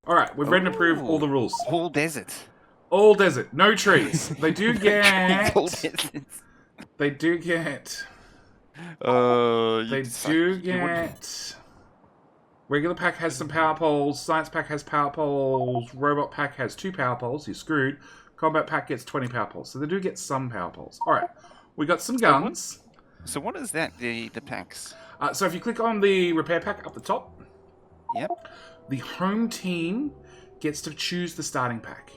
All right, we've read and approved all the rules. All desert. All desert, no trees. They do get. All desert. They do get. They do get. Regular pack has some power poles. Science pack has power poles. Robot pack has 2 power poles. You're screwed. Combat pack gets 20 power poles. So they do get some power poles. All right, we got some guns. So what is that? The packs. So if you click on the repair pack up the top. Yep. The home team gets to choose the starting pack.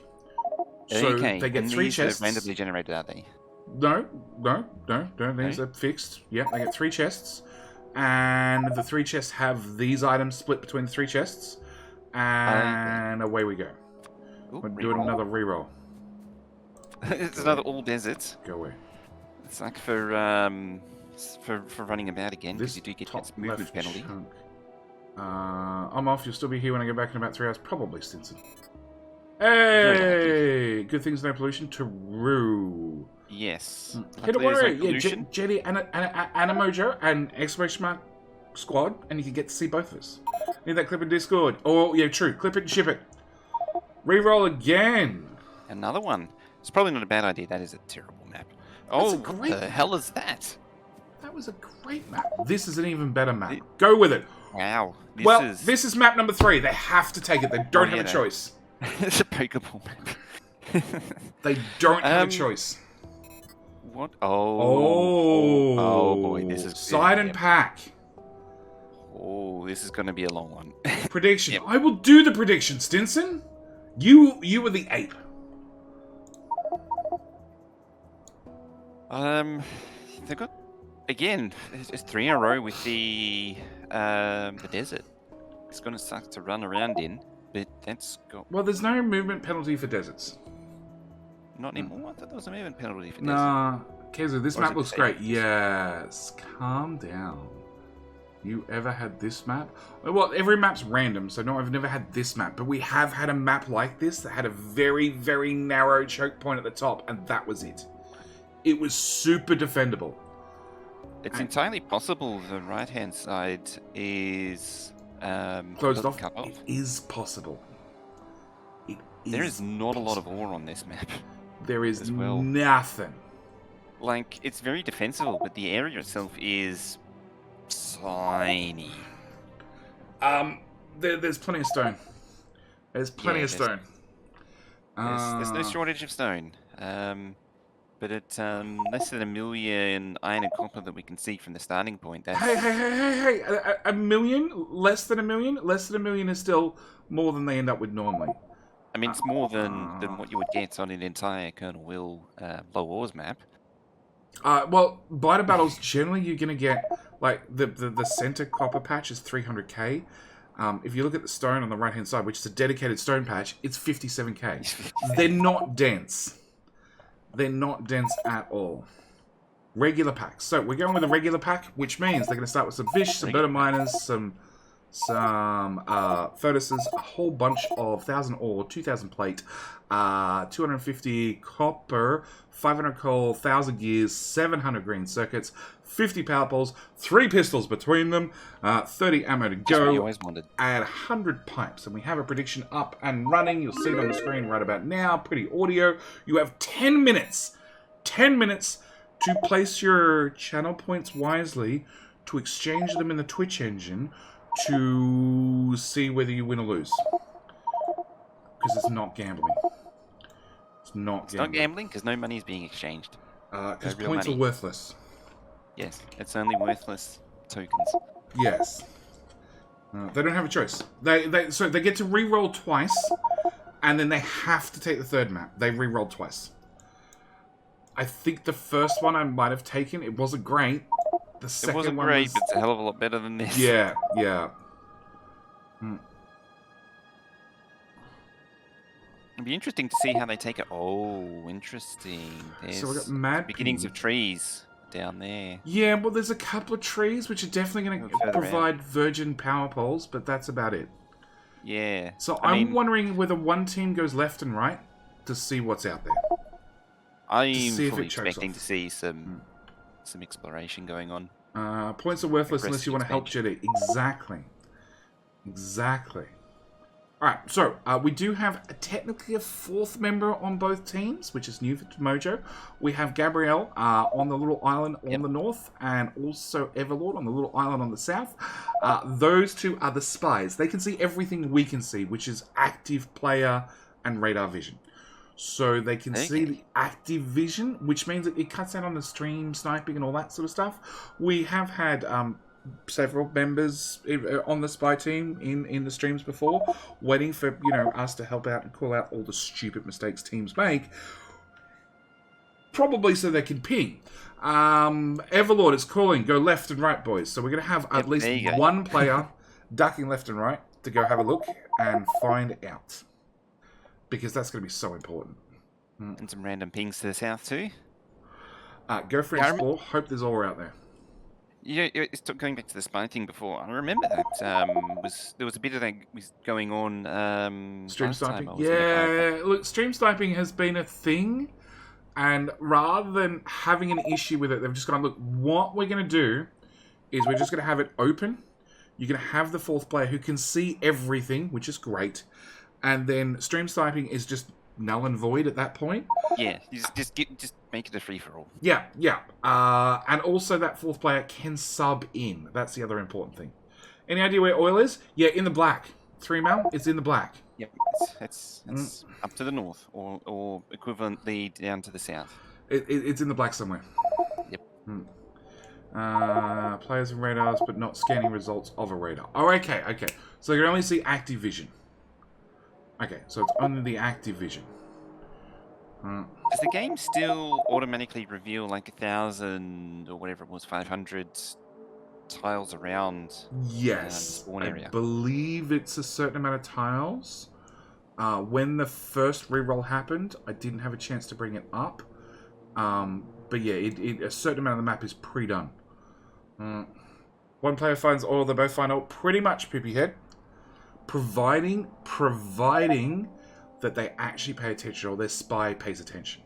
So okay. they get 3 chests. Are randomly generated, are they? No. These are fixed. Yep, they get 3 chests. And the 3 chests have these items split between the 3 chests. And away we go. Ooh, We're doing another reroll. It's another all desert. Go away. It's like for running about again, because you do get that movement penalty. Chunk. I'm off. You'll still be here when I get back in about 3 hours. Probably, Stinson. Hey! Good things, no pollution. True. Yes. Hey, don't worry. Yeah, Jetty and Mojo and exclamation mark squad, and you can get to see both of us. Need that clip in Discord. Oh, yeah, true. Clip it and ship it. Reroll again. Another one. It's probably not a bad idea. That is a terrible map. Oh, what the hell is that? That was a great map. This is an even better map. Go with it. Wow. This is map number 3. They have to take it. They don't have a choice. It's a Pokeball map. They don't have a choice. What? Oh, boy, this is side and pack. Oh, this is going to be a long one. Prediction. Yep. I will do the prediction, Stinson. You were the ape. They've got again. It's 3 in a row with the desert. It's going to suck to run around in, but that's got. Well, there's no movement penalty for deserts. Not anymore. I thought there was a movement penalty for desert. Nah, Kezu, this map looks great. Yes, calm down. You ever had this map? Well, every map's random, so no, I've never had this map. But we have had a map like this that had a very, very narrow choke point at the top, and that was it. It was super defendable. It's entirely possible the right-hand side is closed off. Cut off. It is possible. There is not a lot of ore on this map. There is nothing. Like, it's very defensible, but the area itself is tiny. There's plenty of stone. There's plenty of stone. There's no shortage of stone. But it's less than 1 million iron and copper that we can see from the starting point. That's... Hey! A million? Less than 1 million? Less than 1 million is still more than they end up with normally. I mean, it's more than what you would get on an entire Colonel Will Low Ores map. Well, Biter Battles, generally you're going to get, like, the center copper patch is 300k. If you look at the stone on the right-hand side, which is a dedicated stone patch, it's 57k. They're not dense. They're not dense at all. Regular packs. So we're going with a regular pack, which means they're going to start with some fish, some better miners, some furnaces, a whole bunch of 1,000 ore, 2,000 plate, 250 copper, 500 coal, 1,000 gears, 700 green circuits, 50 power poles, 3 pistols between them, 30 ammo to go, and 100 pipes. And we have a prediction up and running. You'll see it on the screen right about now. Pretty audio. You have 10 minutes. 10 minutes to place your channel points wisely, to exchange them in the Twitch engine, to see whether you win or lose. Because it's not gambling. It's not gambling because no money is being exchanged. Because points are worthless. Yes, it's only worthless tokens. Yes. They don't have a choice. So they get to re-roll twice, and then they have to take the third map. They re-rolled twice. I think the first one I might have taken. It wasn't great. The second one wasn't great, but it's a hell of a lot better than this. Yeah. It'd be interesting to see how they take it. Oh, interesting. There's so we got mad beginnings of trees down there. Yeah, well, there's a couple of trees which are definitely going to provide virgin power poles, but that's about it. Yeah. So I'm wondering whether one team goes left and right to see what's out there. I'm fully expecting to see some exploration going on. Points are worthless unless you want to help Jetty. Exactly. Alright, so we do have technically a fourth member on both teams, which is new for Mojo. We have Gabrielle on the little island on the north, and also Everlord on the little island on the south. Those two are the spies. They can see everything we can see, which is active player and radar vision. So they can see the active vision, which means that it cuts out on the stream sniping and all that sort of stuff. We have had several members on the spy team in the streams before, waiting for us to help out and call out all the stupid mistakes teams make, probably so they can ping. Everlord is calling, go left and right, boys. So we're going to have at least one player ducking left and right to go have a look and find out, because that's going to be so important. And some random pings to the south too. Go for explore. Hope there's all out there. Yeah, it's going back to the spy thing before. I remember that there was a bit of that was going on. Stream sniping. Yeah, look, stream sniping has been a thing, and rather than having an issue with it, they've just gone, look, what we're going to do is we're just going to have it open. You're going to have the fourth player who can see everything, which is great, and then stream sniping is just null and void at that point. Yeah, just make it a free-for-all. Yeah. And also that fourth player can sub in. That's the other important thing. Any idea where oil is? Yeah, in the black. 3 mil, it's in the black. Yep, it's up to the north, or equivalently down to the south. It's in the black somewhere. Yep. Players and radars, but not scanning results of a radar. Oh, okay. So you can only see active vision. Okay, so it's only the active vision. Does the game still automatically reveal like 1,000 or whatever it was, 500 tiles around? Yes, the spawn area? I believe it's a certain amount of tiles. When the first reroll happened, I didn't have a chance to bring it up. But yeah, a certain amount of the map is pre-done. One player finds oil, they both find oil. Pretty much, Pippy Head. Providing that they actually pay attention, or their spy pays attention.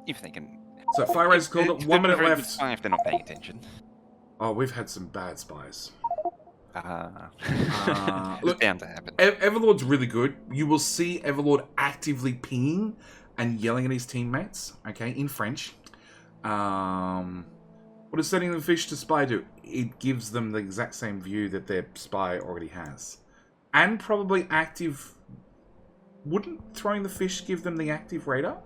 If they can. So Fire Race called it. 1 minute left. Spy if they're not paying attention. Oh, we've had some bad spies. Look, bound to happen. Everlord's really good. You will see Everlord actively pinging and yelling at his teammates. Okay, in French. What does sending the fish to spy do? It gives them the exact same view that their spy already has. And probably active... Wouldn't throwing the fish give them the active radar?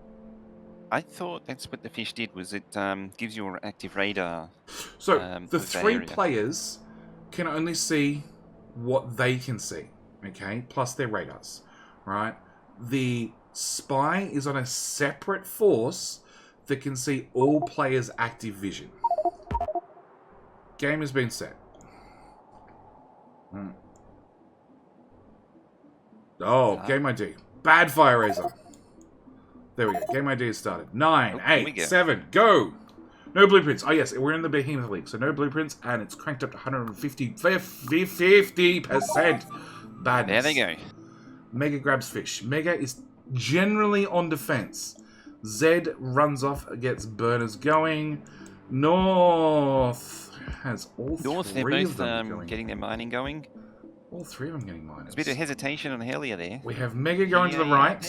I thought that's what the fish did, was it gives you an active radar. So, the 3 players can only see what they can see, okay? Plus their radars, right? The spy is on a separate force that can see all players' active vision. Game has been set. Oh, game ID. Bad Fire Razor. There we go. Game ID has started. 9, 8, 7, go! No blueprints. Oh, yes, we're in the Behemoth League, so no blueprints, and it's cranked up to 50%. Badness. There they go. Mega grabs fish. Mega is generally on defense. Zed runs off, gets burners going. North has all three of them going. Getting their mining going. All 3 of them getting miners. There's a bit of hesitation on Helia there. We have Mega going to the right.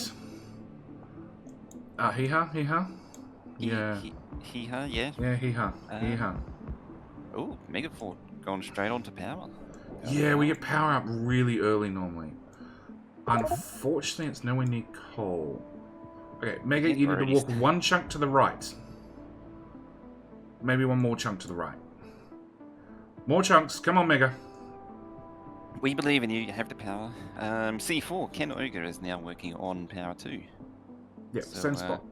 Hee-ha. Yeah. Hee-ha, yeah. Yeah, hee-ha. Oh, Mega Fort going straight on to power. Yeah, we get power up really early normally. Unfortunately, it's nowhere near coal. Okay, Mega, you need to walk 1 chunk to the right. Maybe 1 more chunk to the right. More chunks. Come on, Mega. We believe in you. You have the power. C4, Ken Ogre is now working on power 2. Yeah, so, same spot.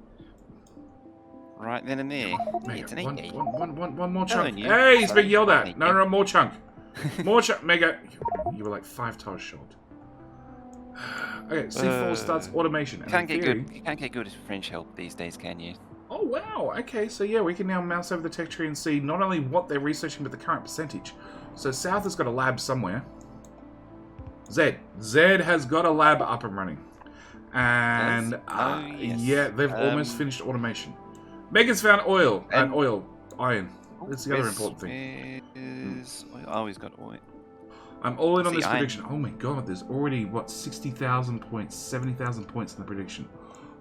Right then and there. Mega, it's an 8. one more chunk. Hey, he's being yelled at. No, more chunk. More chunk. Mega. You were like 5 tiles short. Okay, C4 starts automation. You can't get good at French help these days, can you? Oh, wow. Okay, so yeah, we can now mouse over the tech tree and see not only what they're researching, but the current percentage. So South has got a lab somewhere. Zed has got a lab up and running. And, yes. Yeah, they've almost finished automation. Megan's found oil. Iron. That's the other important thing. Oh, he's got oil. I'm all in on See, this prediction. Oh my god, there's already, what, 60,000 points, 70,000 points in the prediction.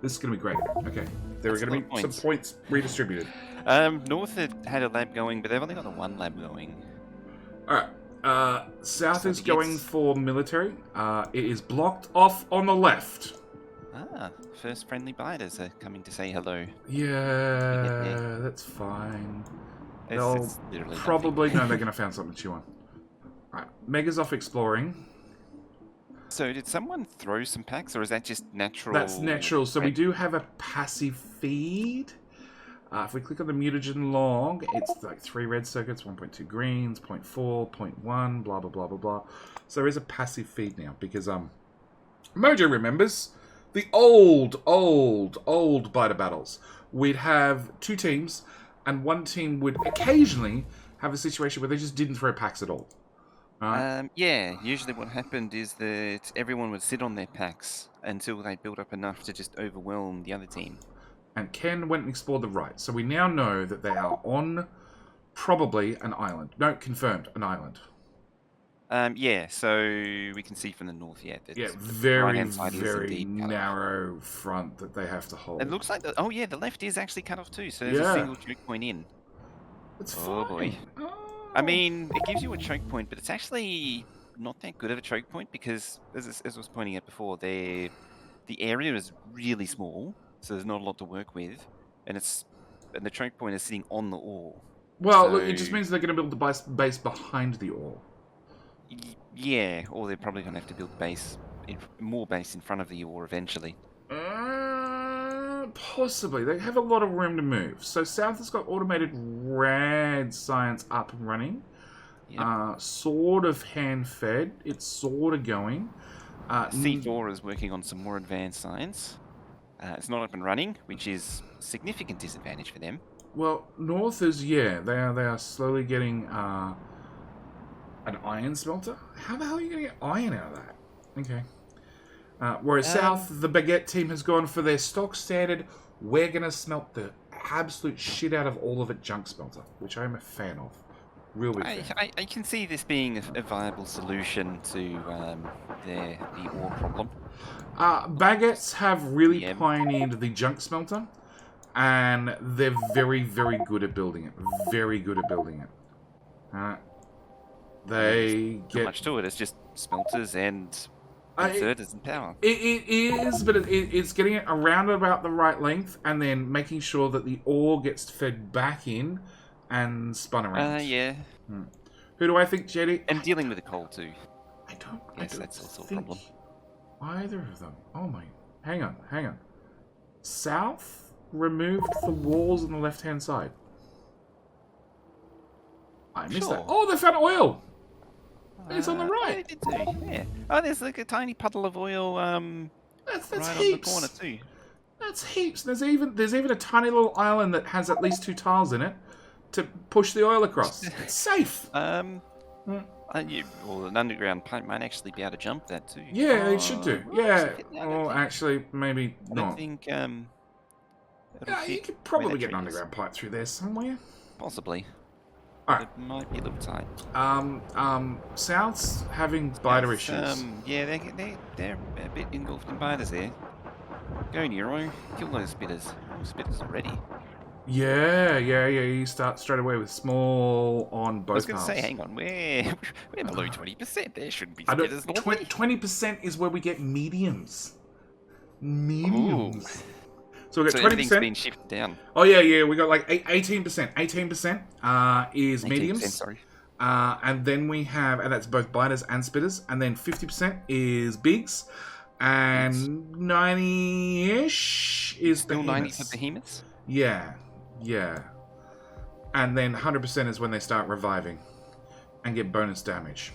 This is going to be great. Okay, there are That's a going lot to of be some points redistributed. North had a lab going, but they've only got the one lab going. Alright, South So is the going Gets- for military. It is blocked off on the left. Ah, first friendly biters are coming to say hello. Yeah, that's fine. They'll It's literally probably... nothing. No, they're going to find something to chew on. Alright, Mega's off exploring. So did someone throw some packs, or is that just natural? That's natural. So we Right. do have a passive feed. If we click on the mutagen log, it's like 3 red circuits, 1.2 greens, 0.4, 0.1, blah, blah, blah, blah, blah. So there is a passive feed now because Mojo remembers the old biter battles. We'd have 2 teams, and one team would occasionally have a situation where they just didn't throw packs at all. Yeah, usually what happened is that everyone would sit on their packs until they built up enough to just overwhelm the other team. And Ken went and explored the right. So we now know that they are on probably an island. No, confirmed, an island. Yeah, so we can see from the north, yeah. That Yeah, the very, right-hand side is very indeed cut off. narrow front that they have to hold. It looks like oh yeah, the left is actually cut off too. So there's Yeah. a single choke point in. It's Oh, fine. boy. Oh. I mean, it gives you a choke point, but it's actually not that good of a choke point because, as I was pointing out before, the area is really small, so there's not a lot to work with, and the choke point is sitting on the ore. Well, look, it just means they're going to build the base behind the ore. Yeah, or they're probably going to have to build more base in front of the ore eventually. Possibly. They have a lot of room to move. So South has got automated rad science up and running. Yep. Sort of hand-fed. It's sort of going. C4 is working on some more advanced science. It's not up and running, which is a significant disadvantage for them. Well, North is, yeah, they are slowly getting an iron smelter. How the hell are you going to get iron out of that? Okay. Whereas South, the Baguette team has gone for their stock standard, we're going to smelt the absolute shit out of all of it junk smelter, which I'm a fan of. Real big fan. I can see this being a viable solution to the ore problem. Baguettes have really Yeah. pioneered the junk smelter, and they're very, very good at building it. Very good at building it. They Not get... much to it. It's just smelters and inserters and power. It is, but it's getting it around about the right length, and then making sure that the ore gets fed back in and spun around. Yeah. Who do I think, JD? And dealing with the coal too. I don't That's also a think problem. either of them. Oh my... Hang on. South removed the walls on the left-hand side. I missed that. Sure. Oh, they found oil! It's on the Yeah, right. they did too. Yeah. Oh, there's like a tiny puddle of oil That's right on the heaps. corner too. That's heaps. There's even a tiny little island that has at least 2 tiles in it to push the oil across. It's safe. Well, an underground pipe might actually be able to jump that too. Yeah, it should do. Yeah. I don't Or think- actually, maybe I don't not. think Yeah, you could probably get an underground pipe through there somewhere. Possibly. Alright. It might be a little tight. South's having biter It's, issues. yeah, they're a bit engulfed in biters there. Go, Nero. Kill those spitters. Those spitters are ready. Yeah. You start straight away with small on both I was going to halves. say, hang on, we're below 20%. There shouldn't be I don't, spitters normally. 20% is where we get mediums. Mediums. Ooh. So we got So everything's 20%. been shifted down. Oh yeah. We got like 18%. 18% is 18%, mediums. sorry. And then we have, and that's both biters and spitters. And then 50% is bigs. And 90-ish is Still 90 for behemoths. behemoths? Yeah. And then 100% is when they start reviving and get bonus damage.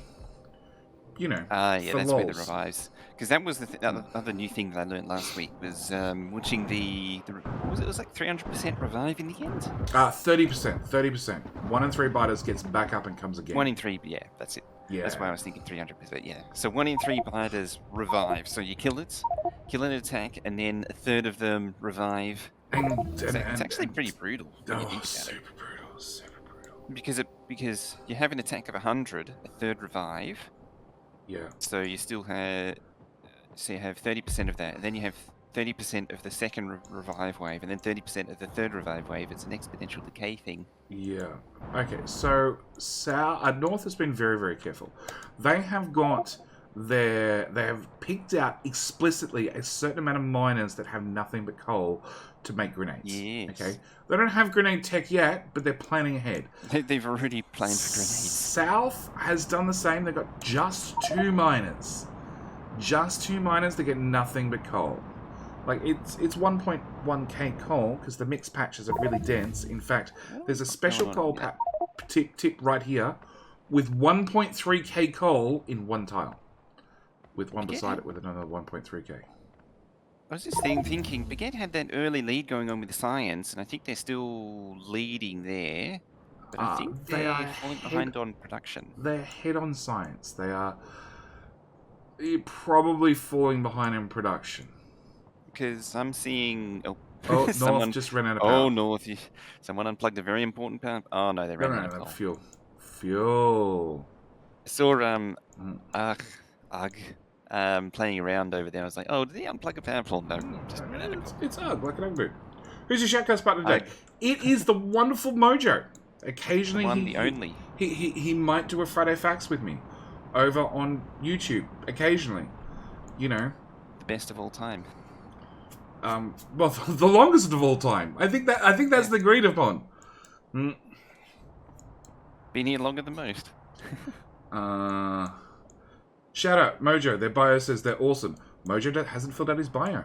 You know, Yeah, for that's where the lols. revives. Because that was the other new thing that I learned last week was watching it was like 300% revive in the end? 30%. 1 in 3 biters gets back up and comes again. 1 in 3, yeah, that's it. Yeah. That's why I was thinking 300%, yeah. So 1 in 3 biters revive. So you kill an attack, and then a third of them revive. It's actually pretty brutal when you think about it. Super brutal. Because you have an attack of 100, a third revive, Yeah. So you still have, so you have 30% of that, and then you have 30% of the second revive wave, and then 30% of the third revive wave. It's an exponential decay thing. Yeah. Okay, so North has been very, very careful. They have got they have picked out explicitly a certain amount of miners that have nothing but coal to make grenades. Yes. Okay. They don't have grenade tech yet, but they're planning ahead. They've already planned for grenades. South has done the same. They've got just 2 miners. Just 2 miners that get nothing but coal. Like, it's 1.1k coal, because the mix patches are really dense. In fact, there's a special coal tip right here, with 1.3k coal in one tile. With one beside it with another 1.3k. I was just thinking, Baguette had that early lead going on with science, and I think they're still leading there. But I think they're falling behind on production. They're ahead on science. They're probably falling behind in production. Because I'm seeing... Oh, someone North just ran out of power. Oh, North. Someone unplugged a very important power. Oh, no, they ran out of fuel. Fuel. I saw playing around over there. I was like, oh, did he unplug a power plant? No, just ran out of coal. It's Ugg, like an Ugg boot. Who's your shoutcast partner today? It is the wonderful Mojo. Occasionally, the only. He might do a Friday Facts with me over on YouTube. Occasionally, you know. The best of all time. Well, the longest of all time. I think that's the agreed upon. Been here longer than most. Shout out Mojo. Their bio says they're awesome. Mojo hasn't filled out his bio.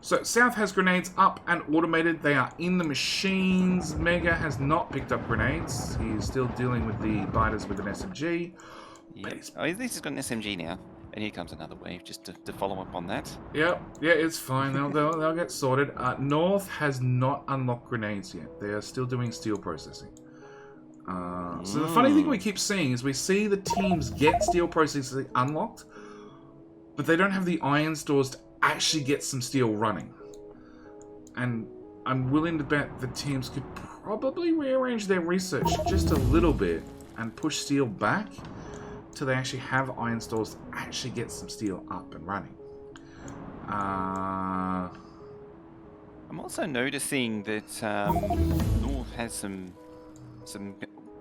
So South has grenades up and automated. They are in the machines. Mega has not picked up grenades. He's still dealing with the biters with an SMG. Yep. At least he's got an SMG now. And here comes another wave just to follow up on that. Yep, yeah, it's fine. They'll get sorted. North has not unlocked grenades yet. They are still doing steel processing. So the funny thing we keep seeing is we see the teams get steel processing unlocked, but they don't have the iron stores to actually get some steel running. And I'm willing to bet the teams could probably rearrange their research just a little bit and push steel back till they actually have iron stores to actually get some steel up and running. I'm also noticing that North has some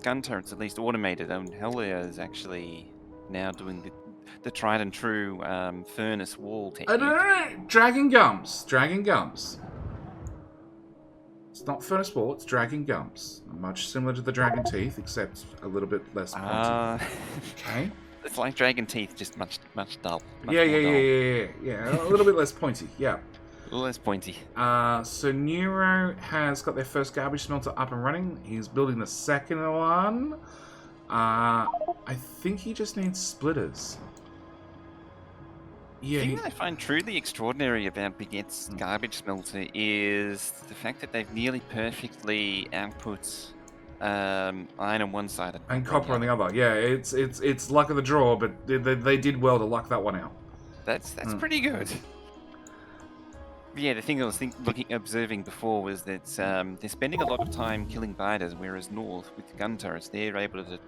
gun turrets at least automated. Helia is actually now doing the tried and true furnace wall technique. No. Dragon gums. It's not furnace wall, it's dragon gums. Much similar to the dragon teeth, except a little bit less pointy. Okay. It's like dragon teeth, just much dull. Yeah. A little bit less pointy, yeah. A little less pointy. So Neuro has got their first garbage smelter up and running. He's building the second one. I think he just needs splitters. Yeah, the thing that I find truly extraordinary about Baguette's garbage smelter is the fact that they've nearly perfectly output iron on one side and copper on the other. Yeah, it's luck of the draw, but they did well to luck that one out. That's pretty good. Yeah, the thing I was observing before was that they're spending a lot of time killing biters, whereas North, with the gun turrets, they're able to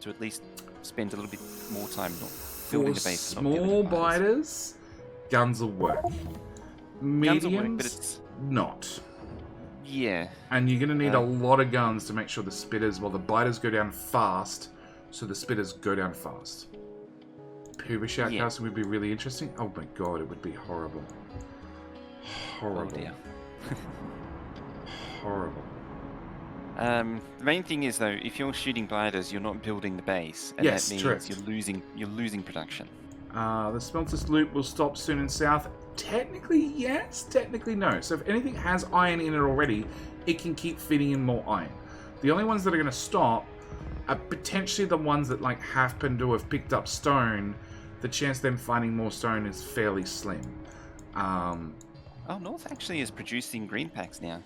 at least spend a little bit more time building the base. Small biters, guns will work. Mediums, guns will work, but it's not. Yeah. And you're going to need a lot of guns to make sure the spitters, the biters go down fast, so the spitters go down fast. Puba shoutcasting would be really interesting. Oh my god, it would be horrible. Horrible. Oh dear. Horrible. The main thing is though, if you're shooting biters, you're not building the base, and yes, that means correct. you're losing production. The smelter's loop will stop soon in South. Technically, yes. Technically, no. So if anything has iron in it already, it can keep feeding in more iron. The only ones that are going to stop are potentially the ones that happen to have picked up stone. The chance of them finding more stone is fairly slim. North actually is producing green packs now.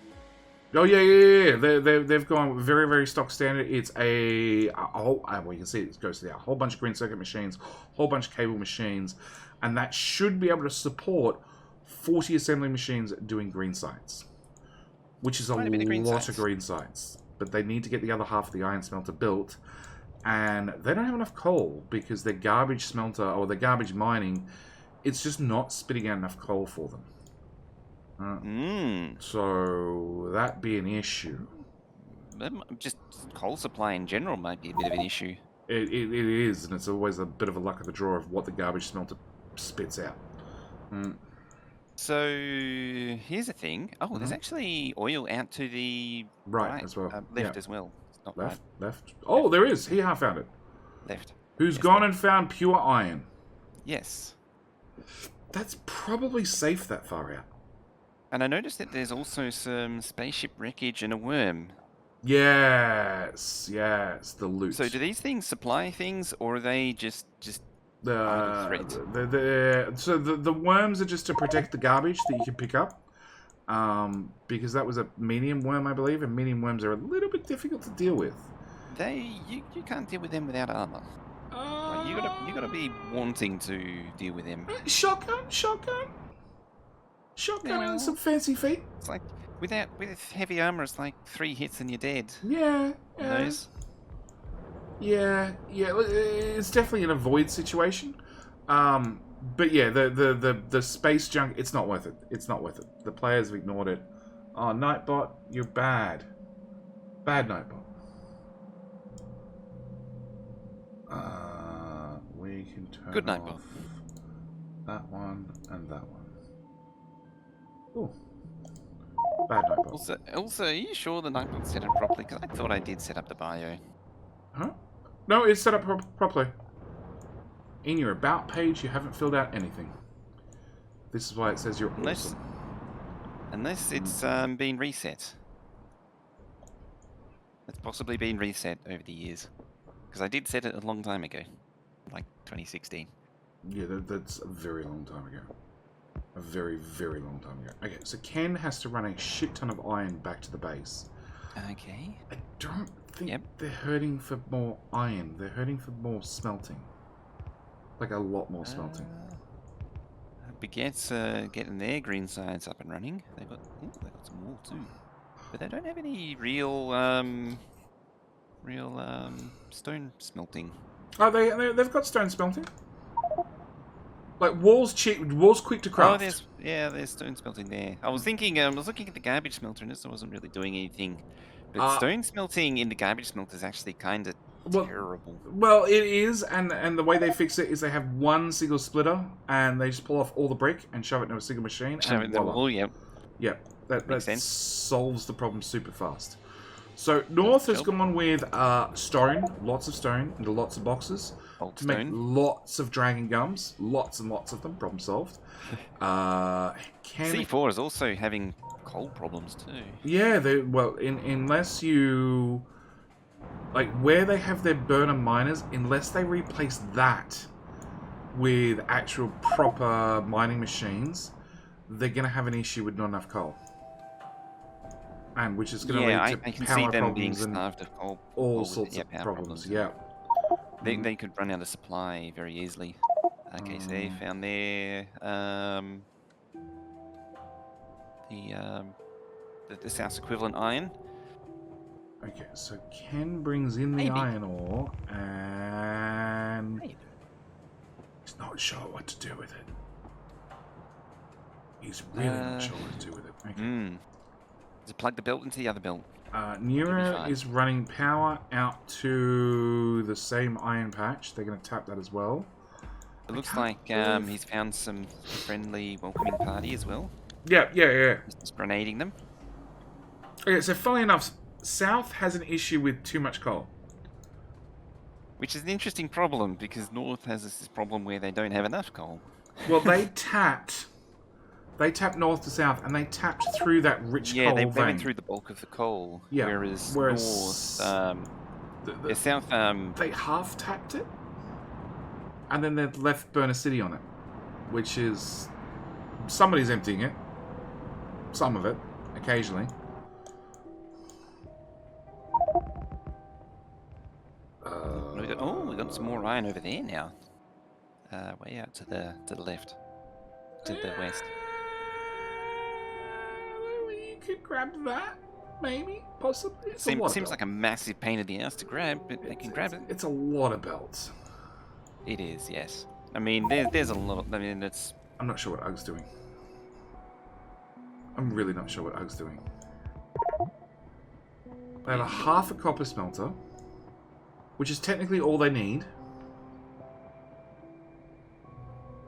Oh yeah. They've gone very, very stock standard. It's a whole. Well, you can see it goes to there. A whole bunch of green circuit machines, a whole bunch of cable machines, and that should be able to support 40 assembly machines doing green sites, which is a lot of green sites. But they need to get the other half of the iron smelter built, and they don't have enough coal because their garbage smelter or their garbage mining, it's just not spitting out enough coal for them. So that be an issue. Just coal supply in general might be a bit of an issue. It is, and it's always a bit of a luck of the draw of what the garbage smelter spits out. So here's the thing. Oh, there's actually oil out to the right as well. Left as well. It's not left, right. left. Oh, left. There is. He half found it. Left. Who's gone and found pure iron? Yes. That's probably safe that far out. And I noticed that there's also some spaceship wreckage and a worm. Yes, the loot. So do these things supply things, or are they just threat? So the worms are just to protect the garbage that you can pick up. Because that was a medium worm, I believe, and medium worms are a little bit difficult to deal with. You can't deal with them without armor. Like, you gotta be wanting to deal with them. Shotgun, and some fancy feet. It's like with heavy armor, it's like 3 hits and you're dead. Yeah. It's definitely an avoid situation. But yeah, the space junk, it's not worth it. It's not worth it. The players have ignored it. Oh, Nightbot, you're bad. Bad Nightbot. We can turn Good off Nightbot. that one and that one. Oh. Bad Nightbot. Also, are you sure the Nightbot's set up properly? Because I thought I did set up the bio. Huh? No, it's set up properly. In your About page, you haven't filled out anything. This is why it says you're awesome. Unless it's been reset. It's possibly been reset over the years. Because I did set it a long time ago. Like 2016. Yeah, that's a very long time ago. A very, very long time ago. Okay, so Ken has to run a shit ton of iron back to the base. Okay. I don't think they're hurting for more iron. They're hurting for more smelting. Like a lot more smelting. Baguette's getting their green science up and running. They've got some more too. But they don't have any real stone smelting. Oh, they've got stone smelting. Like walls quick to craft. Oh, there's stone smelting there. I was thinking, I was looking at the garbage smelter and it wasn't really doing anything. But stone smelting in the garbage smelter is actually kind of terrible. Well, it is, and the way they fix it is they have one single splitter and they just pull off all the brick and shove it into a single machine. Shove it in the wall, yep. Yep, that sense. solves the problem super fast. So North has gone with stone, lots of stone, into lots of boxes to make lots of dragon gums, lots and lots of them. Problem solved. C4 is also having coal problems too. Yeah, unless you like where they have their burner miners, unless they replace that with actual proper mining machines, they're going to have an issue with not enough coal. And which is going to lead to I can power see them problems being and starved of coal. all sorts of problems. Yeah. They could run out of supply very easily. Okay, so they found their the South equivalent iron. Okay, so Ken brings in the iron ore, and he's not sure what to do with it. He's really not sure what to do with it. Okay. Just plug the belt into the other belt. Nira is running power out to the same iron patch. They're going to tap that as well. It looks like he's found some friendly welcoming party as well. Yeah. He's just grenading them. Okay, so funnily enough, South has an issue with too much coal. Which is an interesting problem, because North has this problem where they don't have enough coal. Well, they tapped north to south, and they tapped through that rich coal vein. Yeah, they went through the bulk of the coal. Yeah. Whereas North, South, they half tapped it, and then they left Burner City on it, which is somebody's emptying it. Some of it, occasionally. We got some more iron over there now. Way out to the left, to the west. You could grab that. maybe, possibly. It's a Seems lot of seems belts. like a massive pain in the ass to grab, but they can grab it. It's a lot of belts. It is, yes. I mean, there's a lot. I mean, it's. I'm not sure what Ug's doing. I'm really not sure what Ug's doing. They have a half a copper smelter, which is technically all they need.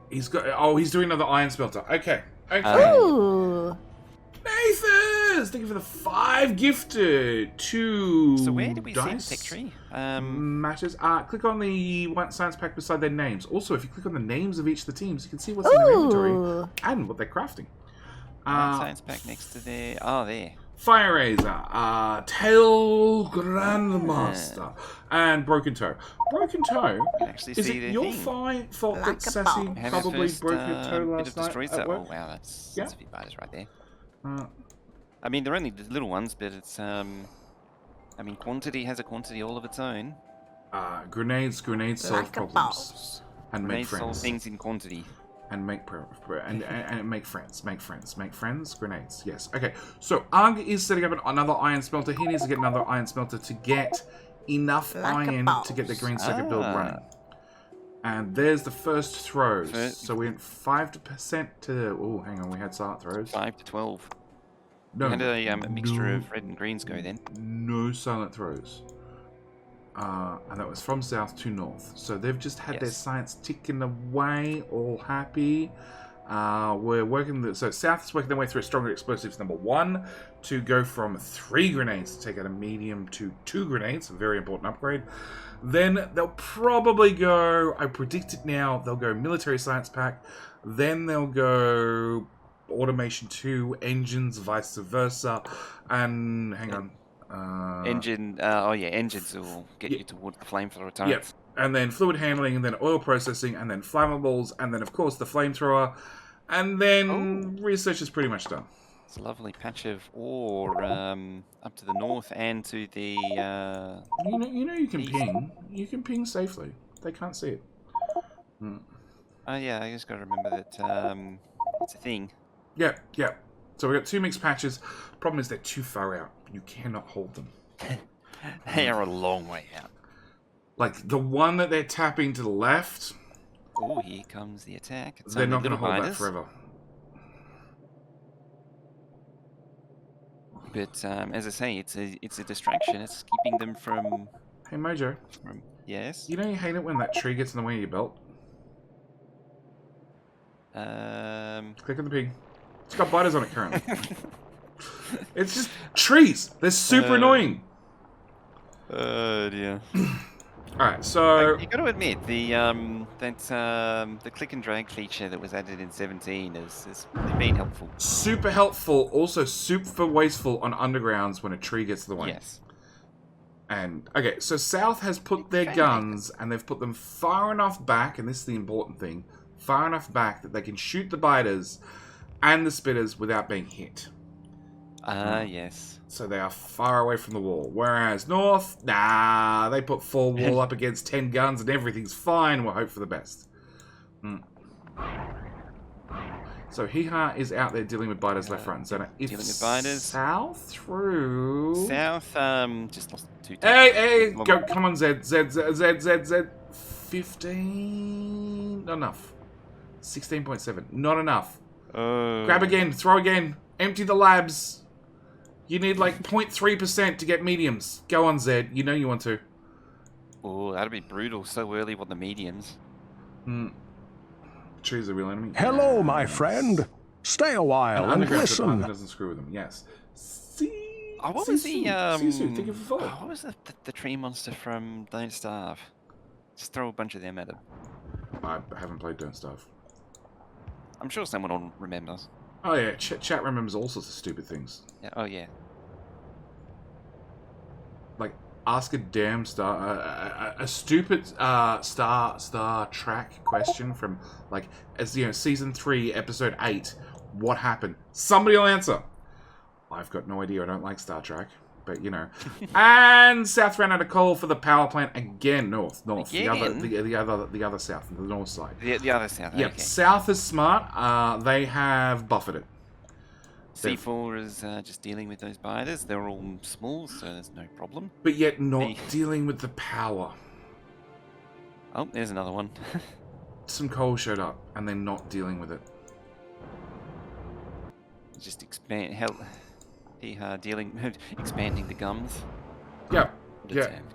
He's got. Oh, he's doing another iron smelter. Okay. Okay. Ooh. Nathan! Thank you for the 5 gifted. 2 So where did we see the dice. factory? Matches. Click on the one science pack beside their names. Also, if you click on the names of each of the teams, you can see what's in their inventory Ooh. and what they're crafting. Science pack next to there. Oh, there. Fire Razor, Tail Grandmaster, and Broken Toe. Broken Toe, You can actually is see it their your thing. fault Like that a Sassy ball. Have our probably first, broke her toe bit last of night destroyed at stuff. work? Oh wow, that's Yeah. a few biters right there. Uh, I mean, they're only the little ones, but it's I mean, quantity has a quantity all of its own. Grenades solve Like a problems boss. and make Grenades solve friends. things in quantity. And make and make friends. Grenades. Yes. Okay. So Ugg is setting up another iron smelter. He needs to get another iron smelter to get enough Like a iron boss. to get the green circuit build running. And there's the first throws. So we went 5% to. Oh, hang on. We had silent throws. 5 to 12. No. We had a mixture no, of red and greens go then. No silent throws. And that was from south to north. So they've just had their Yes. science ticking away, all happy. We're working... So south is working their way through stronger explosives number 1 to go from 3 grenades to take out a medium to 2 grenades. A very important upgrade. Then they'll probably go... I predict it now. They'll go military science pack. Then they'll go automation 2, engines, vice versa. And... Hang on. Engines will get you towards the flamethrower turret. Yep. And then fluid handling, and then oil processing, and then flammables, and then, of course, the flamethrower. And then research is pretty much done. It's a lovely patch of ore up to the north and to the... You know you can east. ping. You can ping safely. They can't see it. Oh yeah, I just got to remember that it's a thing. Yeah. So we've got 2 mixed patches. Problem is they're too far out. You cannot hold them. They are a long way out. Like, the one that they're tapping to the left, Oh, here comes the attack. It's they're only not going to little hold that biters, forever. But as I say, it's a distraction. It's keeping them from... Hey, Mojo. Yes? You know you hate it when that tree gets in the way of your belt? Click on the pig. It's got biters on it currently. It's just trees. They're super annoying. Oh dear. Alright, so... You got to admit, the click and drag feature that was added in 17 has really been helpful. super helpful, also super wasteful on undergrounds when a tree gets in the way. Yes. And, okay, so South has put their guns, and they've put them far enough back, and this is the important thing, far enough back that they can shoot the biters and the spitters without being hit. Yes. So they are far away from the wall. Whereas North, nah, they put 4 wall up against 10 guns and everything's fine. We'll hope for the best. So Hee-Ha is out there dealing with biters left, right, and center. If dealing with biters. South through... South, just lost 2 Hey, go, come on, Zed. 15... Not enough. 16.7. Not enough. Grab again, throw again. Empty the labs. You need like 0.3% to get mediums. Go on, Zed. You know you want to. Oh, that'd be brutal so early with the mediums. Choose a real enemy. Hello, my friend. Stay a while and Underground listen. doesn't screw with them. Yes. See. Oh, what was the Sisu, thank you for following. what was the tree monster from Don't Starve? Just throw a bunch of them at him. I haven't played Don't Starve. I'm sure someone will remember. Oh yeah, chat remembers all sorts of stupid things. Yeah. Oh yeah. Like ask a damn a stupid Star Trek question from like season 3 episode 8. What happened? Somebody will answer. I've got no idea. I don't like Star Trek, but you know. And South ran out of coal for the power plant again. North. Again? The other South, the north side. The other South. Yep. Okay. South is smart. They have buffered it. C4 is just dealing with those biters. They're all small, so there's no problem. But yet not dealing with the power. Oh, there's another one. Some coal showed up, and they're not dealing with it. Just expand. Expanding the guns. Yeah,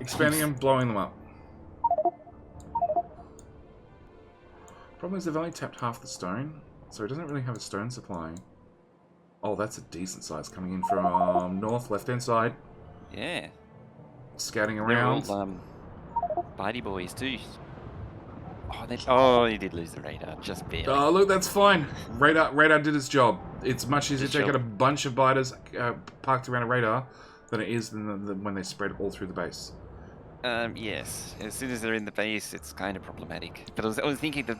expanding them, blowing them up. Problem is they've only tapped half the stone, so it doesn't really have a stone supply. Oh, that's a decent size coming in from north, left-hand side. Yeah. Scouting They're around. all bitey boys too. Oh, he did lose the radar, just barely. Oh, look, that's fine. Radar did its job. It's much easier to take out a bunch of biters parked around a radar than it is when they spread all through the base. Yes. As soon as they're in the base, it's kind of problematic. But I was thinking that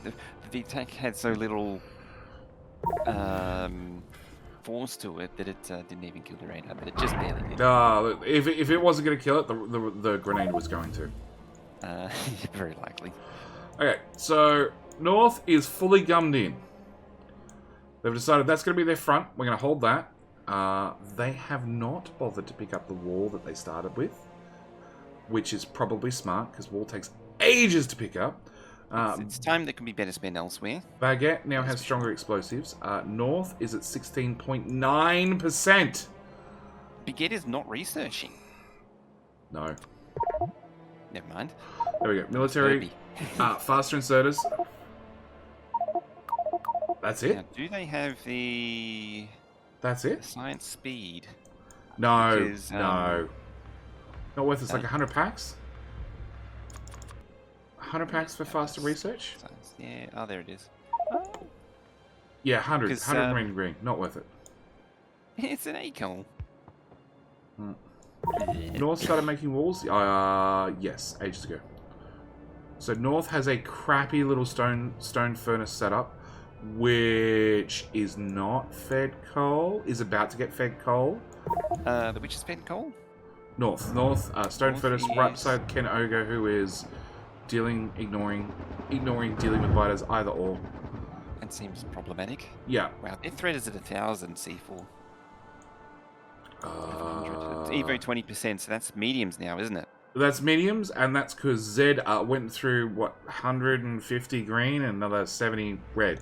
the attack had so little force to it that it didn't even kill the radar, but it just barely did. Look, if it wasn't going to kill it, the grenade was going to. Very likely. Okay, so north is fully gummed in. They've decided that's going to be their front. We're going to hold that. They have not bothered to pick up the wall that they started with, which is probably smart because wall takes ages to pick up. It's time that can be better spent elsewhere. Baguette now has stronger explosives. North is at 16.9%. Baguette is not researching. No. Never mind. There we go. Military. Faster inserters. That's it. Now, do they have the... That's it? Science speed? No. Because, no. Not worth it. It's like 100 packs? 100 packs for faster research? Yeah. Oh, there it is. Yeah, 100. 100 marine green. Not worth it. It's an ACOL. North started making walls? Yes, ages ago. So North has a crappy little stone furnace setup, which is not fed coal. Is about to get fed coal. Which is fed coal? North, stone furnace right beside Ken Ogo, who is ignoring dealing with biters either or. That seems problematic. Yeah. Wow, their threat is at 1,000 C4. It's Evo 20%, so that's mediums now, isn't it? That's mediums, and that's because Zed went through, 150 green and another 70 red.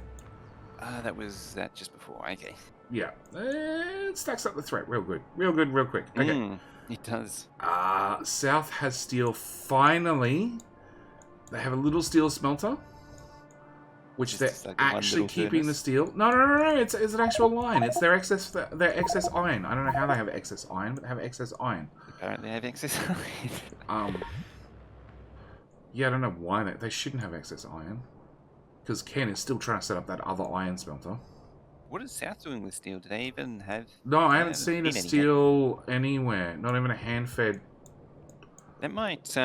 That was that just before, okay. Yeah. It stacks up the threat real good. Real quick. Okay. It does. South has steel finally. They have a little steel smelter, which they're like actually keeping the steel. No. It's an actual line. It's their excess iron. I don't know how they have excess iron, but they have excess iron. Apparently they have excess iron. Yeah, I don't know why they shouldn't have excess iron. Because Ken is still trying to set up that other iron smelter. What is South doing with steel? Do they even have... No, I haven't seen a steel anywhere. Not even a hand-fed. That might,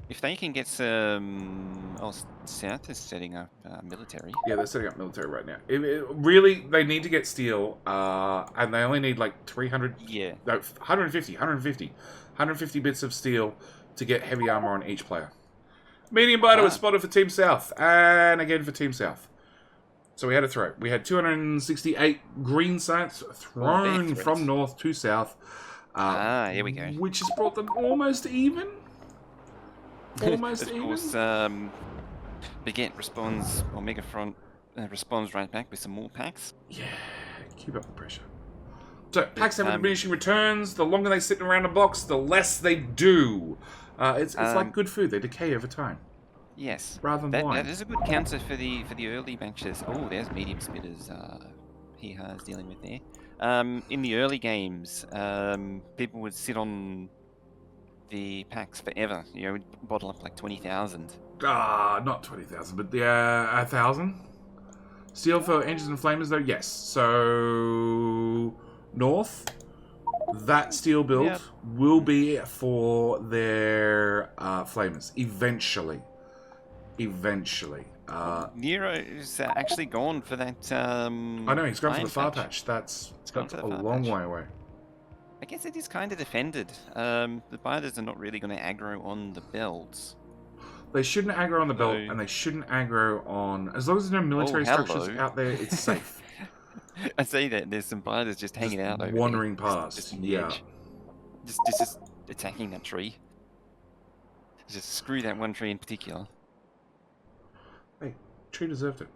if they can get some... Oh, South is setting up military. Yeah, they're setting up military right now. Really, they need to get steel, and they only need like 300... Yeah. No, 150 bits of steel to get heavy armor on each player. Medium biter was spotted for Team South, and again for Team South. So we had a throw. We had 268 green sites thrown from north to south. Here we go. Which has brought them almost even. Almost even. Of course, Baguette responds, or Megafront responds right back with some more packs. Yeah, keep up the pressure. So, packs have diminishing returns. The longer they sit around a box, the less they do. It's like good food. They decay over time. Yes. Rather than wine. That is a good counter for the early matches. Oh, there's medium spitters he has dealing with there. In the early games, people would sit on the packs forever. You know, bottle up like 20,000. Not 20,000, but 1,000. Steel for engines and flamers, though, yes. So north, that steel build will be for their flamers eventually. Nero's actually gone for that. I know he's gone for the far patch. That's a long way away. I guess it is kind of defended. The biters are not really going to aggro on the belts. They shouldn't aggro on the belt, and they shouldn't aggro on... As long as there's no military structures out there, it's safe. I see that there's some biters just hanging out over wandering there. past. Just on the Yeah. edge. Just attacking that tree. Just screw that one tree in particular. Hey, tree deserved it.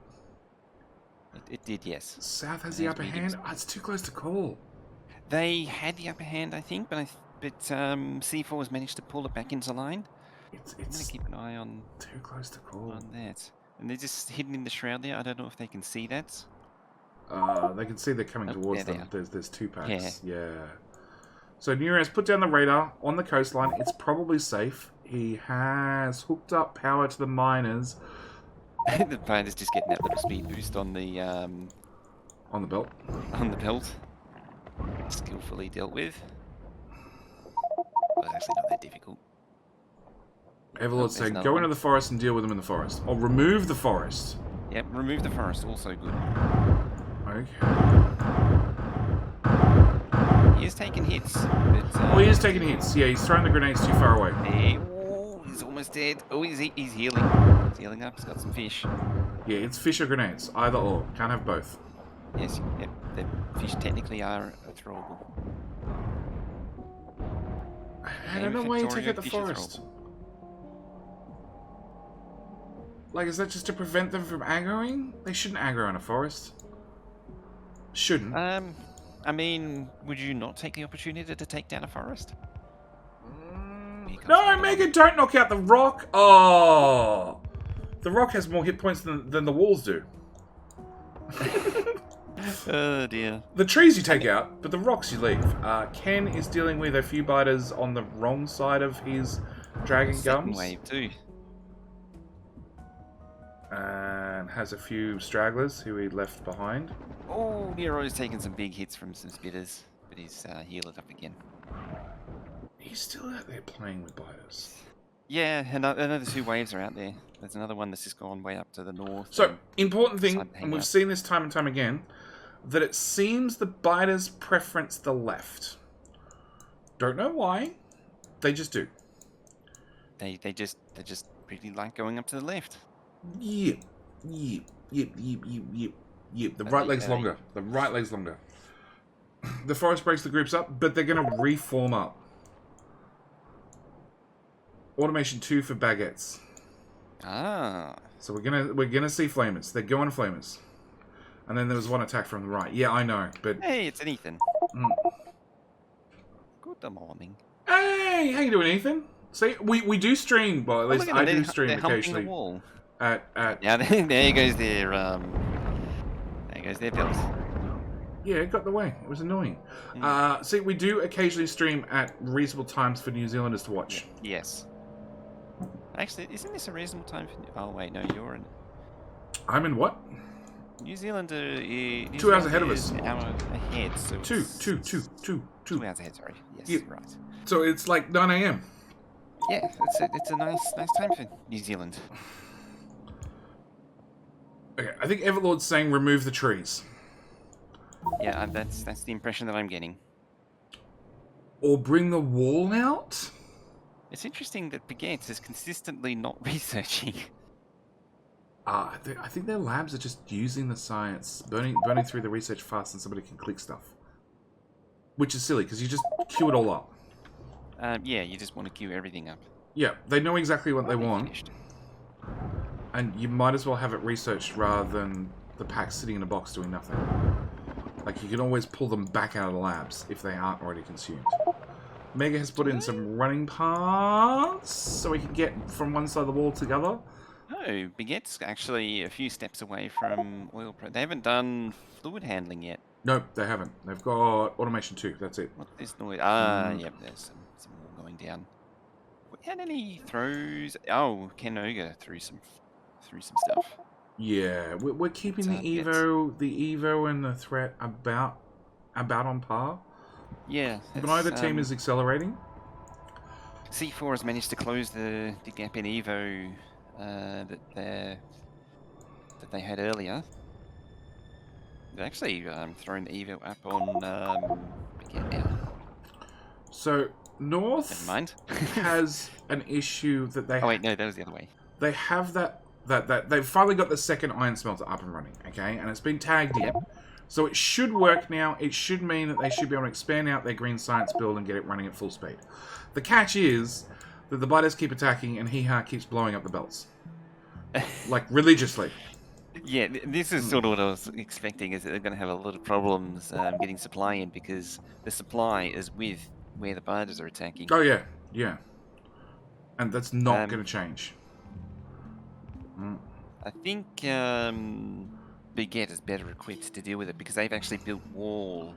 It did, yes. South has the upper hand. Oh, it's too close to call. They had the upper hand, I think, but C4 has managed to pull it back into line. I'm going to keep an eye on too close to call on that. And they're just hidden in the shroud there. I don't know if they can see that. They can see they're coming towards them. There's 2 packs. Yeah. So Nurez put down the radar on the coastline. It's probably safe. He has hooked up power to the miners. The miners just getting that little speed boost on the belt. On the belt. Skillfully dealt with. Well, it's actually not that difficult. Everlord's saying, go into the forest and deal with them in the forest. Or remove the forest. Yep, remove the forest. Also good. Okay. He is taking hits. But, he is taking hits. Yeah, he's throwing the grenades too far away. Oh, he's almost dead. Oh, he's healing. He's healing up. He's got some fish. Yeah, it's fish or grenades. Either or. Can't have both. Yes, yep. The fish technically are throwable. I don't know why you take out the forest. Like, is that just to prevent them from aggroing? They shouldn't aggro in a forest. Shouldn't. I mean, would you not take the opportunity to take down a forest? No, Megan, don't knock out the rock. Oh, the rock has more hit points than the walls do. Oh dear. The trees you take out, but the rocks you leave. Ken is dealing with a few biters on the wrong side of his dragon gums. Wave too. And has a few stragglers who he left behind. Oh, Nero's taking some big hits from some spitters, but he's healed up again. He's still out there playing with biters. Yeah, another 2 waves are out there. There's another one that's just gone way up to the north. So, important thing, and we've seen this time and time again, that it seems the biters preference the left. Don't know why. They just do. They just really like going up to the left. Yep. The right leg's longer. The right leg's longer. The forest breaks the groups up, but they're going to reform up. Automation 2 for baguettes. Ah. So we're gonna see flamers. They're going flamers. And then there was one attack from the right. Yeah, I know, but hey, it's an Ethan. Good morning. Hey, how you doing, Ethan? See, we do stream. Well, at least I do stream occasionally. The wall. At yeah, there goes their belt. Yeah, it got the way. It was annoying. See, we do occasionally stream at reasonable times for New Zealanders to watch. Yes. Actually, isn't this a reasonable time for... Oh, wait, no, you're in... I'm in what? New Zealand... 2 hours ahead of us. An hour ahead, so... Two. 2 hours ahead, sorry. Yes, yeah. Right. So it's like 9 a.m. Yeah, it's a nice time for New Zealand. Okay, I think Everlord's saying remove the trees. Yeah, that's the impression that I'm getting. Or bring the wall out? It's interesting that Baguette is consistently not researching. I think their labs are just using the science, burning through the research fast, and somebody can click stuff. Which is silly, because you just queue it all up. Yeah, you just want to queue everything up. Yeah, they know exactly what they want. Finished. And you might as well have it researched rather than the pack sitting in a box doing nothing. Like, you can always pull them back out of the labs if they aren't already consumed. Mega has put in some running paths so we can get from one side of the wall to the other. No, Baguette's actually a few steps away from oil. They haven't done fluid handling yet. Nope, they haven't. They've got automation 2. That's it. What's this noise? Yep, there's some more going down. Had any throws? Oh, Kenoga threw some stuff. Yeah, we're keeping the Evo and the threat about on par. Yeah. But neither team is accelerating. C4 has managed to close the gap in Evo that they had earlier. They've actually thrown the Evo up on again now. So North Never mind. has an issue that they. Oh wait, no, that was the other way. They have that they've finally got the second iron smelter up and running. Okay, and it's been tagged in. So it should work now. It should mean that they should be able to expand out their green science build and get it running at full speed. The catch is that the biters keep attacking and Hee-Ha keeps blowing up the belts. Like, religiously. Yeah, this is sort of what I was expecting, is that they're going to have a lot of problems getting supply in, because the supply is with where the biters are attacking. Oh, yeah. Yeah. And that's not going to change. I think Baguette is better equipped to deal with it, because they've actually built wall,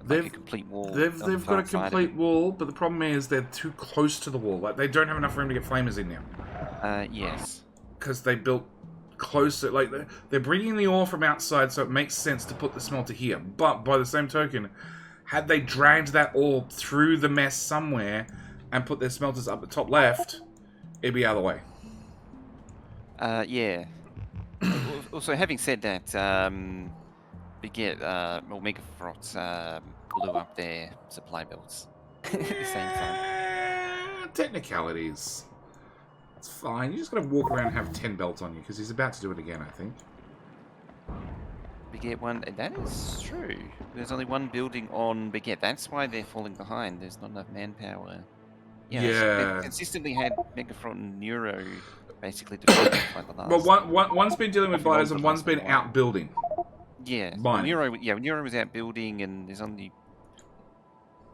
like a complete wall. They've got a complete wall, but the problem is they're too close to the wall. Like, they don't have enough room to get flamers in now. Yes. Because they built closer. Like, they're bringing the ore from outside, so it makes sense to put the smelter here. But by the same token, had they dragged that ore through the mess somewhere and put their smelters up the top left, it'd be out of the way. Yeah. Also, having said that, Baguette, well, Megafrot blew up their supply belts at the same time. Technicalities. It's fine. You just gotta walk around and have 10 belts on you, because he's about to do it again, I think. Baguette one, that is true. There's only one building on Baguette. That's why they're falling behind. There's not enough manpower. Yeah. They've consistently had Megafront and Neuro basically defending like the last. Well, one's been dealing with biters and one's been out building. Yeah. Neuro was out building, and there's only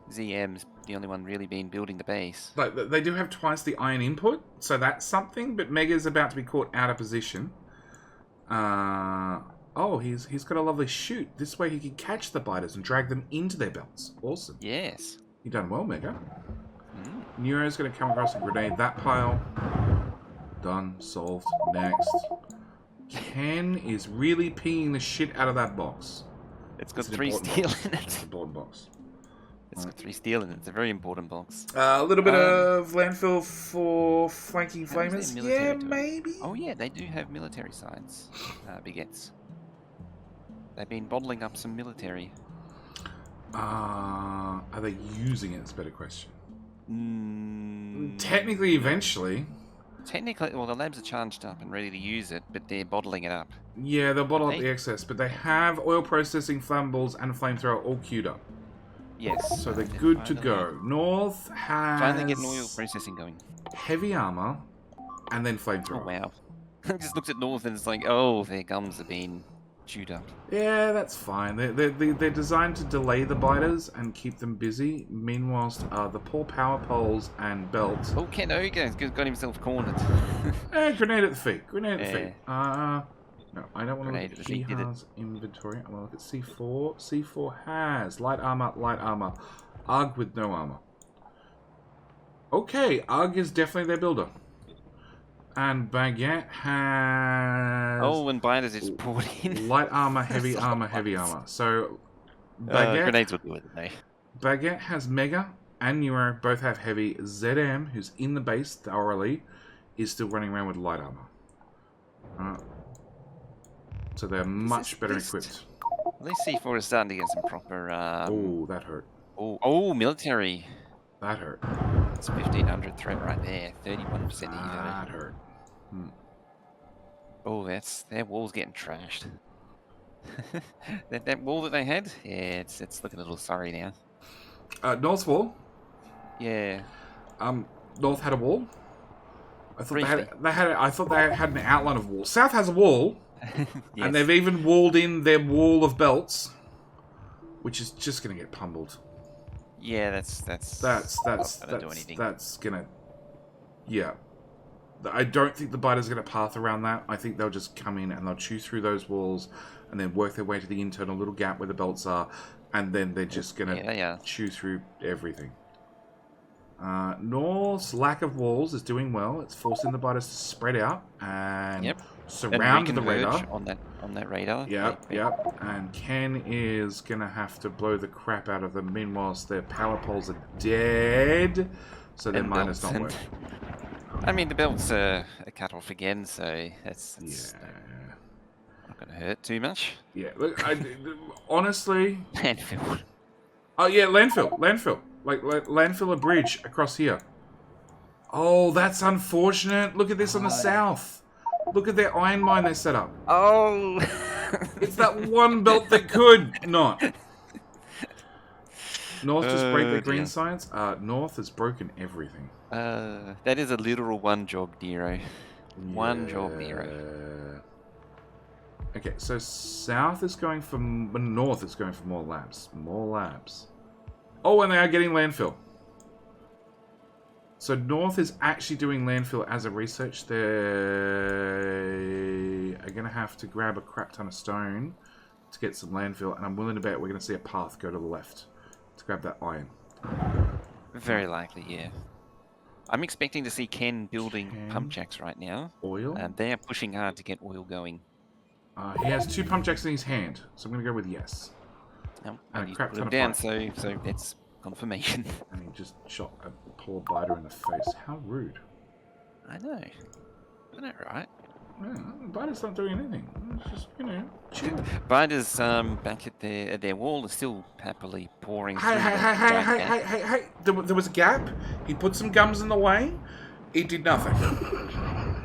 ZM's the only one really been building the base. Like, they do have twice the iron input, so that's something, but Mega's about to be caught out of position. Oh, he's got a lovely shoot. This way he can catch the biters and drag them into their belts. Awesome. Yes. You done well, Mega. Neuro's going to come across and grenade that pile. Done. Solved. Next. Ken is really peeing the shit out of that box. It's got 3 steel in it. It's an important box. It's got 3 steel in it. It's a very important box. A little bit of landfill for flanking flamers. Yeah, maybe. Oh yeah, they do have military sides. Baguettes. They've been bottling up some military. Are they using it? It's a better question. Technically, eventually. Technically, well, the labs are charged up and ready to use it, but they're bottling it up. Yeah, they'll bottle up the excess, but they have oil processing, flammables, and flamethrower all queued up. Yes. So they're good to go. North has... Finally getting oil processing going. Heavy armor, and then flamethrower. Oh, wow. I just looked at North and it's like, oh, their gums have been chewed up. Yeah, that's fine. They're designed to delay the biters and keep them busy. Meanwhile, the poor power poles and belts... Oh, Ken Oga's got himself cornered. Grenade at the feet. Grenade at the feet. No, I don't want to look at Hee-Ha's inventory. I want to look at C4. C4 has light armor, light armor. Arg with no armor. Okay, Arg is definitely their builder. And Baguette has... Oh, and Biters is poured in. Light armor, heavy armor, heavy armor. So, Baguette... grenades will do it, though. Baguette has Mega and Neuro both have heavy. ZM, who's in the base thoroughly, is still running around with light armor. So they're much better equipped. At least C4 is starting to get some proper... Oh, that hurt. Oh, military. That hurt. That's 1,500 threat right there. 31% evo. That hurt. Oh, their wall's getting trashed. that wall that they had, yeah, it's looking a little sorry now. North's wall. Yeah. North had a wall. I thought I thought they had an outline of wall. South has a wall. Yes. And they've even walled in their wall of belts, which is just going to get pummeled. Yeah, that's gonna do anything. That's gonna, yeah. I don't think the biters are gonna path around that. I think they'll just come in and they'll chew through those walls, and then work their way to the internal little gap where the belts are, and then they're just gonna chew through everything. North's lack of walls is doing well. It's forcing the biters to spread out and surround the radar. On that radar. Yep. And Ken is gonna have to blow the crap out of them. Meanwhile, their power poles are dead, so their miners not working. I mean, the belts are cut off again, so that's not gonna hurt too much. Yeah, look, honestly. Landfill. Oh yeah, landfill. Like landfill a bridge across here. Oh, that's unfortunate. Look at this on the south. Look at their iron mine they set up. Oh! It's that one belt that could not. North just break their green science. North has broken everything. That is a literal one job, Nero. One job, Nero. Okay, so south is going for... North is going for more labs. More labs. Oh, and they are getting landfill. So North is actually doing landfill as a research. They are going to have to grab a crap ton of stone to get some landfill. And I'm willing to bet we're going to see a path go to the left to grab that iron. Very likely, yeah. I'm expecting to see Ken building pump jacks right now. Oil? They are pushing hard to get oil going. He has 2 pump jacks in his hand, so I'm going to go with yes. No, And he's crap put ton them of down, pipe. so that's confirmation. And he just shot a poor biter in the face. How rude. I know. Isn't that right? Yeah, biter's not doing anything. It's just, you know, chill. Biden's back at their wall is still happily pouring through Hey. There was a gap. He put some gums in the way. It did nothing.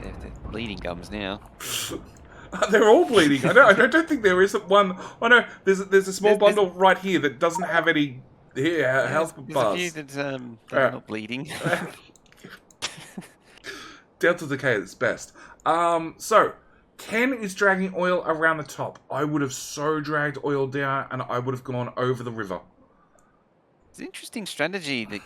They're bleeding gums now. They're all bleeding. I don't think there isn't one. Oh no, there's a small bundle right here that doesn't have any health bars. There's a few that are not bleeding. Delta decay at its best. So Ken is dragging oil around the top. I would have so dragged oil down, and I would have gone over the river. It's an interesting strategy that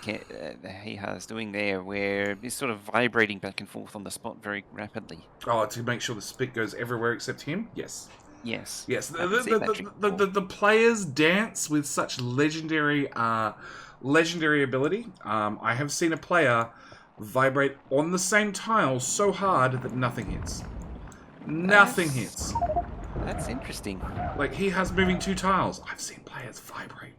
he has doing there, where he's sort of vibrating back and forth on the spot very rapidly. Oh, to make sure the spit goes everywhere except him? Yes. Yes. Yes. The players dance with such legendary ability. I have seen a player vibrate on the same tile so hard that nothing hits. Nothing hits. That's interesting. Like, he has moving 2 tiles. I've seen players vibrate.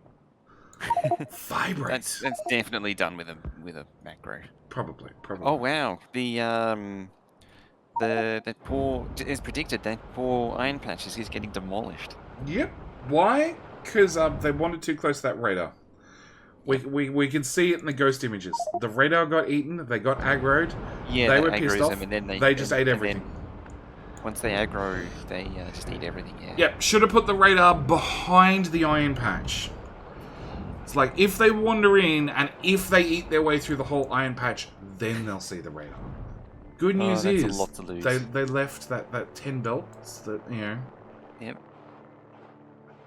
That's definitely done with a macro. Probably. Oh wow, that poor, as predicted, that poor iron patch is getting demolished. Yep. Why? Because they wanted too close to that radar. We can see it in the ghost images. The radar got eaten. They got aggroed. Yeah, they were pissed off. And then they just ate everything. Once they aggro, they just eat everything. Yeah. Yep. Should have put the radar behind the iron patch. It's like, if they wander in and if they eat their way through the whole iron patch, then they'll see the radar. Good news is a lot to lose. They left that 10 belts that, you know. Yep.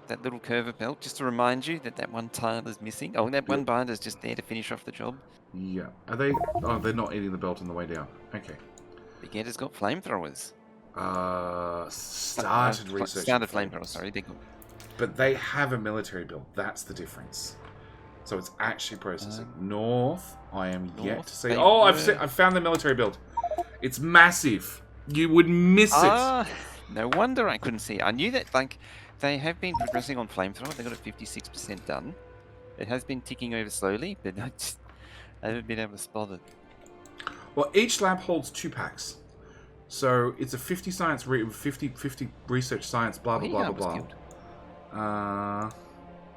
That little curve of belt, just to remind you that one tile is missing. Oh, that one bind is just there to finish off the job. Yeah. Are they? Oh, they're not eating the belt on the way down. Okay. Baguette has got flamethrowers. Started research. Started flamethrowers, sorry. But they have a military build. That's the difference. So it's actually processing. North, I am yet to see. Oh, I've found the military build. It's massive. You would miss it. No wonder I couldn't see it. I knew that, like, they have been progressing on flamethrower. They got a 56% done. It has been ticking over slowly, but I haven't been able to spot it. Well, each lab holds 2 packs. So it's a 50 science, 50 research science, blah, blah, blah, blah.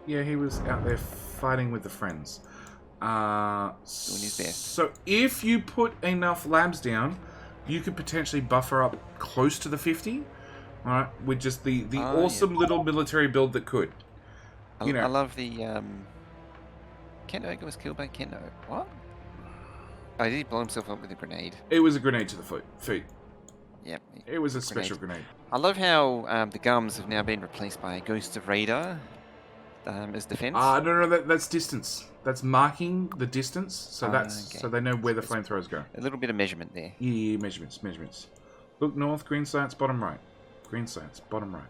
Yeah, he was out there fighting with the friends. Doing his best. So if you put enough labs down, you could potentially buffer up close to the 50. Alright, with just the awesome little military build that could. I love the Keno was killed by Keno. What? Oh, did he blow himself up with a grenade? It was a grenade to the feet. Yep. It was a special grenade. I love how the gums have now been replaced by Ghost of Radar as defense. No, that's distance. That's marking the distance, so so they know where the flamethrowers go. A little bit of measurement there. Yeah, measurements. Look north, green science, bottom right. Green science, bottom right.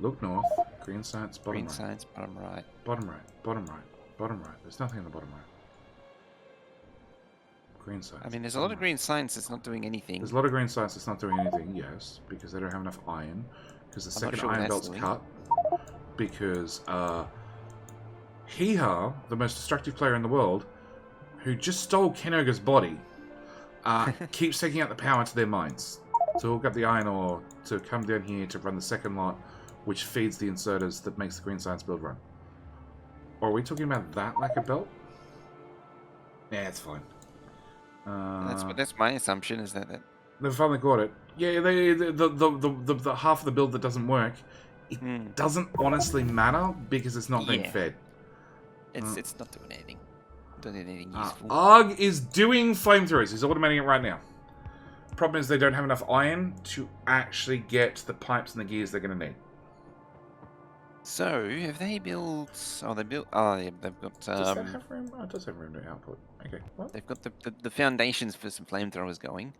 Look north, green science, bottom right. Green science, bottom right. Bottom right. There's nothing in the bottom right. Green science. I mean, there's a lot of green science that's not doing anything. There's a lot of green science that's not doing anything, yes, because they don't have enough iron. Because the second iron belt's cut. Because Heeha, the most destructive player in the world, who just stole Kenoga's body, keeps taking out the power into their minds to hook up the iron ore to come down here to run the second lot, which feeds the inserters that makes the green science build run. Or are we talking about that like a belt? Yeah, it's fine. That's my assumption, is that they've finally got it. Yeah, the half of the build that doesn't work it doesn't honestly matter because it's not being fed. It's not doing anything. Doing anything useful. Arg is doing flamethrowers. He's automating it right now. Problem is they don't have enough iron to actually get the pipes and the gears they're going to need. So, have they built... Oh, they built... Oh, yeah, they've got... Does that have room? Oh, it does have room to output. Okay, what? They've got the foundations for some flamethrowers going.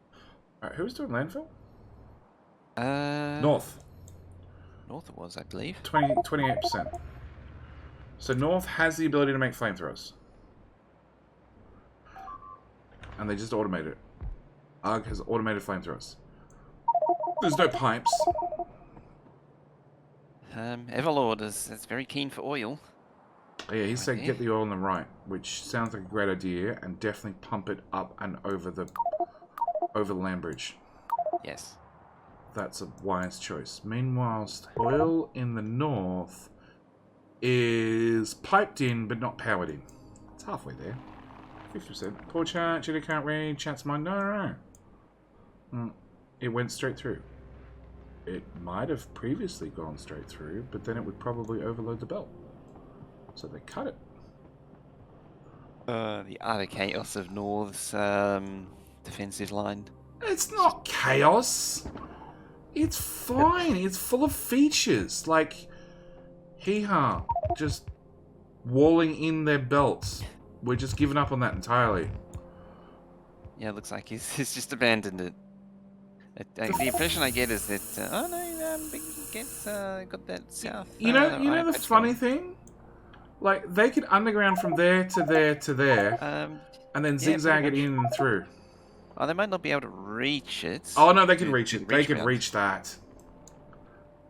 Alright, who's doing landfill? Uh... North. North it was, I believe. 28%. So North has the ability to make flamethrowers. And they just automate it. Arg has automated flamethrowers. There's no pipes. Everlord is very keen for oil. Oh, yeah, he said get the oil on the right, which sounds like a great idea, and definitely pump it up and over the land bridge. Yes. That's a wise choice. Meanwhile, oil in the north is piped in but not powered in. It's halfway there. 50%. Poor chat, Jitty can't read, chat's mine. No. It went straight through. It might have previously gone straight through, but then it would probably overload the belt. So they cut it. The utter chaos of North's defensive line. It's not chaos. It's fine. It's full of features. Like, hee-ha. Just walling in their belts. We're just giving up on that entirely. Yeah, it looks like he's just abandoned it. The impression I get is that Baguette's got that south. You know the funny thing, like they could underground from there to there to there, and then zigzag it in and through. Oh, they might not be able to reach it. Oh no, they can reach it. They can reach that.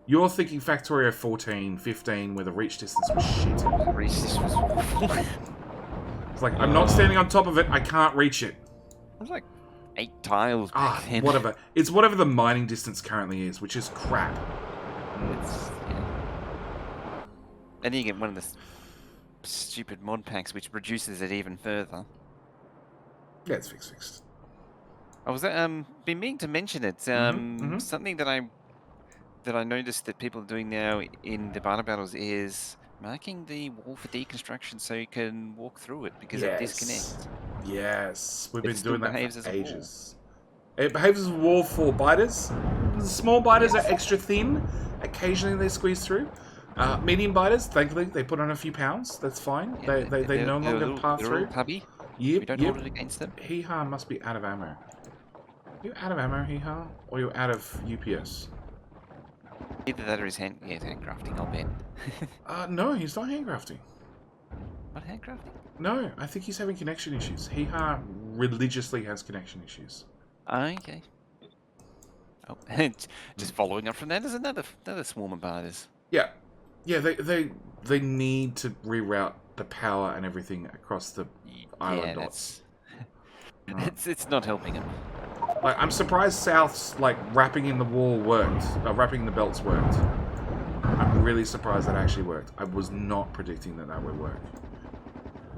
You're thinking Factorio 14, 15, where the reach distance was shit. The reach distance was awful. It's like I'm not standing on top of it. I can't reach it. It was like 8 tiles back then. Whatever. It's whatever the mining distance currently is, which is crap. And then you get one of the stupid mod packs which reduces it even further. Yeah, it's fixed. I was been meaning to mention it. Something that I noticed that people are doing now in the barter battles is marking the wall for deconstruction so you can walk through it because of disconnect. Yes, we've been doing that for ages. It behaves as a wall for biters. The small biters are extra thin. Occasionally they squeeze through. Medium biters, thankfully, they put on a few pounds. That's fine. Yeah, they no longer pass through. Pubby. Yep, We don't hold it against them. Hee-ha must be out of ammo. You out of ammo, Hee-ha? Or you're out of UPS? Either that or his handcrafting, I'll bet. No, he's not handcrafting. What, handcrafting? No, I think he's having connection issues. Hee-ha religiously has connection issues. Okay. Oh, just following up from that is another swarm of biters. Yeah. Yeah, they need to reroute the power and everything across the island dots. It's not helping him. Like, I'm surprised South's wrapping in the wall worked. Wrapping in the belts worked. I'm really surprised that actually worked. I was not predicting that would work.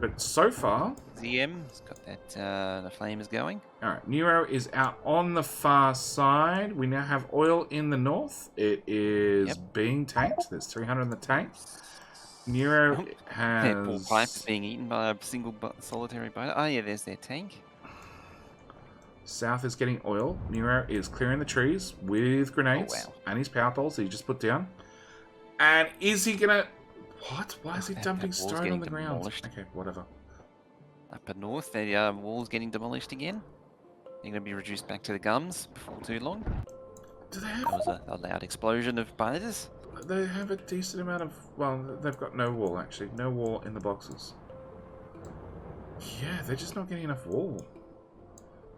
But so far... ZM's got that, the flame is going. Alright, Nero is out on the far side. We now have oil in the north. It is being tanked. There's 300 in the tank. Nero has... Poor pipe is being eaten by a single solitary biter. Oh yeah, there's their tank. South is getting oil. Nero is clearing the trees with grenades and his power poles that he just put down. And is he gonna... What? Why is he dumping stone on the ground? Okay, whatever. Up north, the wall's getting demolished again. They're going to be reduced back to the gums before too long. Do they have... That was a loud explosion of biters. They have a decent amount of... Well, they've got no wall, actually. No wall in the boxes. Yeah, they're just not getting enough wall.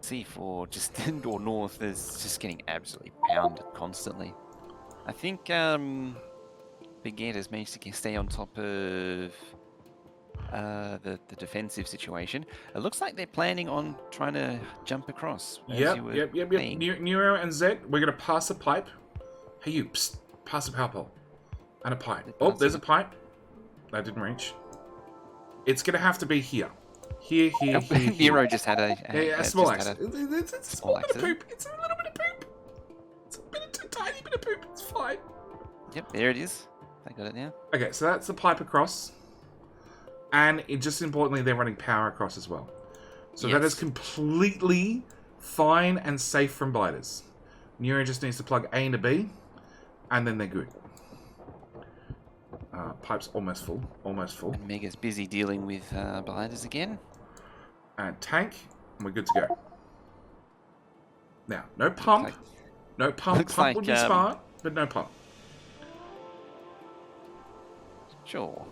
C4, just or north, is just getting absolutely pounded constantly. I think Baguette has managed to stay on top of the defensive situation. It looks like they're planning on trying to jump across. Yep. Nero and Zed, we're going to pass a pipe. Hey you, psst, pass a power pole. And a pipe. Oh, there's a pipe. That didn't reach. It's going to have to be here. Here. Nero just had a small accident. It's a small bit of poop. It's a little bit of poop. It's a tiny bit of poop. It's fine. Yep, there it is. I got it now. Okay, so that's the pipe across. And just importantly, they're running power across as well. So that is completely fine and safe from biters. Neuro just needs to plug A into B, and then they're good. Pipe's almost full. Almost full. And Mega's busy dealing with biters again. And tank, and we're good to go. Now, no pump. No pump. Looks Pump like, would be smart, but no pump. Sure.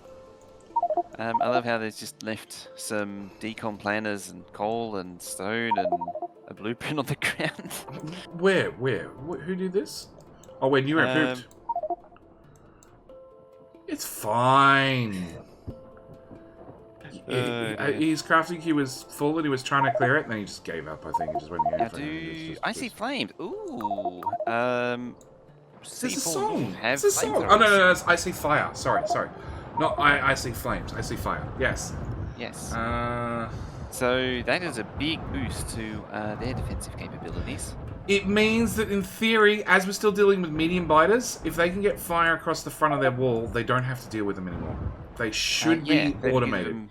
I love how there's just left some decom planners and coal and stone and a blueprint on the ground. Where? Who did this? Oh, where Neuro pooped. It's fine. He's crafting. He was full and he was trying to clear it, and then he just gave up. I think he just went. I see flames. Ooh. It's a song. It's a song. Oh no, I see fire. Sorry. No, I see flames. I see fire. Yes. Yes. So that is a big boost to their defensive capabilities. It means that in theory, as we're still dealing with medium biters, if they can get fire across the front of their wall, they don't have to deal with them anymore. They should be automated.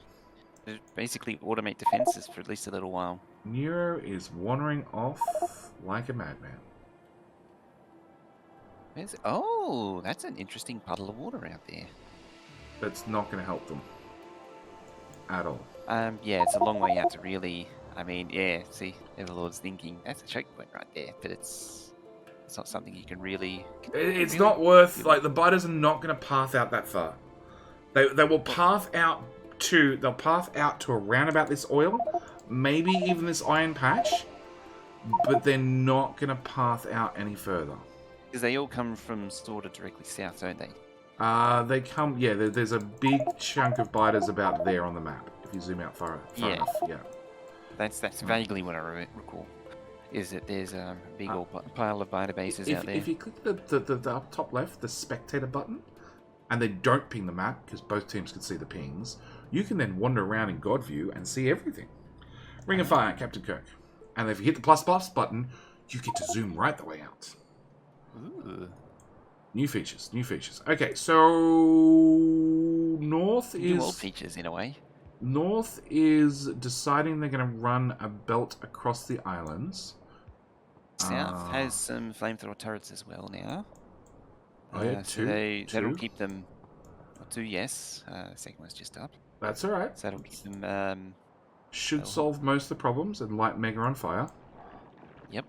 Basically automate defenses for at least a little while. Neuro is wandering off like a madman. Oh, that's an interesting puddle of water out there. That's not going to help them at all. Yeah, it's a long way out to really. I mean, yeah. See, Everlord's thinking that's a choke point right there, but it's not something you can really. It's not worth like the biters are not going to path out that far. They will path out to around about this oil, maybe even this iron patch, but they're not going to path out any further. Because they all come from sort of directly south, don't they? They come. Yeah, there's a big chunk of biters about there on the map. If you zoom out far enough, yeah. That's vaguely what I recall. Is that there's a big old pile of biter bases out there. If you click the up top left, the spectator button, and they don't ping the map because both teams can see the pings, you can then wander around in God view and see everything. Ring of Fire, Captain Kirk, and if you hit the plus button, you get to zoom right the way out. Ooh. New features. Okay, so North is... New old features, in a way. North is deciding they're going to run a belt across the islands. South has some flamethrower turrets as well now. Oh, yeah, so that'll keep them... Two, yes. Second one's just up. That's alright. So that'll keep them... Should solve most of the problems and light Mega on fire. Yep.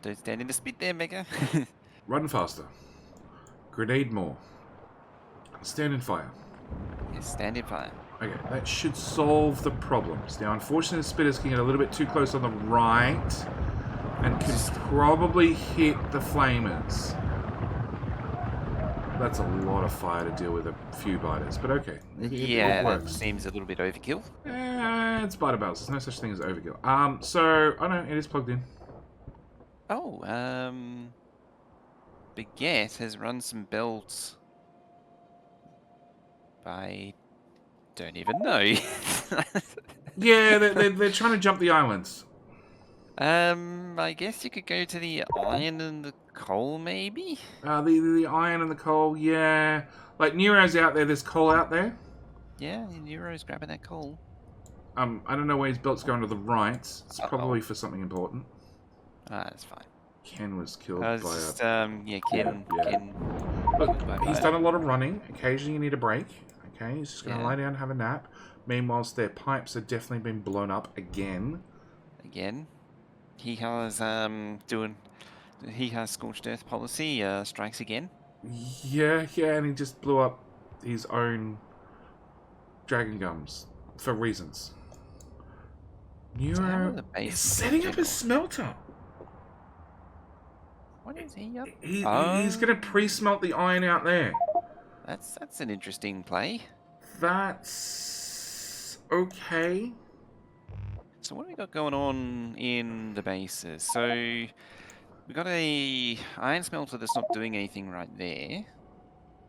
Don't stand in the spit there, Mega. Run faster. Grenade more. Stand in fire. Yes, stand in fire. Okay, that should solve the problems. Now, unfortunately, the spitters can get a little bit too close on the right and can probably hit the flamers. That's a lot of fire to deal with a few biters, but okay. It works. That seems a little bit overkill. It's biter battles. There's no such thing as overkill. So, oh no, it is plugged in. Oh, Baguette has run some belts. I don't even know. Yeah, they're trying to jump the islands. I guess you could go to the iron and the coal, maybe? The iron and the coal, yeah. Like, Neuro's out there, there's coal out there. Yeah, Neuro's grabbing that coal. I don't know where his belt's going to the right. It's probably for something important. That's fine. Ken was killed by Ken. Ken. Look, he's done a lot of running. Occasionally you need a break. Okay, he's just going to lie down and have a nap. Meanwhile, their pipes have definitely been blown up again. He has scorched earth policy. Strikes again. Yeah, and he just blew up his own dragon gums for reasons. Neuro is setting up his smelter. What is he up? He's going to pre-smelt the iron out there. That's an interesting play. That's okay. So what have we got going on in the bases? So we've got a iron smelter that's not doing anything right there.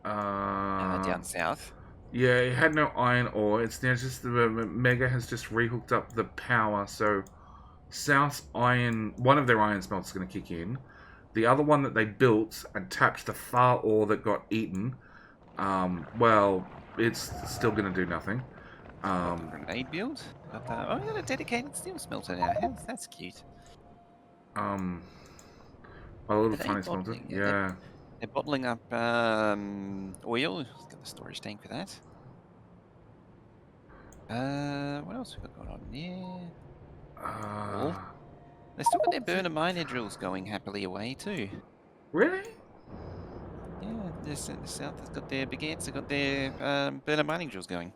Down south. Yeah, it had no iron ore. It's now just the Mega has just rehooked up the power. So South iron, one of their iron smelters is going to kick in. The other one that they built and tapped the far ore that got eaten, well, it's still going to do nothing. Grenade build? But, oh, we got a dedicated steel smelter now. That's cute. A little Are they tiny smelter. bottling? Yeah. They're bottling up oil. Got the storage tank for that. What else we got going on? Yeah. They still got their burner miner drills going happily away too. Really? Yeah, the south has got their baguettes. They've got their burner mining drills going.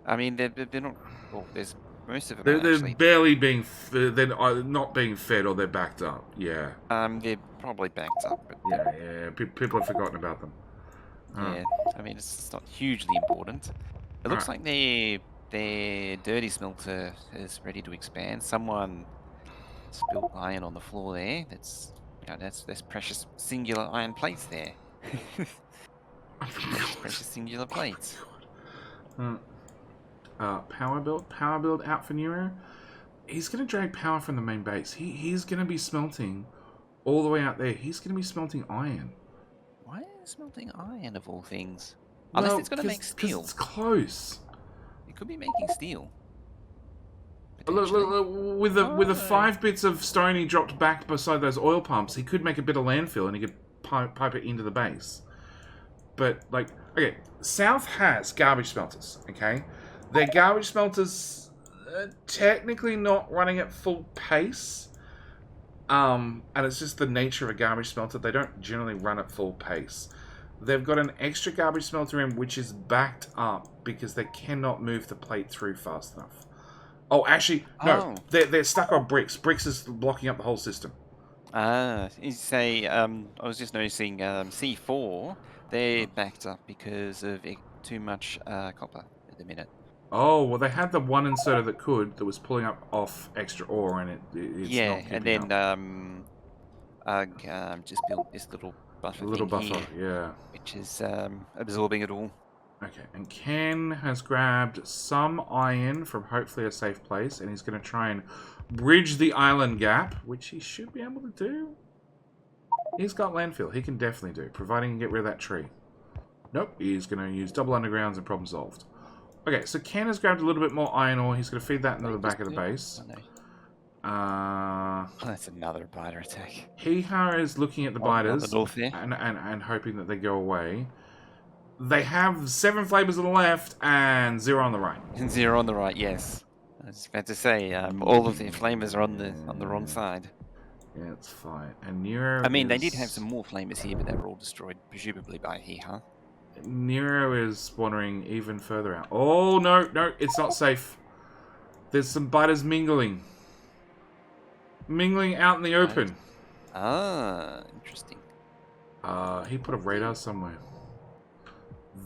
I mean, they're not. Well, there's most of them. They're Actually, barely being. They're not being fed, or they're backed up. Yeah. they're probably backed up. But Yeah. People have forgotten about them. yeah, I mean, it's not hugely important. It looks like their dirty smelter is ready to expand. Someone spilled iron on the floor there. That's that's precious singular iron plates there. Precious singular plates. Power build out for Nero. He's gonna drag power from the main base. He's gonna be smelting all the way out there. He's gonna be smelting iron. Why is smelting iron of all things? Unless it's gonna make steel. It's close. It could be making steel. Look, with the 5 bits of stone he dropped back beside those oil pumps, he could make a bit of landfill and he could pipe it into the base. But, like, okay, South has garbage smelters, okay? Their garbage smelters are technically not running at full pace. And it's just the nature of a garbage smelter. They don't generally run at full pace. They've got an extra garbage smelter in which is backed up because they cannot move the plate through fast enough. Oh, actually, no. Oh. They're stuck on bricks. Bricks is blocking up the whole system. You say, I was just noticing C4, they're backed up because of too much copper at the minute. Oh, well, they had the one inserter that was pulling up off extra ore, and it's yeah, not and then just built this little buffer. Yeah. Which is absorbing it all. Okay, and Ken has grabbed some iron from hopefully a safe place, and he's going to try and bridge the island gap, which he should be able to do. He's got landfill. He can definitely do, providing he can get rid of that tree. Nope, he's going to use double undergrounds and problem solved. Okay, so Ken has grabbed a little bit more iron ore. He's going to feed that into the back of the base. That's another biter attack. Heha is looking at the biters and hoping that they go away. They have 7 flavors on the left and 0 on the right. And 0 on the right, yes. I was about to say, all of their flamers are on the wrong side. Yeah, it's fine. And Nero they did have some more flamers here, but they were all destroyed, presumably by Heha. Nero is wandering even further out. Oh, no, it's not safe. There's some biters mingling. Mingling out in the open. Ah, interesting. He put a radar somewhere.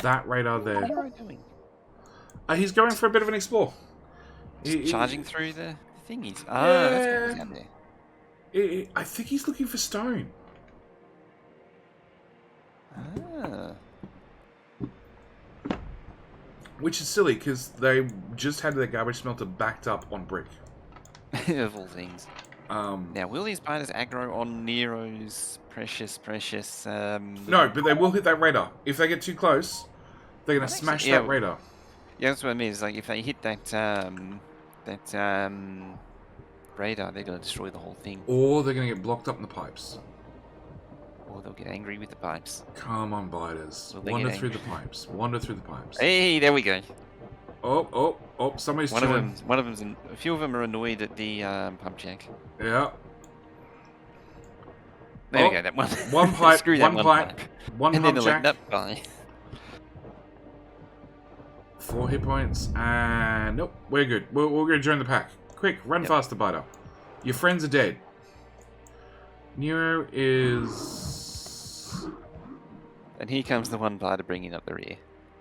That radar there. What are you doing? He's going for a bit of an explore. Charging through the thingies. That's what down there. I think he's looking for stone. Which is silly, because they just had their garbage smelter backed up on brick. Of all things. Now, will these biters aggro on Nero's precious... No, but they will hit that radar. If they get too close, they're going to smash that radar. Yeah, that's what I mean. Is like if they hit that radar, they're going to destroy the whole thing. Or they're going to get blocked up in the pipes. Or they'll get angry with the pipes. Come on, biters. Wander through the pipes. Wander through the pipes. Hey, there we go. Oh, somebody's chilling. One of them's a few of them are annoyed at the pump jack. Yeah. There we go, that one. One pipe, Screw that one pipe. One and pump then jack. Nope, bye. 4 hit points, and nope, we're good. We're going to join the pack. Quick, run faster, biter. Your friends are dead. Nero is... And here comes the one biter bringing up the rear.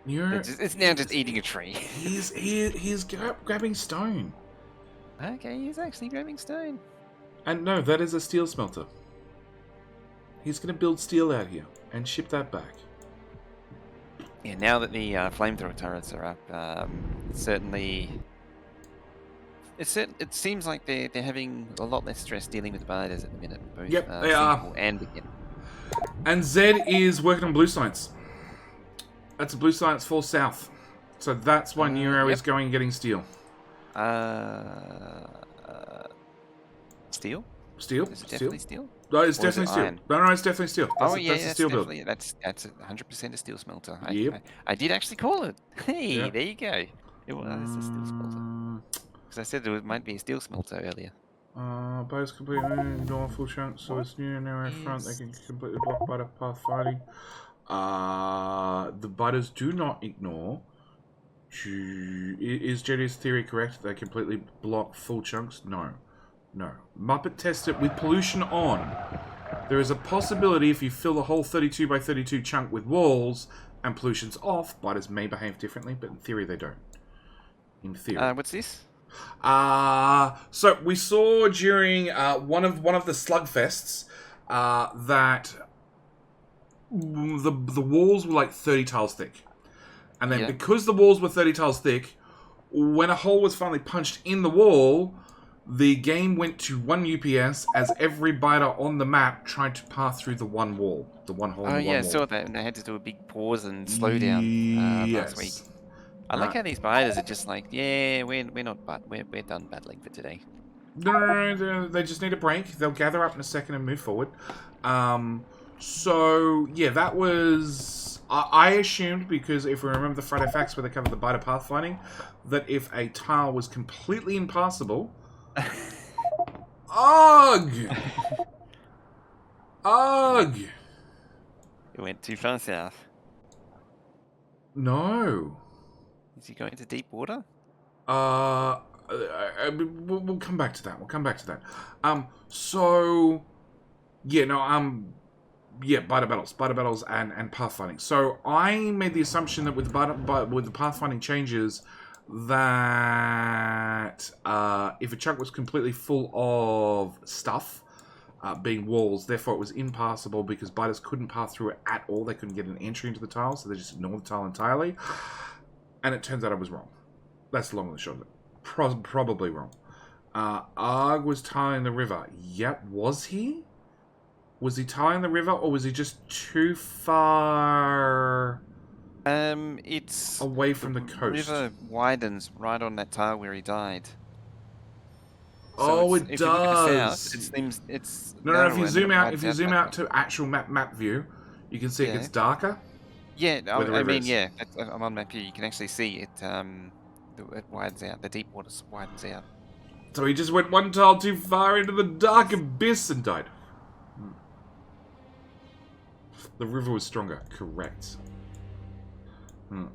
Nero... It's now just eating a tree. He's grabbing stone. Okay, he's actually grabbing stone. And no, that is a steel smelter. He's going to build steel out here and ship that back. Yeah, now that the flamethrower turrets are up, certainly It seems like they're having a lot less stress dealing with biters at the minute, both Yep, they are. Simple and Baguette. And Zed is working on blue science. That's a blue science fall south. So that's why Nero is going and getting steel. Steel? Steel? Is it definitely steel? No, it's Or is definitely it steel. iron? No, it's definitely steel. That's That's a steel build. that's 100% a steel smelter. Yep. I did actually call it. Hey, Yep. there you go. It was a steel smelter. Because I said it might be a steel smelter earlier. Biters completely ignore full chunks, so it's new and narrow front. They can completely block biter path fighting. The biters do not ignore. Is Jetty's theory correct? They completely block full chunks? No. No. Muppet test it with pollution on. There is a possibility if you fill the whole 32 by 32 chunk with walls and pollution's off, biters may behave differently, but in theory they don't. In theory. What's this? So we saw during one of the slugfests that the walls were like 30 tiles thick. And then because the walls were 30 tiles thick, when a hole was finally punched in the wall, the game went to 1 UPS as every biter on the map tried to pass through the one wall. The one hole in the one wall. I saw that, and they had to do a big pause and slow down last week. I like how these biters are just like, yeah, we're done battling for today. No, they just need a break. They'll gather up in a second and move forward. So, yeah, that was... I assumed, because if we remember the Friday Facts where they covered the biter pathfinding, that if a tile was completely impassable... Ugh! Ugh! It went too far south. No. Is he going to deep water? We'll come back to that. We'll come back to that. So... Yeah, no, biter battles and pathfinding. So I made the assumption that with the pathfinding changes, that if a chunk was completely full of stuff, being walls, therefore it was impassable because biters couldn't pass through it at all. They couldn't get an entry into the tile, so they just ignored the tile entirely. And it turns out I was wrong. That's the long and the short of it. Probably wrong. Arg was tiling the river. Yep, was he? Was he tiling the river, or was he just too far... It's... away from the coast? The river widens right on that tile where he died. So it if does. You look at the south, it seems it's... No, if you zoom out to actual map view, you can see it gets darker. Yeah, I mean, yeah, I'm on map view. You can actually see it. It widens out. The deep water widens out. So he just went one tile too far into the dark abyss and died. The river was stronger. Correct. The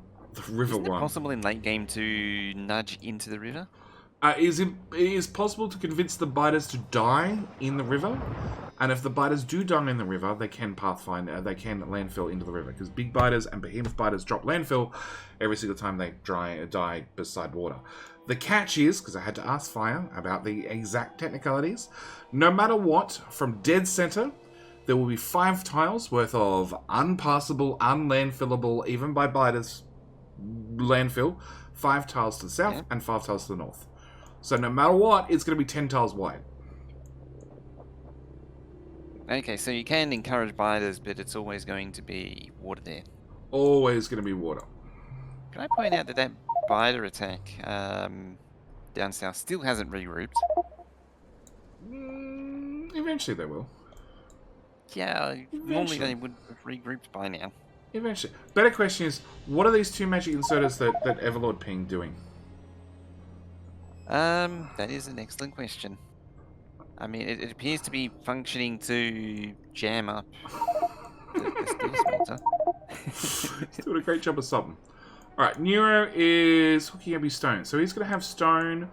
river Isn't it won. possible in late game to nudge into the river? It is possible to convince the biters to die in the river, and if the biters do die in the river, they can they can landfill into the river, because big biters and behemoth biters drop landfill every single time they die beside water. The catch is, because I had to ask Fire about the exact technicalities, no matter what, from dead center, there will be 5 tiles worth of unpassable, unlandfillable, even by biters, landfill, 5 tiles to the south and 5 tiles to the north. So no matter what, it's going to be 10 tiles wide. Okay, so you can encourage biters, but it's always going to be water there. Always going to be water. Can I point out that biter attack down south still hasn't regrouped? Eventually they will. Yeah, normally they would have regrouped by now. Eventually. Better question is, what are these 2 magic inserters that Everlord Ping doing? That is an excellent question. I mean, it appears to be functioning to jam up the steel smelter. He's doing a great job of something. Alright, Nero is hooking up his stone. So he's going to have stone,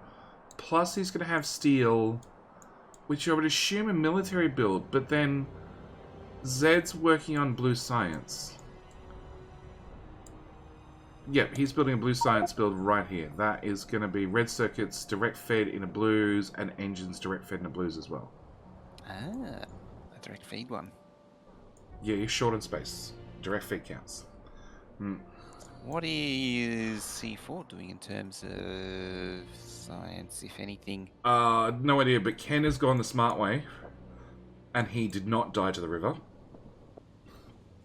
plus he's going to have steel, which I would assume a military build, but then Zed's working on blue science. Yep, he's building a blue science build right here. That is going to be red circuits direct fed into blues and engines direct fed into blues as well. Ah, a direct feed one. Yeah, you're short on space. Direct feed counts. What is C4 doing in terms of science, if anything? No idea, but Ken has gone the smart way. And he did not die to the river.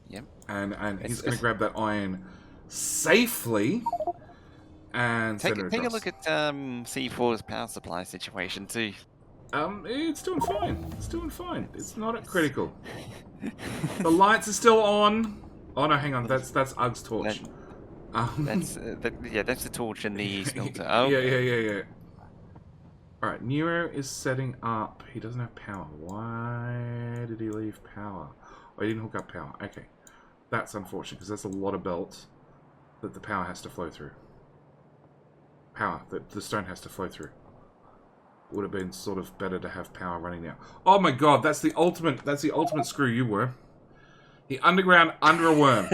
Yep. And he's going to grab that iron safely and Take send it a across. look at C4's power supply situation too. It's doing fine. It's doing fine. It's not at critical. The lights are still on. Oh no, hang on. That's Ugg's torch. That's the torch and the smelter. Oh, Yeah. Alright, Nero is setting up. He doesn't have power. Why did he leave power? Oh, he didn't hook up power. Okay. That's unfortunate, because that's a lot of belts that the power has to flow through. Power that the stone has to flow through. Would have been sort of better to have power running now. Oh my god, that's the ultimate screw you were. The underground under a worm.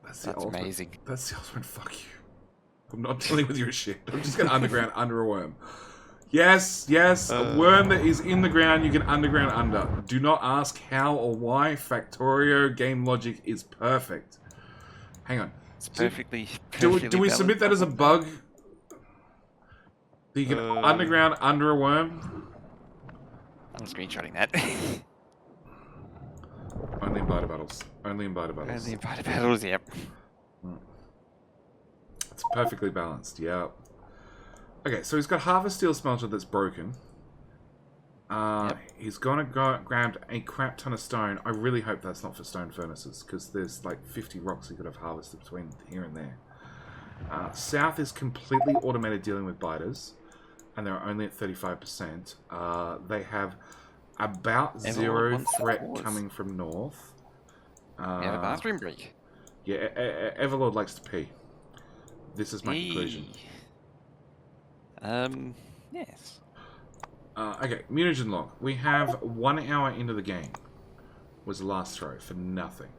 That's amazing. That's the ultimate fuck you. I'm not dealing with your shit. I'm just going to underground under a worm. Yes, a worm that is in the ground you can underground under. Do not ask how or why. Factorio game logic is perfect. Hang on. It's perfectly Do we submit that as a bug? That you can underground under a worm? I'm screenshotting that. Only in biter battles. Only in biter battles. Only in biter battles, yep. It's perfectly balanced, yeah. Okay, so he's got half a steel smelter that's broken. He's gonna grab a crap ton of stone. I really hope that's not for stone furnaces, because there's like 50 rocks he could have harvested between here and there. South is completely automated dealing with biters, and they're only at 35%. They have about zero threat coming from north. We have a bathroom break. Yeah, Everlord likes to pee. This is my conclusion. Yes. Okay, mutagen log. We have 1 hour into the game. Was the last throw for nothing.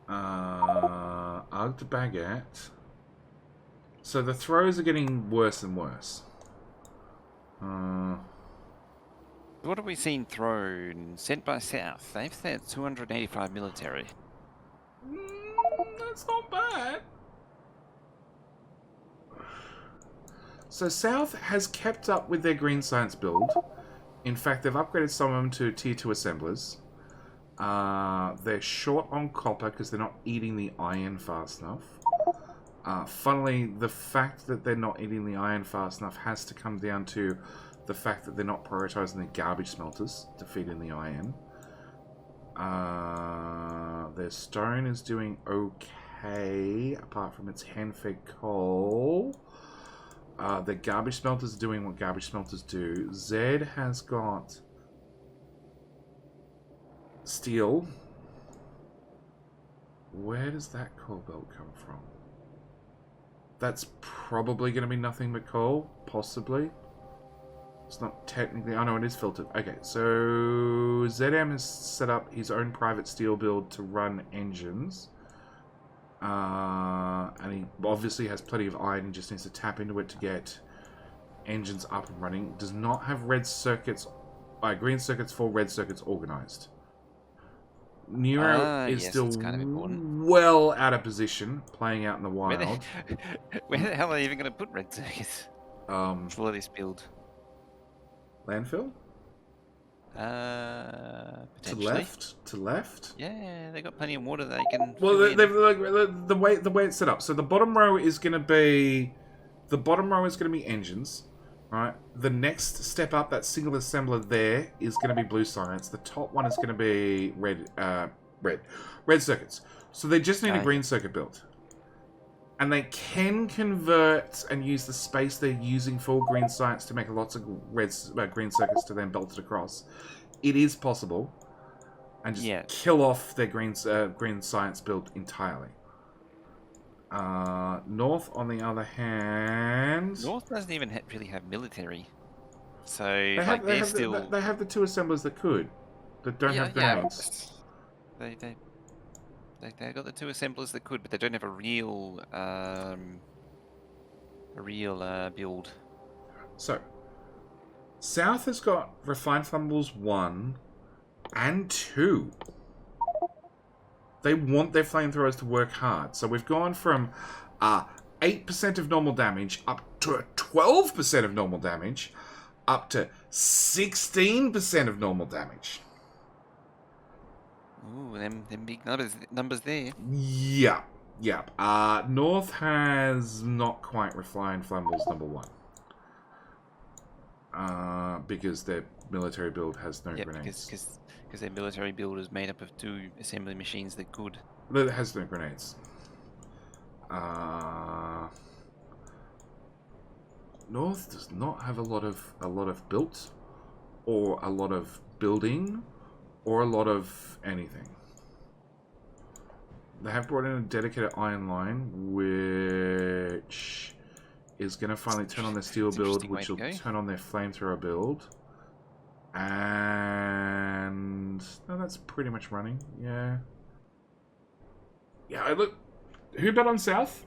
Ugg to Baguette. So the throws are getting worse and worse. What have we seen thrown? Sent by South. They've said 285 military. That's not bad. So South has kept up with their green science build. In fact, they've upgraded some of them to tier 2 assemblers. They're short on copper because they're not eating the iron fast enough. Funnily, the fact that they're not eating the iron fast enough has to come down to the fact that they're not prioritizing the garbage smelters to feed in the iron. Their stone is doing okay, apart from its hand-fed coal. The garbage smelters are doing what garbage smelters do. Zed has got steel. Where does that coal belt come from? That's probably going to be nothing but coal, possibly. It's not technically... Oh no, it is filtered. Okay, so ZM has set up his own private steel build to run engines. And he obviously has plenty of iron, he just needs to tap into it to get engines up and running. Does not have red circuits, green circuits for red circuits organized. Nero is still kind of well out of position, playing out in the wild. Where the hell are they even going to put red circuits for this build? Landfill? Potentially. To left. Yeah, they got plenty of water they can. Well, the way it's set up. So the bottom row is going to be engines, right? The next step up, that single assembler there, is going to be blue science. The top one is going to be red circuits. So they just need a green circuit built. And they can convert and use the space they're using for green science to make lots of green circuits to then belt it across. It is possible. And just kill off their green science build entirely. North, on the other hand... North doesn't even really have military. So, they have the two assemblers that could. That don't have grenades. They got the two assemblers that could, but they don't have a real build. So, South has got Refined Flammables 1, and 2. They want their flamethrowers to work hard. So we've gone from 8% of normal damage up to 12% of normal damage up to 16% of normal damage. Ooh, them big numbers there. Yeah. North has not quite refined Flammables number 1. Because their military build has no grenades. Because their military build is made up of 2 assembly machines that could. That has no grenades. North does not have a lot of built, or a lot of building, or a lot of anything. They have brought in a dedicated iron line, which is going to finally turn on their steel build, which will turn on their flamethrower build. And no, that's pretty much running. Yeah. Look. Who bet on South?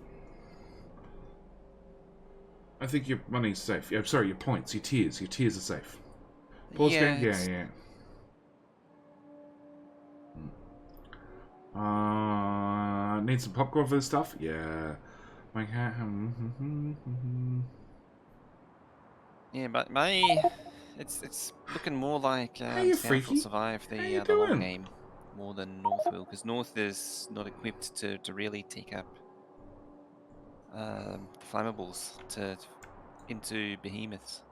I think your money's safe. Yeah, sorry, your points, your tiers. Your tiers are safe. Pause game? Yeah. Need some popcorn for this stuff? Yeah. My cat. Yeah, but it's looking more like you South freaky? will survive the long game more than North will, because North is not equipped to really take up flammables into behemoths.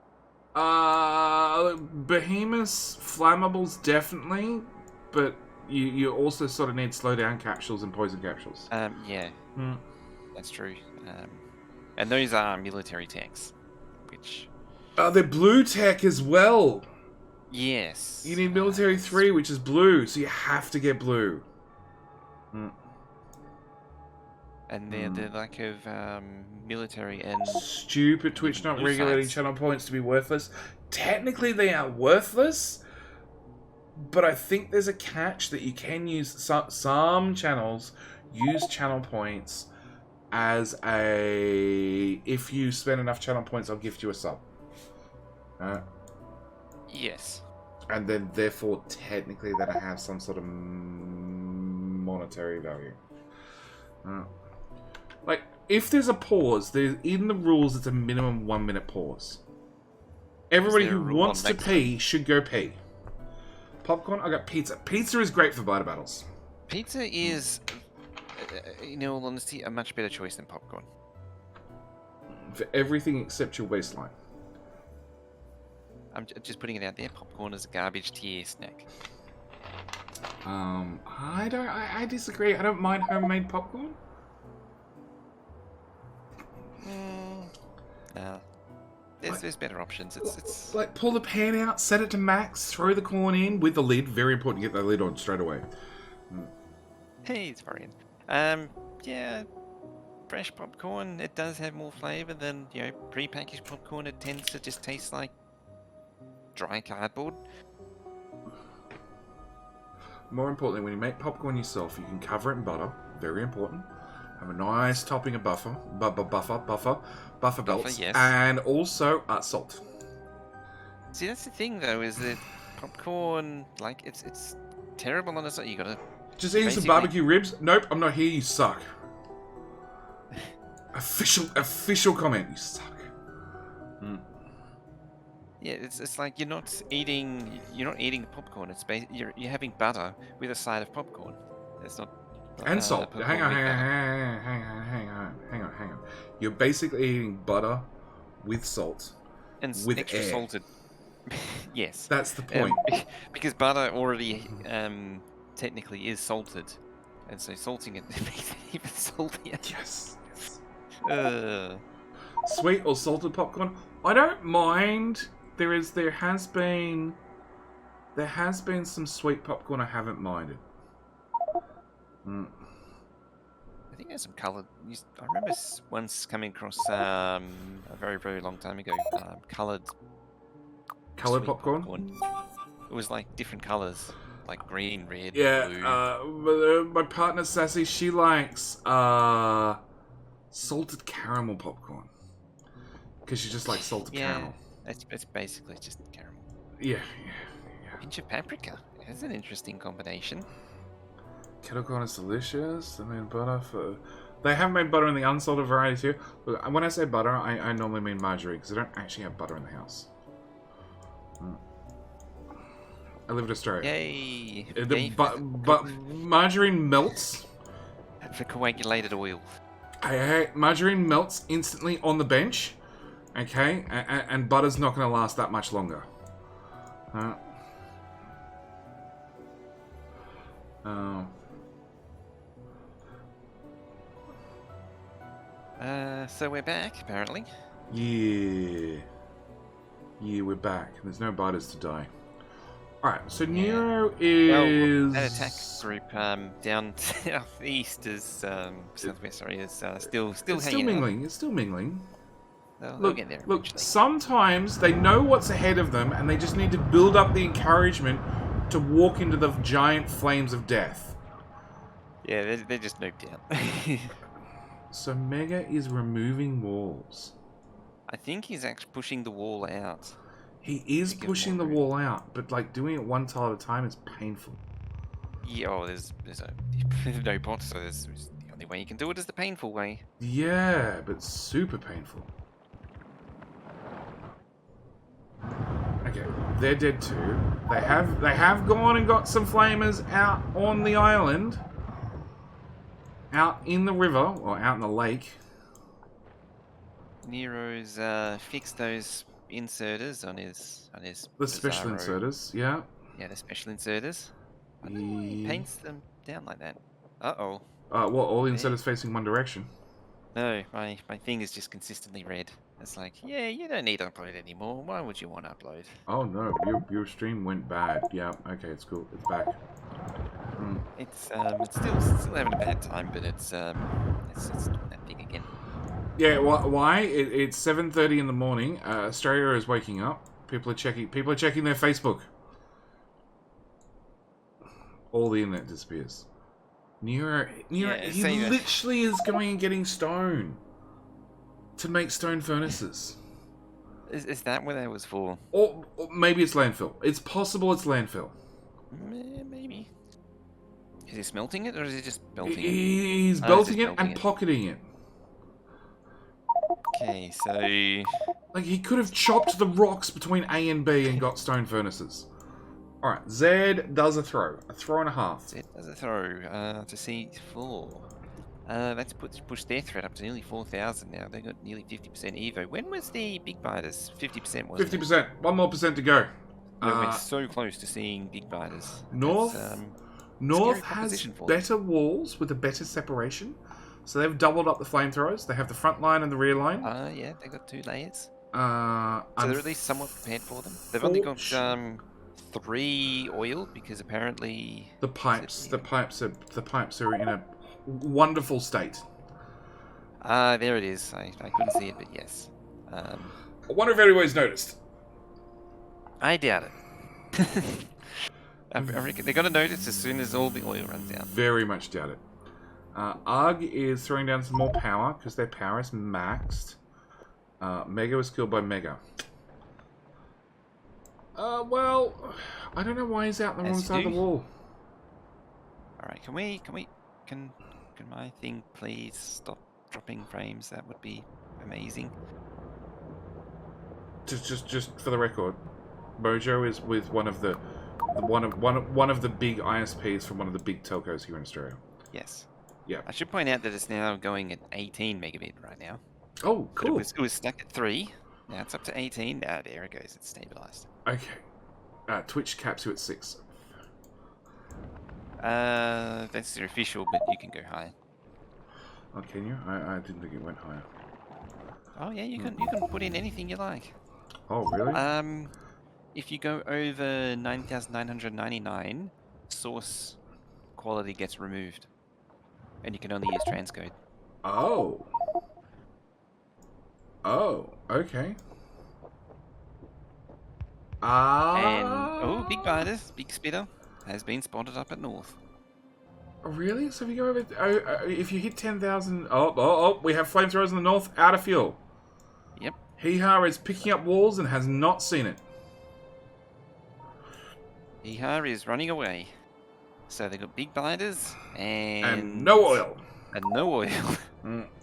Behemoths, flammables, definitely, but you also sort of need slow down capsules and poison capsules. Yeah, that's true. And those are military techs, which. They're blue tech as well. Yes. You need military 3, which is blue, so you have to get blue. And the lack of military and... Stupid Twitch not regulating channel points to be worthless. Technically, they are worthless, but I think there's a catch that you can use... Some channels use channel points as a... If you spend enough channel points, I'll gift you a sub. Yes. And then, therefore, technically, that'll have some sort of monetary value. Like, if there's a pause, in the rules, it's a minimum 1 minute pause. Everybody who wants to pee should go pee. Popcorn, I got pizza. Pizza is great for biter battles. Pizza is, in all honesty, a much better choice than popcorn. For everything except your waistline. I'm just putting it out there. Popcorn is a garbage tier snack. I disagree. I don't mind homemade popcorn. No. There's better options. It's like, pull the pan out, set it to max, throw the corn in with the lid. Very important to get the lid on straight away. Hey, it's fine. Yeah, fresh popcorn, it does have more flavour than, pre-packaged popcorn. It tends to just taste like dry cardboard. More importantly, when you make popcorn yourself, you can cover it in butter. Very important. Have a nice topping of buffer belts, yes. And also salt. See, that's the thing, though, is that popcorn, like, it's terrible on its own. You gotta just eating some barbecue ribs. Nope, I'm not here. You suck. Official comment. You suck. Yeah, it's like you're not eating the popcorn. It's you're having butter with a side of popcorn. It's not. And salt. Hang on. You're basically eating butter with salt. And with extra air. salted. Yes. That's the point. Because butter already technically is salted, and so salting it makes it even saltier. Yes. Sweet or salted popcorn? I don't mind. There has been some sweet popcorn I haven't minded. I think there's some coloured. I remember once coming across a very, very long time ago, coloured popcorn. It was like different colours, like green, red, blue. My partner Sassy, she likes salted caramel popcorn because she just likes salted caramel. It's basically just caramel. Yeah. Pinch of paprika. That's an interesting combination. Kettle corn is delicious. They made butter for... They have made butter in the unsalted variety too. Look, when I say butter, I normally mean margarine, because I don't actually have butter in the house. I live in Australia. Yay! But margarine melts. For coagulated oil. Margarine melts instantly on the bench. Okay? And butter's not going to last that much longer. So we're back, apparently. Yeah. Yeah, we're back. There's no biters to die. Alright, so Nero is... Well, that attack group down southeast is... southwest, sorry, is still it's hanging still mingling. It's still mingling. They'll get there Look, eventually. sometimes they know what's ahead of them and they just need to build up the encouragement to walk into the giant flames of death. Yeah, they're just nuked out. So Mega is removing walls. I think he's actually pushing the wall out. He is pushing the wall out, but like doing it one tile at a time is painful. Yeah, there's no pot, so the only way you can do it is the painful way. Yeah, but super painful. Okay, they're dead too. They have gone and got some flamers out on the island. Out in the river, or out in the lake. Nero's fixed those inserters on his The special Bizarro. inserters, yeah. Yeah, the special inserters. I don't know why he paints them down like that. Uh-oh. Well, all the inserters facing one direction. No, my thing is just consistently red. It's like, yeah, you don't need to upload anymore. Why would you want to upload? Oh no, your stream went bad. Yeah, okay, it's cool. It's back. It's still having a bad time, but it's doing that thing again. Yeah, why? It's 7:30 in the morning. Australia is waking up. People are checking their Facebook. All the internet disappears. Nero, Yeah, he say that. literally is going and getting stone to make stone furnaces. Is that what that was for? Or maybe it's landfill. It's possible it's landfill. Maybe. Is he smelting it, or is he just belting it? He's Oh, belting he's it just and belting it. pocketing it. Okay, so... Like, he could have chopped the rocks between A and B and got stone furnaces. Alright, Zed does a throw. A throw and a half. Zed does a throw to C4. That's pushed their threat up to nearly 4,000 now. They've got nearly 50% Evo. When was the big biters? 50%, wasn't it? 50%. One more percent to go. We're so close to seeing big biters. North scary has proposition for them. better walls with a better separation. So they've doubled up the flamethrowers. They have the front line and the rear line. Yeah, they've got 2 layers. So So they're at least somewhat prepared for them. They've only got 3 oil because apparently the pipes are in a wonderful state. there it is. I couldn't see it, but yes. I wonder if anybody's noticed. I doubt it. I reckon they're going to notice as soon as all the oil runs out. Very much doubt it. Arg is throwing down some more power because their power is maxed. Mega was killed by Mega. Well, I don't know why he's out on the wrong side of the wall. Alright, can my thing please stop dropping frames? That would be amazing. Just for the record, Mojo is with one of the big ISPs from one of the big telcos here in Australia. Yes. Yeah. I should point out that it's now going at 18 megabit right now. Oh, cool. But it was stuck at 3. Now it's up to 18. Now there it goes. It's stabilized. Okay. Twitch caps you at 6. That's the official, but you can go higher. Oh, can you? I didn't think it went higher. Oh yeah, you can put in anything you like. Oh, really? If you go over 9,999, source quality gets removed, and you can only use transcode. Oh. Oh, okay. And big biters, big spitter has been spotted up at north. Really? So if you go over, if you hit 10,000, we have flamethrowers in the north, out of fuel. Yep. Hee-Ha is picking up walls and has not seen it. Ihar is running away. So they've got big biters and no oil. And no oil.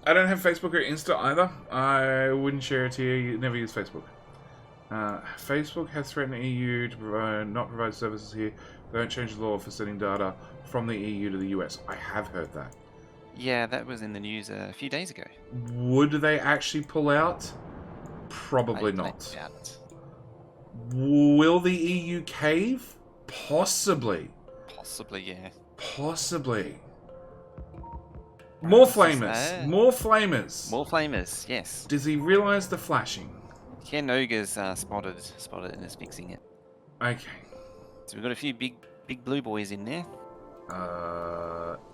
I don't have Facebook or Insta either. I wouldn't share it here. You never use Facebook. Facebook has threatened the EU to not provide services here. They don't change the law for sending data from the EU to the US. I have heard that. Yeah, that was in the news a few days ago. Would they actually pull out? Probably I not. doubt it. Will the EU cave? Possibly. Possibly, yeah. Possibly. More flamers. More flamers. More flamers, yes. Does he realise the flashing? Ken Ogre's spotted and is fixing it. Okay. So we've got a few big blue boys in there.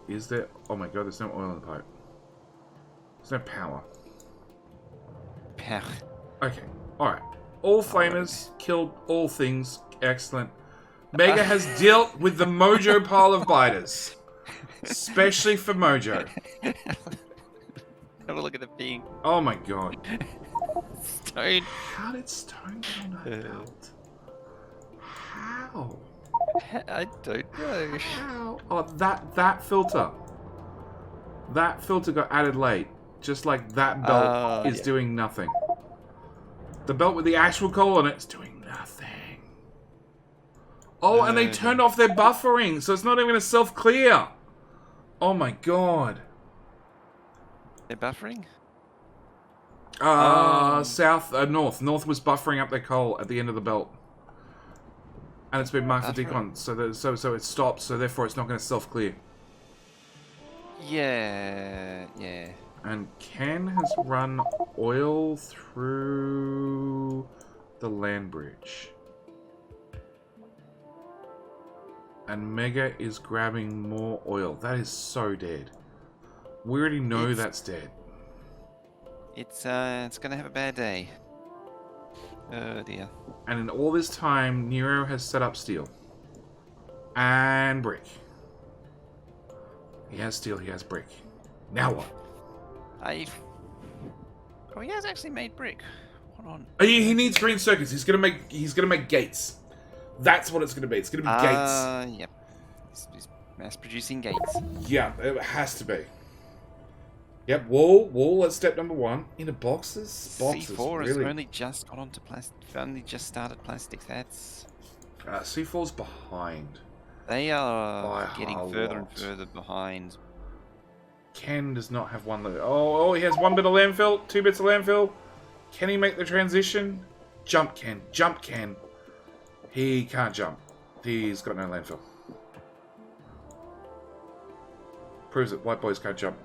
Is there... Oh my god, there's no oil in the pipe. There's no power. Power. Okay. Alright. All flamers, killed all things. Excellent. Mega has dealt with the Mojo pile of biters. Especially for Mojo. Have a look at the thing. Oh my god. Stone. How did Stone get on that belt? How? I don't know. How? Oh, that filter. That filter got added late. Just like that belt is doing nothing. The belt with the actual coal on it is doing nothing. Oh, and they turned off their buffering, so it's not even a self-clear. Oh my god. They're buffering? North. North was buffering up their coal at the end of the belt. And it's been marked for decon, so it stopped, so therefore it's not going to self-clear. Yeah. And Ken has run oil through the land bridge. And Mega is grabbing more oil. That is so dead. We already know that's dead. It's gonna have a bad day. Oh dear. And in all this time, Nero has set up steel. And brick. He has steel, he has brick. Now what? Oh, he has actually made brick. Hold on. He needs green circuits. He's gonna make gates. That's what it's gonna be. It's gonna be gates. Yep. He's mass producing gates. Yeah, it has to be. Yep, wall. That's step number 1. Into boxes. C4 really. has only just got onto plastic. Only just started plastics. That's. C4's behind. They are By getting a further lot. and further behind. Ken does not have one. Oh, he has 1 bit of landfill, 2 bits of landfill. Can he make the transition? Jump, Ken. Jump, Ken. He can't jump. He's got no landfill. Proves that white boys can't jump.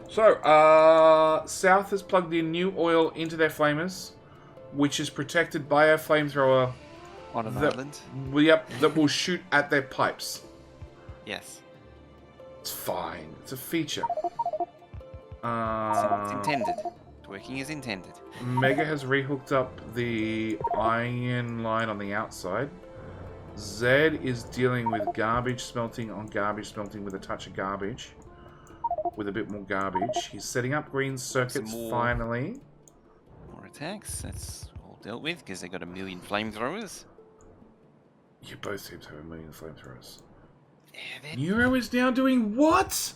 So, South has plugged in new oil into their flamers, which is protected by a flamethrower. On an island? Yep, that will shoot at their pipes. Yes. It's fine. It's a feature. It's intended. It's working as intended. Mega has rehooked up the iron line on the outside. Zed is dealing with garbage smelting on garbage smelting with a touch of garbage. With a bit more garbage. He's setting up green circuits finally. More attacks. That's all dealt with because they got 1 million flamethrowers. You both seem to have 1 million flamethrowers. Yeah, Nero is now doing what?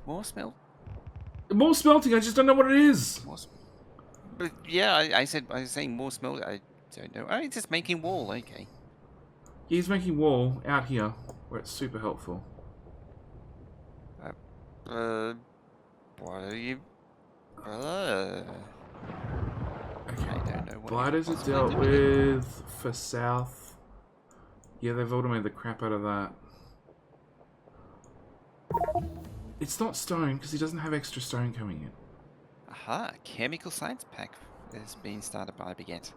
more smelt. More smelting, I just don't know what it is. But yeah, I was saying more smelt. I don't know. Oh, it's just making wall. Okay. He's making wall out here where it's super helpful. What are you? Okay. I don't know what. Gliders are dealt with for South. Yeah, they've automated the crap out of that. It's not stone because he doesn't have extra stone coming in. Aha! Chemical science pack is being started by Baguette.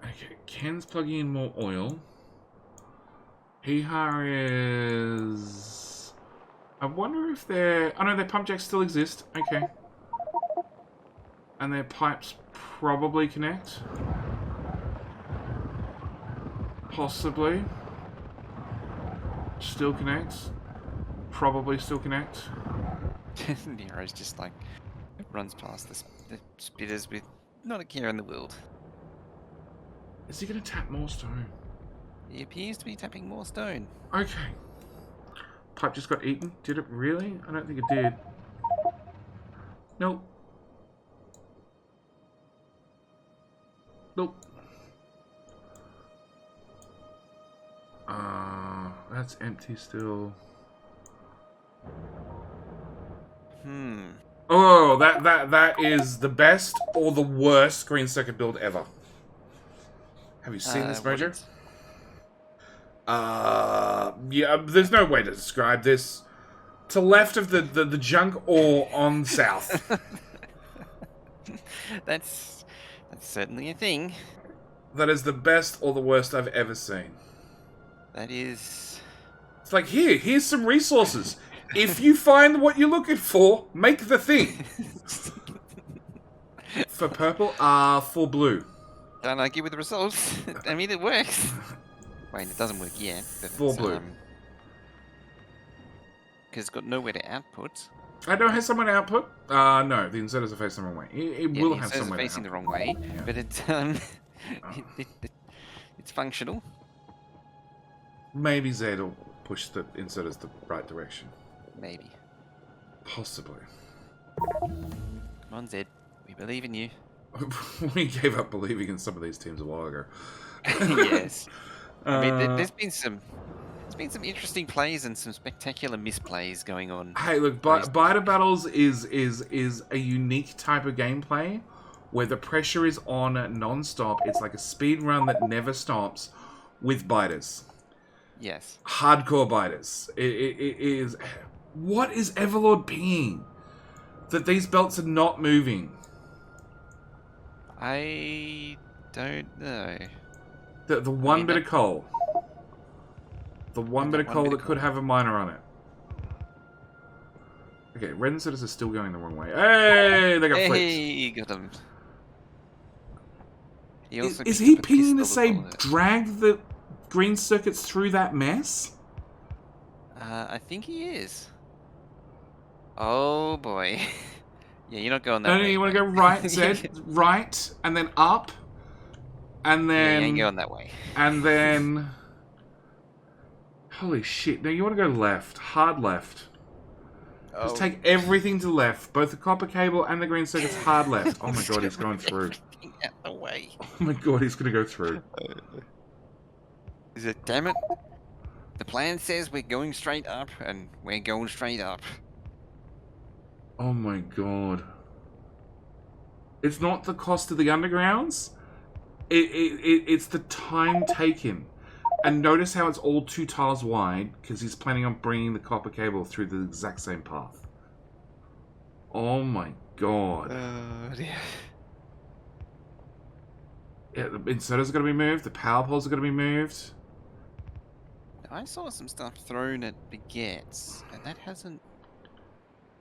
Okay, Ken's plugging in more oil. Hihar is... I wonder if their... Oh no, their pump jacks still exist. Okay. And their pipes probably connect. Possibly. Still connects. Probably still connect. Nero's just like... runs past the spitters with not a care in the world. Is he going to tap more stone? He appears to be tapping more stone. Okay. Pipe just got eaten. Did it really? I don't think it did. Nope. Nope. That's empty still. Oh, that is the best or the worst green circuit build ever. Have you seen this, Mojo? Yeah, there's no way to describe this. To left of the junk ore on south. That's certainly a thing. That is the best or the worst I've ever seen. That is... It's like, here's some resources. If you find what you're looking for, make the thing. For purple, for blue. Don't argue with the results. I mean, it works. Wait, it doesn't work yet. For blue. Because it's got nowhere to output. I don't have somewhere to output. No, the inserters are facing the wrong way. It will have somewhere to output. Facing the wrong way, yeah. But it's functional. Maybe Zed will push the inserters the right direction. Maybe. Possibly. Come on, Zed. We believe in you. We gave up believing in some of these teams a while ago. Yes. I mean, there's been some interesting plays and some spectacular misplays going on. Hey, look, Biter Battles is a unique type of gameplay where the pressure is on non-stop. It's like a speed run that never stops with biters. Yes. Hardcore biters. It is... What is Everlord pinging? That these belts are not moving. I don't know. The one bit of coal. The one bit of coal that could have a miner on it. Okay, red inserters are still going the wrong way. Hey, they got flipped. Hey, got them. Is he pinging to say drag the green circuits through that mess? I think he is. Oh boy. Yeah, you're not going that way. No, you want to go right, Zed, right, and then up, and then... Yeah, you ain't going that way. And then... Holy shit. No, you want to go left. Hard left. Oh. Just take everything to left. Both the copper cable and the green circuit's hard left. Oh my god, he's going through. Out the way. Oh my god, he's going to go through. Is it? Damn it. The plan says we're going straight up, and we're going straight up. Oh my god. It's not the cost of the undergrounds. It's the time taken. And notice how it's all 2 tiles wide, because he's planning on bringing the copper cable through the exact same path. Oh my god. Yeah. Yeah, the inserters are going to be moved, the power poles are going to be moved. I saw some stuff thrown at Baguettes, and that hasn't...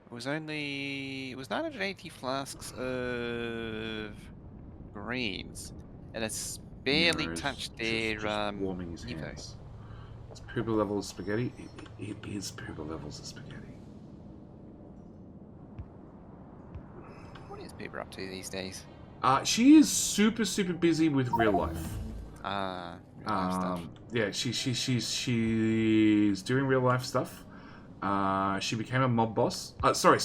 It was 980 flasks of greens, and it's barely touched their warming his hands. It's pooper levels of spaghetti. It is pooper levels of spaghetti. What is Pooper up to these days? She is super busy with real life. Real life stuff. Yeah, she's doing real life stuff. She became a mob boss. Sorry.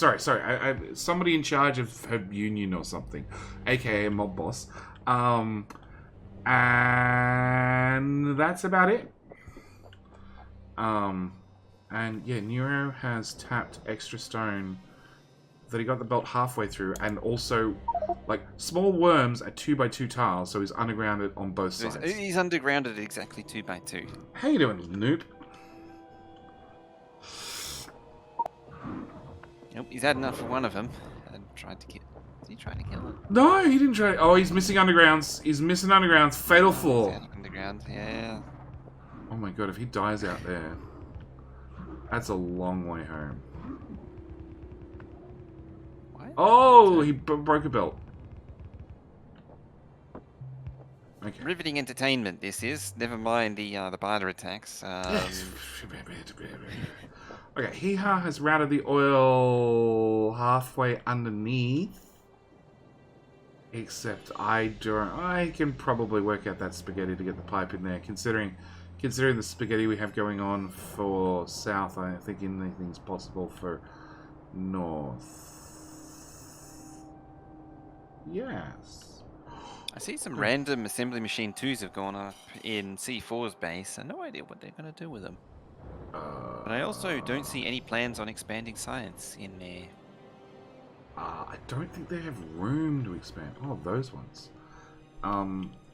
Somebody in charge of her union or something, aka a mob boss. And that's about it. And yeah, Neuro has tapped extra stone that he got the belt halfway through, and also, like, small worms at 2x2 tiles, so he's undergrounded on both sides. He's undergrounded exactly 2x2. How you doing, noob? Nope, he's had enough for one of them and tried to kill. Is he trying to kill him? No, he didn't try. Oh, he's missing undergrounds. He's missing undergrounds. Fatal flaw. Underground, yeah. Oh my god, if he dies out there, that's a long way home. What? Oh, he broke a belt. Okay. Riveting entertainment, this is. Never mind the biter attacks. Okay, Hee-Ha has routed the oil halfway underneath. Except I don't. I can probably work out that spaghetti to get the pipe in there. Considering the spaghetti we have going on for south, I think anything's possible for north. Yes. I see some random assembly machine 2s have gone up in C4's base. I have no idea what they're going to do with them. But I also don't see any plans on expanding science in there. I don't think they have room to expand. Oh, those ones.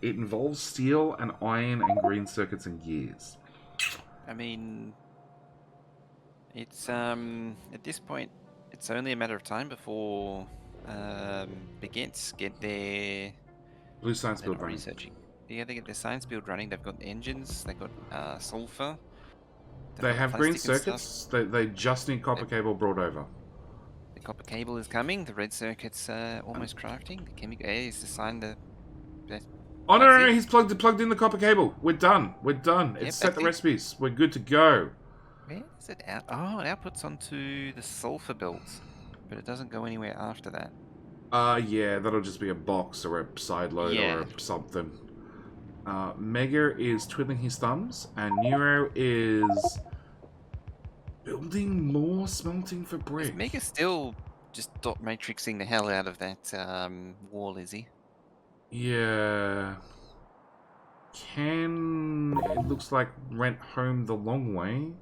It involves steel and iron and green circuits and gears. I mean, it's at this point, it's only a matter of time before Baguettes get their Blue science build running. researching. Yeah, they get their science build running. They've got engines. They've got sulfur. They have green circuits. They just need copper cable brought over. The copper cable is coming. The red circuit's almost crafting. The chemical is assigned the. Oh no! He's plugged in the copper cable. We're done. It's set the recipes. We're good to go. Where is it out? Oh, it outputs onto the sulfur belts, but it doesn't go anywhere after that. Yeah, that'll just be a box or a side load or something. Mega is twiddling his thumbs, and Nero is building more smelting for brick. Is Mega still just dot matrixing the hell out of that wall, is he? Yeah. It looks like went home the long way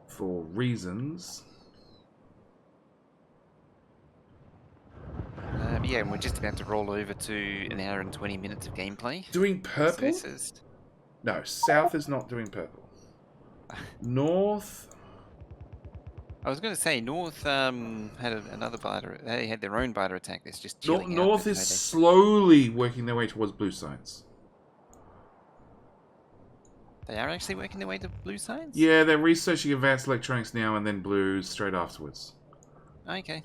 for reasons. Yeah, and we're just about to roll over to an hour and 20 minutes of gameplay. Doing purple? So this is... No, south is not doing purple. North... I was going to say, North had another biter. They had their own biter attack that's just chilling out. North is slowly working their way towards blue science. They are actually working their way to blue science? Yeah, they're researching advanced electronics now and then blue straight afterwards. Okay.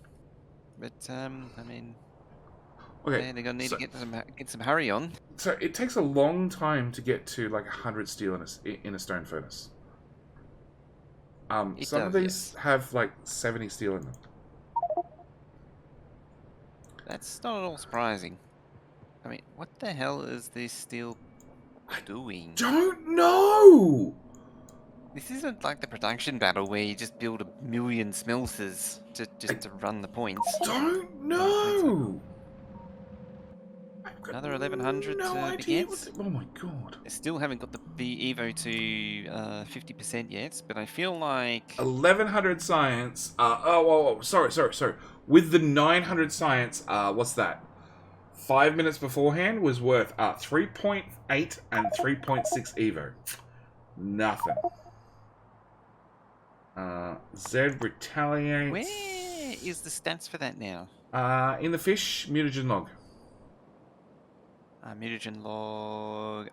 But, I mean... Okay, they're going to need to get some hurry on. So it takes a long time to get to like 100 steel in a stone furnace. Some of these have like 70 steel in them. That's not at all surprising. I mean, what the hell is this steel doing? Don't know! This isn't like the production battle where you just build 1,000,000 smelters to run the points. Don't know! Another 1,100 no to idea Baguette. Oh my god. I still haven't got the Evo to 50% yet, but I feel like... 1,100 science. Sorry. With the 900 science, what's that? 5 minutes beforehand was worth 3.8 and 3.6 Evo. Nothing. Zed retaliates. Where is the stats for that now? In the fish, mutagen log. Mutagen log,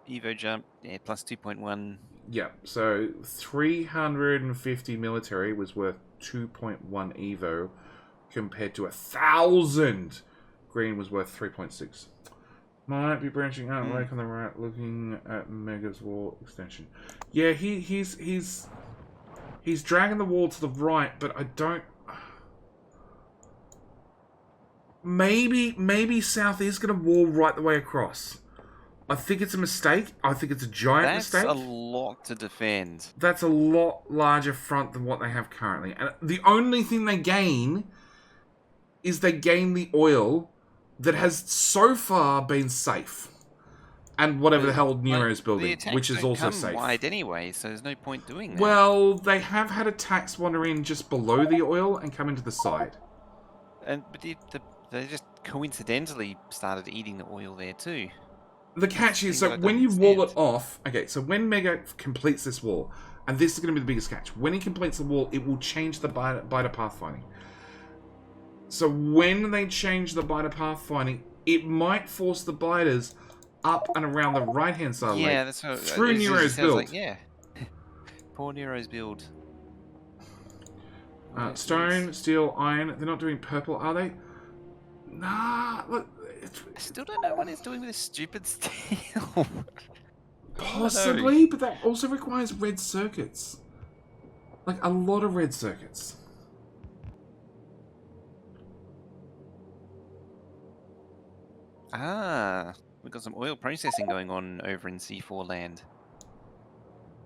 Evo jump, yeah, plus 2.1. Yeah, so 350 military was worth 2.1 Evo, compared to 1,000 green was worth 3.6. Might be branching out like on the right, looking at Mega's wall extension. Yeah, he's dragging the wall to the right, but I don't. Maybe South is going to wall right the way across. I think it's a mistake. I think it's a giant mistake. That's a lot to defend. That's a lot larger front than what they have currently. And the only thing they gain is they gain the oil that has so far been safe. And whatever the hell Nero's building, which is also safe. Wide anyway, so there's no point doing that. Well, they have had attacks wander in just below the oil and come into the side. But they just coincidentally started eating the oil there too. The catch is, so when you wall it off... Okay, so when Mega completes this wall, and this is going to be the biggest catch, when he completes the wall, it will change the biter pathfinding. So when they change the biter pathfinding, it might force the biters up and around the right-hand side of the lake, that's what, through Nero's build. Like, yeah. Poor Nero's build. Stone, steel, iron. They're not doing purple, are they? Nah, look. I still don't know what he's doing with this stupid steel. Possibly, but that also requires red circuits. Like, a lot of red circuits. Ah, we've got some oil processing going on over in C4 land.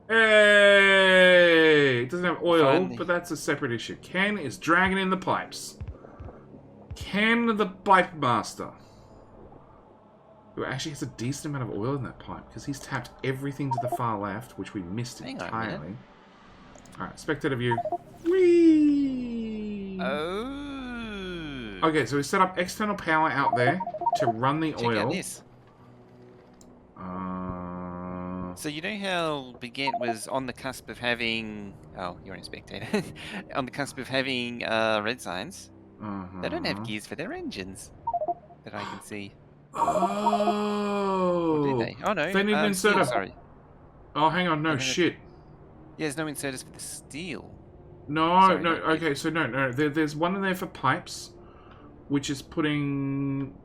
Hey! It doesn't have oil, Finally. but that's a separate issue. Ken is dragging in the pipes. Ken the pipe master. Who actually has a decent amount of oil in that pipe, because he's tapped everything to the far left, which we missed Hang on a minute. entirely. Alright, spectator view. Whee! Oh. Okay, so we set up external power out there to run the Check oil. out this. So you know how Baguette was on the cusp of having... Oh, you're a spectator. On the cusp of having red signs. They don't have gears for their engines that I can see. Oh! Or do they? Oh no. They need an steel, inserter. sorry. Oh, hang on, no, shit. Yeah, there's no inserters for the steel. No, Sorry, no, no, okay, so no. There's one in there for pipes, which is putting...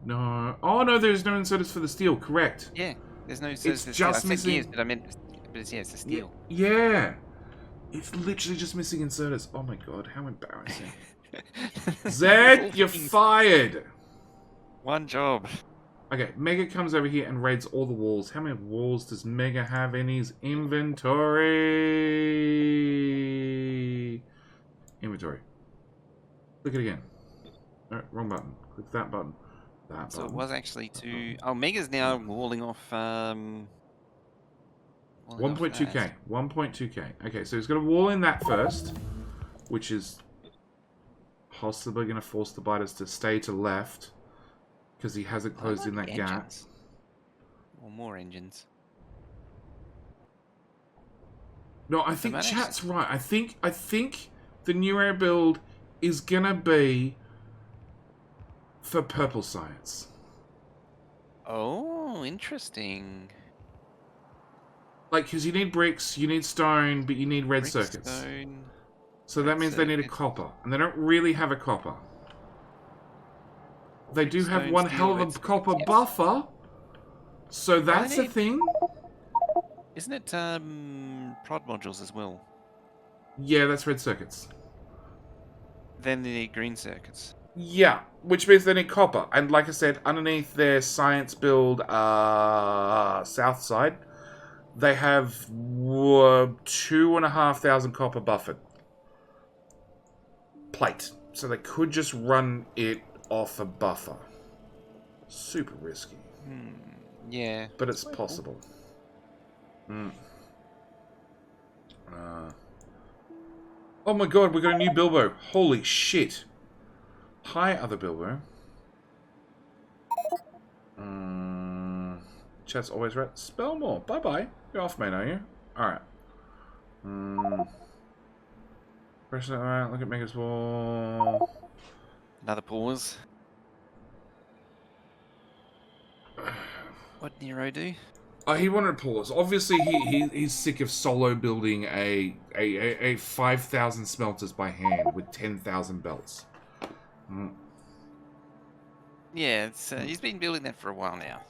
No. Oh, no, there's no inserters for the steel, correct. Yeah, there's no inserters for the just steel. I said missing- gears, but I meant... But it's, yeah, it's the steel. Yeah. It's literally just missing inserters. Oh my god, how embarrassing. Zed, you're fired! One job. Okay, Mega comes over here and raids all the walls. How many walls does Mega have in his inventory? Inventory. Click it again. No, wrong button. Click that button. That So button. it was actually two... Oh, Mega's now walling off... 1.2k. 1.2k. Okay, so he's going to wall in that first, which is possibly going to force the biters to stay to left, because he hasn't closed in that gap. Engines. Or more engines. No, I think might chat's right. I think the new air build is going to be for purple science. Oh, interesting. Like, because you need bricks, you need stone, but you need red Brick, circuits. stone. So that red means they need a circuits. copper. And they don't really have a copper. They do have stone, one steel, hell red of a circuits, copper yes. buffer. So that's a need- thing. Isn't it prod modules as well? Yeah, that's red circuits. Then they need green circuits. Yeah, which means they need copper. And like I said, underneath their science build south side, they have 2,500 copper buffered plate. So they could just run it off a buffer. Super risky. Yeah. But it's possible. Oh my god, we got a new Bilbo. Holy shit. Hi, other Bilbo. Chat's always right. Spell more. Bye-bye. You're off, mate, are you? Alright. Press that right. Look at Mega's wall. Another pause. What did Nero do? Oh, he wanted to pause. Obviously, he's sick of solo building a 5,000 smelters by hand with 10,000 belts. Yeah, it's he's been building that for a while now.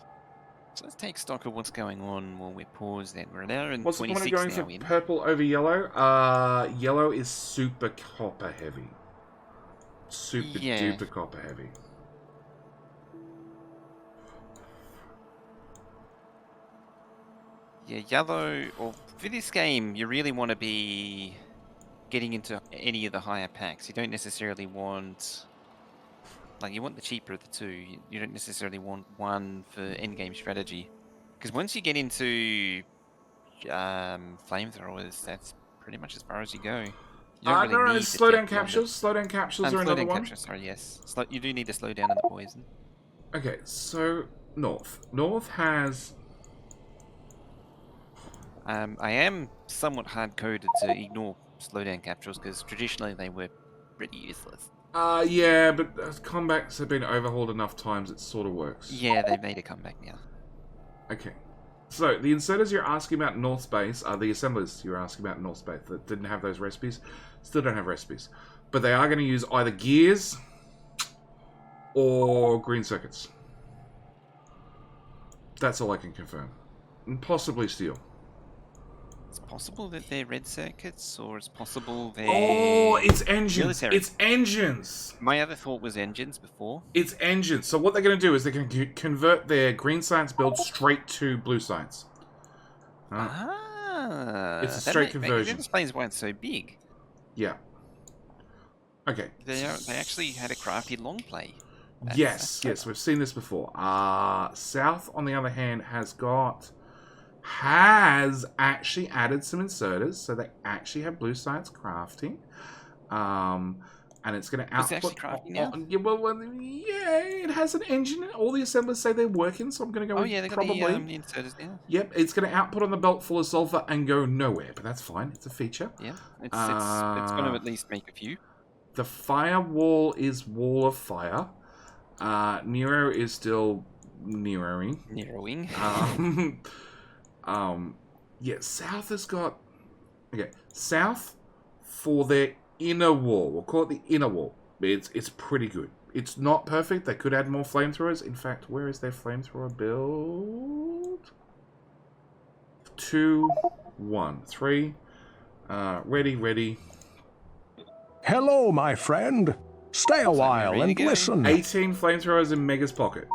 So let's take stock of what's going on while we're paused then. We're now in What's the point of 26 going now for in. purple over yellow? Yellow is super copper heavy. Super duper copper heavy. Yeah, yellow, or for this game, you really want to be getting into any of the higher packs. You don't necessarily want, like, you want the cheaper of the two. You don't necessarily want one for endgame strategy. Because once you get into flamethrowers, that's pretty much as far as you go. You don't really no, need the slow down depth on the- capsules. Slow down capsules are slow another down one. capture, sorry, yes. You do need to slow down in the poison. Okay, so North. North has... I am somewhat hard-coded to ignore slowdown capsules because traditionally they were pretty useless. Yeah, but combats have been overhauled enough times it sort of works. Yeah, they've made a comeback now. Okay. So, the inserters you're asking about North Space are the assemblers you're asking about North Space that didn't have those recipes. Still don't have recipes. But they are going to use either gears or green circuits. That's all I can confirm. And possibly steel. It's possible that they're red circuits, or it's possible they're... Oh, it's engines. Military. It's engines. My other thought was engines before. It's engines. So what they're going to do is they're going to convert their green science build straight to blue science. It's a straight conversion. That explains why it's so big. Yeah. Okay. They actually had a crafty long play. Yes, we've seen this before. South, on the other hand, has actually added some inserters, so they actually have blue science crafting. And it's going to output. It's actually crafting now? Yeah, it has an engine. All the assemblers say they're working, so I'm going to go with they got probably. the inserters now. Yep, it's going to output on the belt full of sulfur and go nowhere, but that's fine. It's a feature. Yeah, it's going to at least make a few. The firewall is wall of fire. Nero is still Neroing. Yeah, South has got... Okay, South, for their inner wall, we'll call it the inner wall, it's pretty good. It's not perfect. They could add more flamethrowers. In fact, where is their flamethrower build? 2, 1, 3. Ready. Hello, my friend. Stay a while and listen. 18 flamethrowers in Mega's pocket.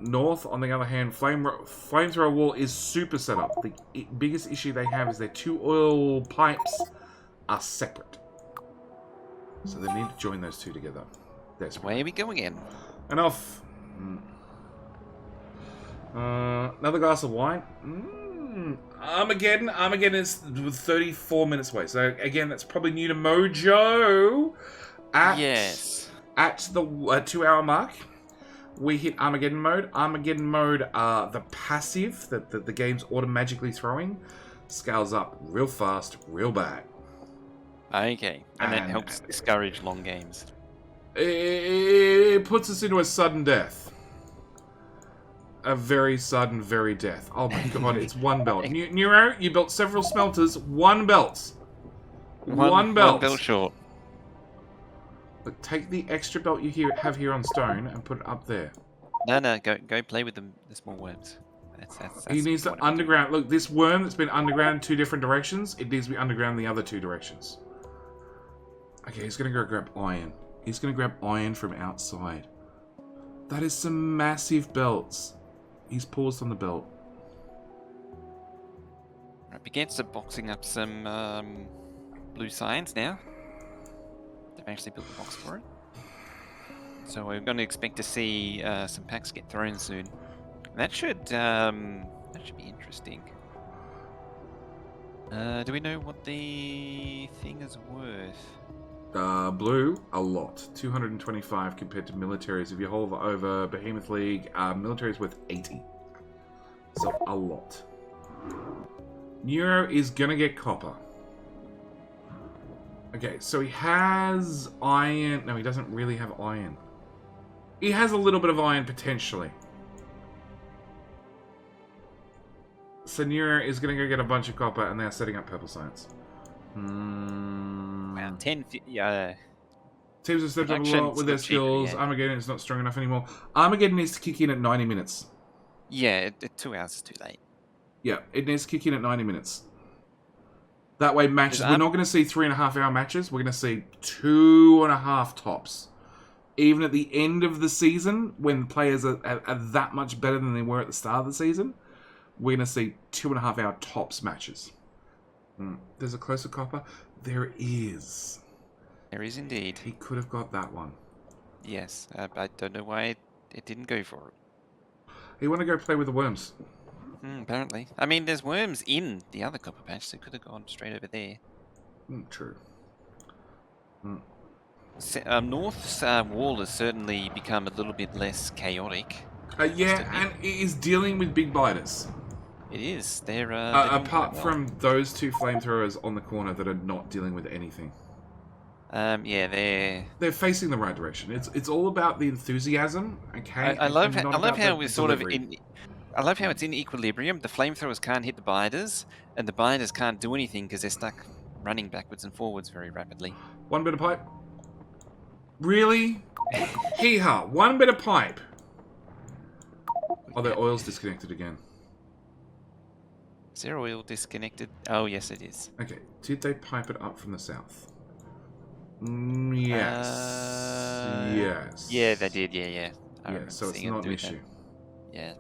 North, on the other hand, flamethrower wall is super set up. The biggest issue they have is their 2 oil pipes are separate. So they need to join those 2 together. That's where we go again. Enough. Another glass of wine. Armageddon is 34 minutes away. So again, that's probably new to Mojo. At the 2-hour mark, we hit Armageddon mode. Armageddon mode, the passive that the game's automagically throwing, scales up real fast, real bad. Okay, and that helps discourage long games. It puts us into a sudden death. A very sudden, very death. Oh my god, it's 1 belt. Nero, you built several smelters. 1 belt. One belt. 1 belt short. But take the extra belt you have here on stone and put it up there. No, go play with the small worms. That's he needs to underground. Look, this worm that's been underground in 2 different directions, it needs to be underground in the other 2 directions. Okay, he's going to go grab iron. He's going to grab iron from outside. That is some massive belts. He's paused on the belt. Right, Baguette's boxing up some blue science now. They've actually built the box for it. So we're going to expect to see some packs get thrown soon. And that should be interesting. Do we know what the thing is worth? Blue, a lot. 225 compared to militaries. If you hold over Behemoth League, militaries worth 80. So, a lot. Nero is gonna get copper. Okay, so he has iron. No, he doesn't really have iron. He has a little bit of iron, potentially. So Nero is gonna go get a bunch of copper, and they're setting up purple science. Wow, 10... Yeah. Teams have stepped up a lot with their skills. Cheaper, yeah. Armageddon is not strong enough anymore. Armageddon needs to kick in at 90 minutes. Yeah, 2 hours is too late. Yeah, it needs to kick in at 90 minutes. That way matches... We're not going to see 3.5-hour matches. We're going to see 2.5 tops. Even at the end of the season, when players are that much better than they were at the start of the season, we're going to see 2.5-hour tops matches. There's a closer copper. There is. There is indeed. He could have got that one. Yes, I don't know why it didn't go for it. He wanted to go play with the worms. Apparently. I mean, there's worms in the other copper patch, so it could have gone straight over there. True. North's wall has certainly become a little bit less chaotic. Yeah, and it is dealing with big biters. It is. They're apart from those 2 flamethrowers on the corner that are not dealing with anything. Yeah, they're facing the right direction. It's all about the enthusiasm. Okay. I love how we're sort of in. I love how it's in equilibrium. The flamethrowers can't hit the biters, and the biters can't do anything because they're stuck running backwards and forwards very rapidly. 1 bit of pipe. Really? Hee-haw. 1 bit of pipe. Oh, their oil's disconnected again. Is there oil disconnected? Oh, yes, it is. Okay, did they pipe it up from the south? Yes. Yes. Yeah, they did. Yeah. I Yeah, remember so it's seeing them not an do that. issue. Yeah.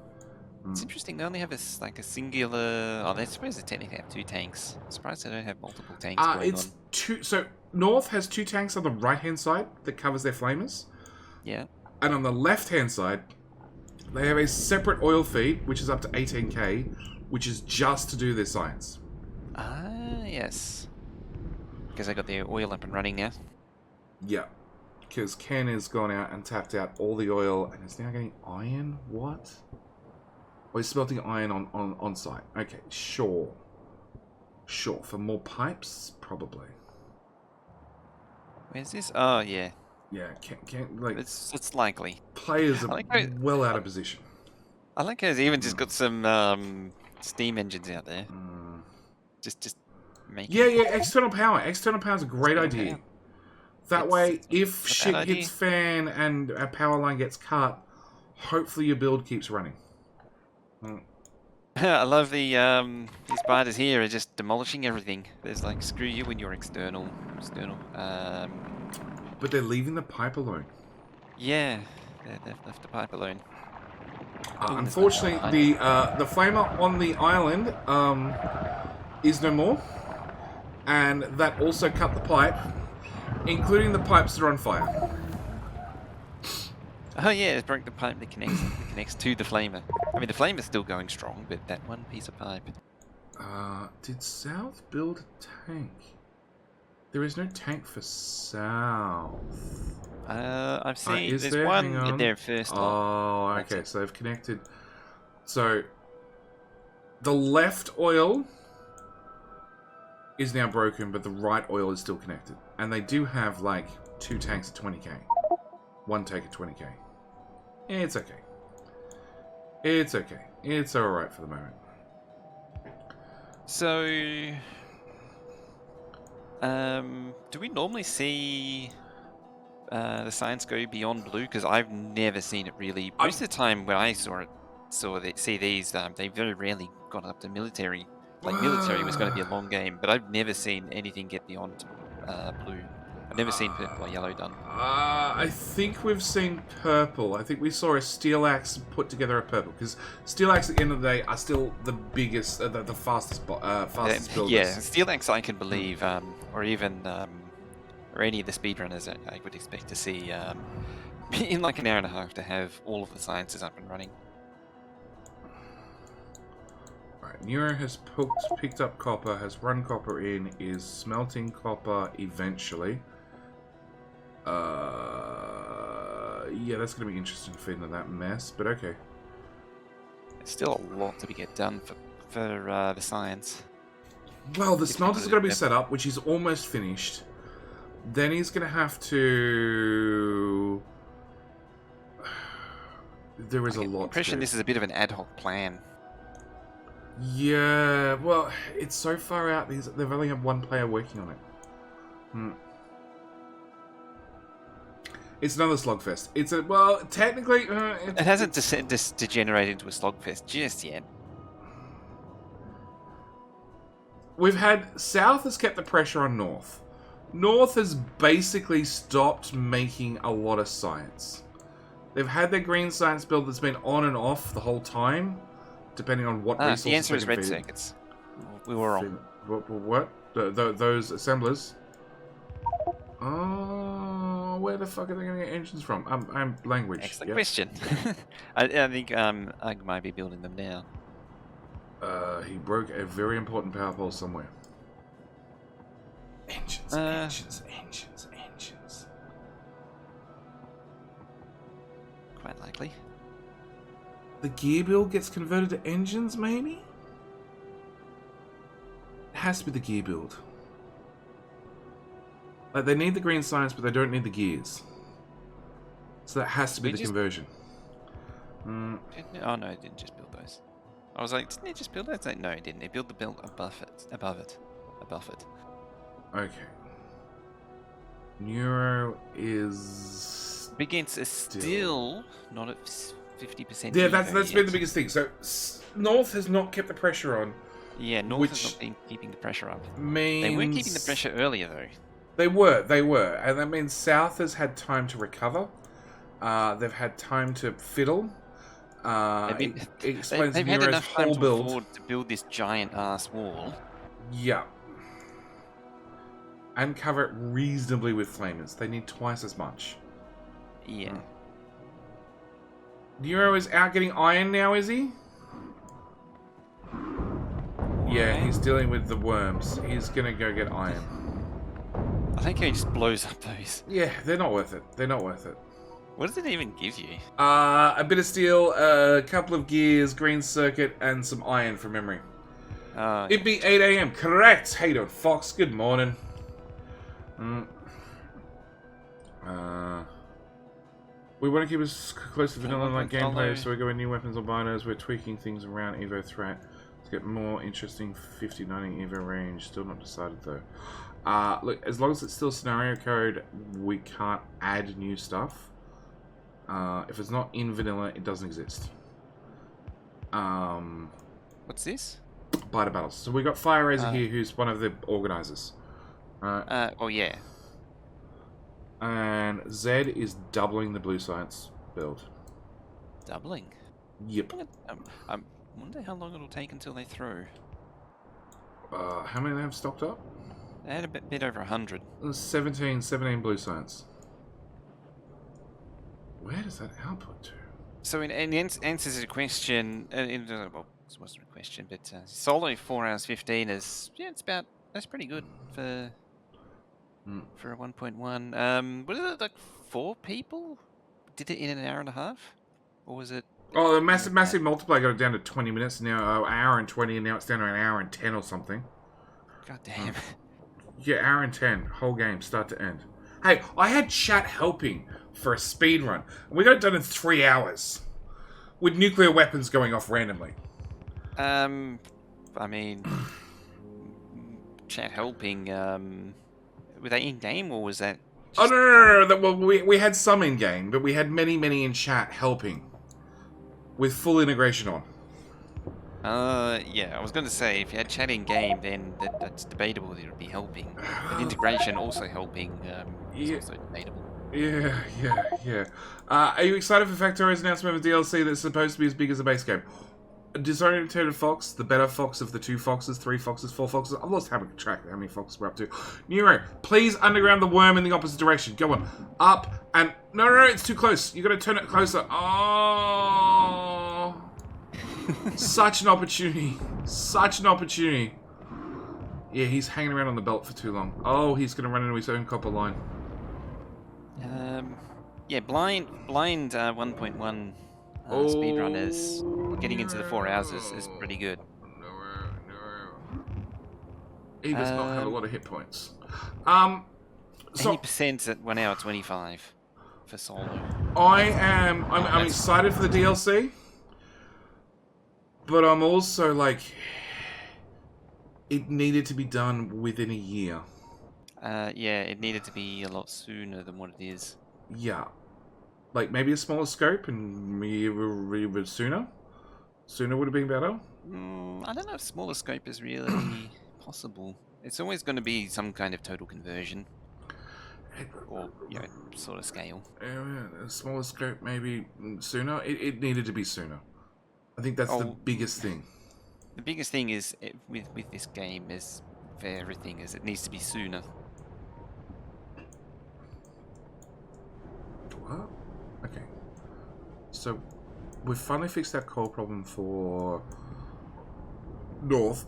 It's interesting. They only have like a singular. Oh, they suppose they technically have 2 tanks. I'm surprised they don't have multiple tanks going It's on. 2. So North has 2 tanks on the right-hand side that covers their flamers, Yeah. and on the left-hand side, they have a separate oil feed, which is up to 18k, which is just to do their science. Ah, yes. Because I got the oil up and running now. Yeah, because Ken has gone out and tapped out all the oil and is now getting iron. What? Oh, he's smelting iron on site. Okay, sure. Sure, for more pipes? Probably. Where's this? Oh, yeah. Yeah, can't like... It's likely. Players are like how- well out of position. I like how it's even just got some steam engines out there. Just make Yeah, external power. External power is a great External idea. power. That It's way, not if a bad shit idea. hits fan and a power line gets cut, hopefully your build keeps running. I love the these spiders here are just demolishing everything. There's like screw you and your external. But they're leaving the pipe alone. Yeah, they've left the pipe alone. Unfortunately, the flamer on the island is no more, and that also cut the pipe, including the pipes that are on fire. Oh yeah, it broke the pipe that connects to the flamer. I mean, the flamer's still going strong, but that one piece of pipe. Did South build a tank? There is no tank for South. I've seen Is there's there? one Hang in on. their first one. Oh, That's okay, it. so they've connected. So, the left oil is now broken, but the right oil is still connected. And they do have, like, 2 tanks at 20k. 1 tank at 20k. It's okay. It's okay. It's alright for the moment. So, do we normally see the science go beyond blue? Because I've never seen it really. Most of the time when I see these, they very rarely got up to military. Like military was going to be a long game, but I've never seen anything get beyond blue. I've never seen purple or yellow done. I think we've seen purple. I think we saw a steel axe put together a purple, because steel axe at the end of the day are still the biggest, the fastest builders. Yeah, Steel Axe I can believe, or even or any of the speedrunners I would expect to see in like an hour and a half to have all of the sciences up and running. Right, Neuro has picked up copper, has run copper in, is smelting copper eventually. Yeah, that's going to be interesting to feed into that mess, but okay. There's still a lot to get done for the science. Well, the If smelter's people going to be have- set up, which is almost finished. Then he's going to have to... There is a I get the lot to impression do. this is a bit of an ad hoc plan. Yeah, well, it's so far out, they've only had 1 player working on it. It's another slogfest. It's a, well, technically... It hasn't degenerated into a slogfest just yet. We've had... South has kept the pressure on North. North has basically stopped making a lot of science. They've had their green science build that's been on and off the whole time, depending on what resources The answer they is can red feed. circuits. We were wrong. What? Those assemblers? Oh, where the fuck are they going to get engines from? I'm language. Excellent Yep. question. I think Ugg might be building them now. He broke a very important power pole somewhere. Engines. Quite likely. The gear build gets converted to engines, maybe? It has to be the gear build. Like, they need the green science, but they don't need the gears. So that has to be the conversion. Oh no, it didn't just build those. I was like, didn't it just build those? Like, no, it didn't. It built the build above it. Okay. Neuro is... Begins is still not at 50%. Yeah, that's been the biggest thing. So North has not kept the pressure on Yeah, North has not been keeping the pressure up. They weren't keeping the pressure earlier, though. They were. And that means South has had time to recover. They've had time to fiddle. It explains they've had Nero's enough time whole to build. afford to build this giant-ass wall. Yeah. And cover it reasonably with flamers. They need twice as much. Yeah. Nero is out getting iron now, is he? Yeah, he's dealing with the worms. He's gonna go get iron. I think he just blows up those. Yeah, they're not worth it. They're not worth it. What does it even give you? A bit of steel, a couple of gears, green circuit, and some iron from memory. It'd be 8 AM. Correct. How you doing, Fox? Good morning. We want to keep us close to vanilla like gameplay, so we're going new weapons or binos. We're tweaking things around Evo threat to get more interesting 50-90 Evo range. Still not decided though. Look, as long as it's still scenario code, we can't add new stuff. If it's not in vanilla, it doesn't exist. What's this? Biter battles. So we got Fire Razor here, who's one of the organizers. Oh yeah. And Zed is doubling the blue science build. Doubling? Yep. I wonder how long it'll take until they throw. How many they have stocked up? They had a bit over 100. 17 blue science. Where does that output to? So in answer to the question, well, this wasn't a question, but solo 4 hours 15 is, yeah, that's pretty good for a 1.1. Was it like 4 people did it in an hour and a half? Or was it... Oh, the massive multiplier got it down to 20 minutes now, an hour and 20, and now it's down to an hour and 10 or something. God damn. Yeah, hour and 10, whole game, start to end. Hey, I had chat helping for a speed run, and we got it done in 3 hours. With nuclear weapons going off randomly. I mean... chat helping, were they in-game, or was that... Oh, no. Well, we had some in-game, but we had many in chat helping. With full integration on. Yeah, I was going to say, if you had chat in-game, then that's debatable that it would be helping. But integration also helping is also debatable. Yeah. Are you excited for Factorio's announcement of DLC that's supposed to be as big as the base game? Disoriented Fox, the better Fox of the 2 Foxes, 3 Foxes, 4 Foxes. I've lost track of how many Foxes we're up to. Nero, please underground the worm in the opposite direction. Go on. Up and... No, it's too close. You got to turn it closer. Oh... Such an opportunity. Yeah, he's hanging around on the belt for too long. Oh, he's going to run into his own copper line. Yeah, blind 1.1 speedrunners getting into the 4 hours is pretty good. He does not have a lot of hit points. 80% at 1 hour 25 for solo. I'm excited for the DLC, but I'm also like, it needed to be done within a year. Yeah, it needed to be a lot sooner than what it is. Yeah. Like, maybe a smaller scope and maybe sooner? Sooner would have been better? I don't know if smaller scope is really possible. It's always going to be some kind of total conversion. Or, sort of scale. A smaller scope, maybe sooner? It needed to be sooner. I think that's the biggest thing. The biggest thing is, with this game, is for everything, is it needs to be sooner. What? Okay. So, we've finally fixed that core problem for North.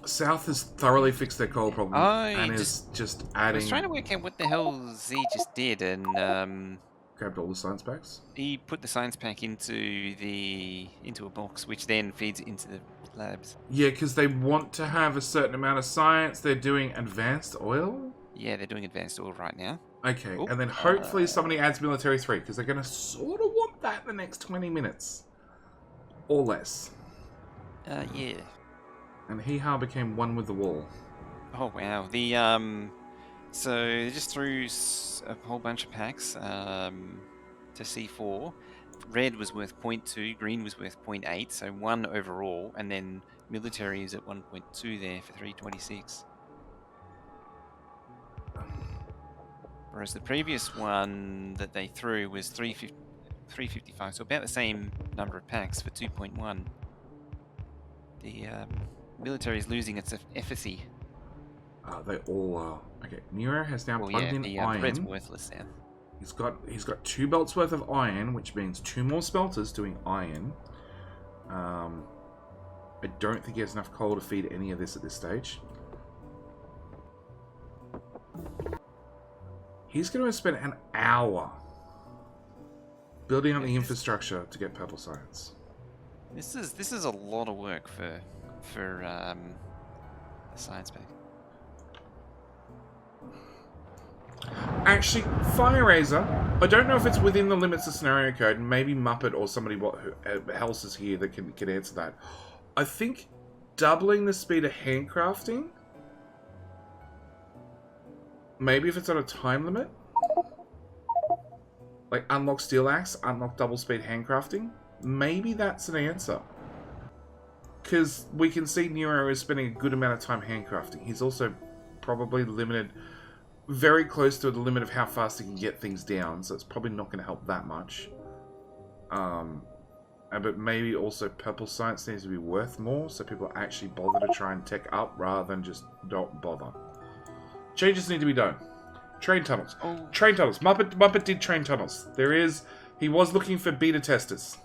South has thoroughly fixed their coal problem and is just adding... I was trying to work out what the hell Z just did, and grabbed all the science packs? He put the science pack into a box, which then feeds into the labs. Yeah, because they want to have a certain amount of science. They're doing advanced oil? Yeah, they're doing advanced oil right now. Okay, and then hopefully somebody adds military 3, because they're going to sort of want that in the next 20 minutes. Or less. Yeah. And Hee-Ha became one with the wall. Oh, wow. So they just threw a whole bunch of packs to C4, red was worth 0.2, green was worth 0.8, so 1 overall, and then military is at 1.2 there for 326. Whereas the previous one that they threw was 355, so about the same number of packs for 2.1. The military is losing its efficacy. They all are. Okay, Nero has now plugged in the iron. red's worthless now. He's got 2 belts worth of iron, which means 2 more smelters doing iron. I don't think he has enough coal to feed any of this at this stage. He's going to spend an hour building up the infrastructure to get purple science. This is a lot of work for the science pack. Actually, Fire Razor, I don't know if it's within the limits of scenario code. Maybe Muppet or somebody who else is here that can answer that. I think doubling the speed of handcrafting, maybe if it's on a time limit, like unlock Steel Axe, unlock double speed handcrafting, maybe that's an answer. Because we can see Nero is spending a good amount of time handcrafting. He's also probably limited, very close to the limit of how fast he can get things down, so it's probably not going to help that much. But maybe also purple science needs to be worth more, so people actually bother to try and tech up rather than just don't bother. Changes need to be done. Train tunnels. Oh. Train tunnels. Muppet did train tunnels. He was looking for beta testers.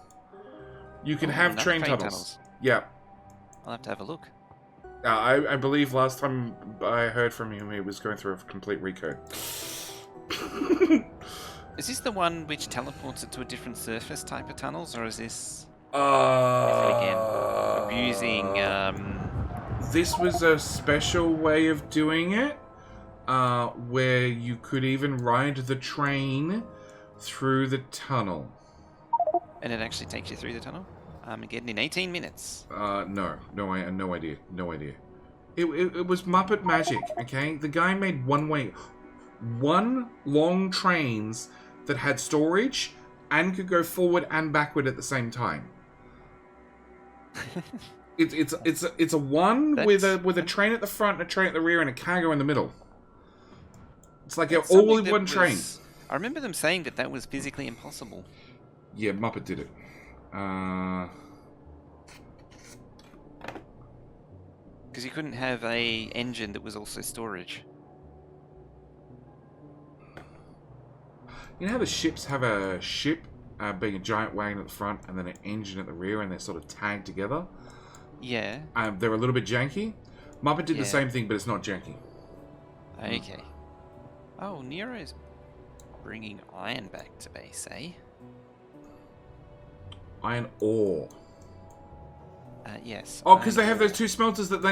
You can have train tunnels. Yeah. I'll have to have a look. I believe last time I heard from him, he was going through a complete recode. Is this the one which teleports it to a different surface type of tunnels, or is this again abusing? This was a special way of doing it, where you could even ride the train through the tunnel. And it actually takes you through the tunnel? Again in 18 minutes. No idea. It was Muppet magic, okay? The guy made one long trains that had storage and could go forward and backward at the same time. It's a one with a train at the front, and a train at the rear, and a cargo in the middle. It's like an all-in-one train. I remember them saying that was physically impossible. Yeah, Muppet did it. Because you couldn't have a engine that was also storage. You know how the ships have a ship being a giant wagon at the front and then an engine at the rear, and they're sort of tagged together? Yeah. They're a little bit janky. Muppet did the same thing, but it's not janky. Okay. Oh, Nero's bringing iron back to base, eh? Iron ore. Yes. Oh, because they have those 2 smelters that